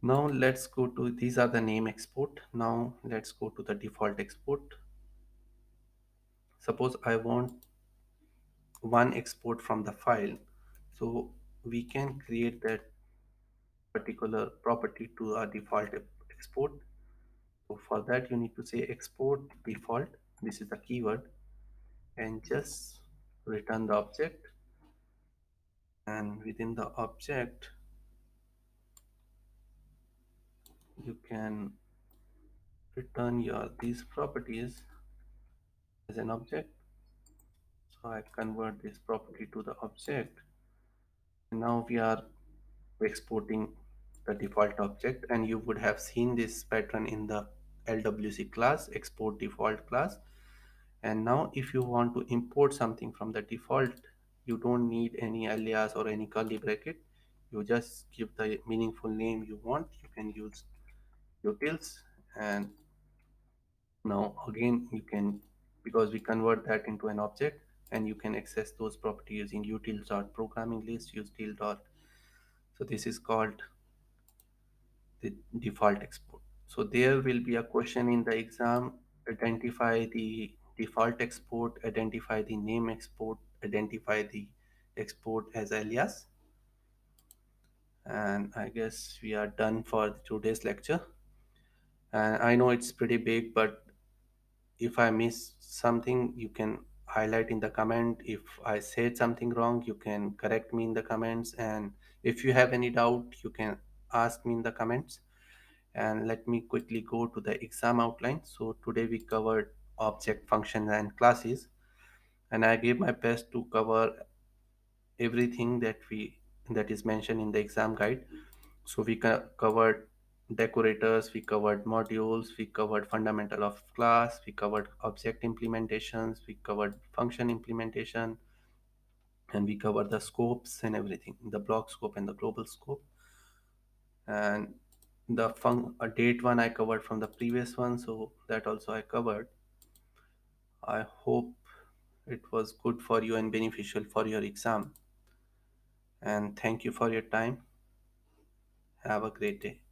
Now let's go to, these are the name export. Now let's go to the default export. Suppose I want one export from the file. So we can create that particular property to a default export. So for that you need to say export default. This is the keyword and just return the object, and within the object you can return your these properties as an object. So I convert this property to the object. And now we are exporting the default object, and you would have seen this pattern in the LWC class, export default class. And now if you want to import something from the default, you don't need any alias or any curly bracket. You just give the meaningful name you want. You can use utils, and now again you can, because we convert that into an object, and you can access those properties using utils.programming list util dot. So this is called the default export. So there will be a question in the exam: identify the default export, identify the name export, identify the export as alias. And I guess we are done for today's lecture. And I know it's pretty big, but if I miss something, you can highlight in the comment. If I said something wrong, you can correct me in the comments. And if you have any doubt, you can ask me in the comments. And let me quickly go to the exam outline. So today we covered object functions and classes, and I gave my best to cover everything that is mentioned in the exam guide. So we covered decorators, we covered modules, we covered fundamental of class, we covered object implementations, we covered function implementation, and we covered the scopes and everything, the block scope and the global scope. And the date one I covered from the previous one, so that also I covered. I hope it was good for you and beneficial for your exam. And thank you for your time. Have a great day.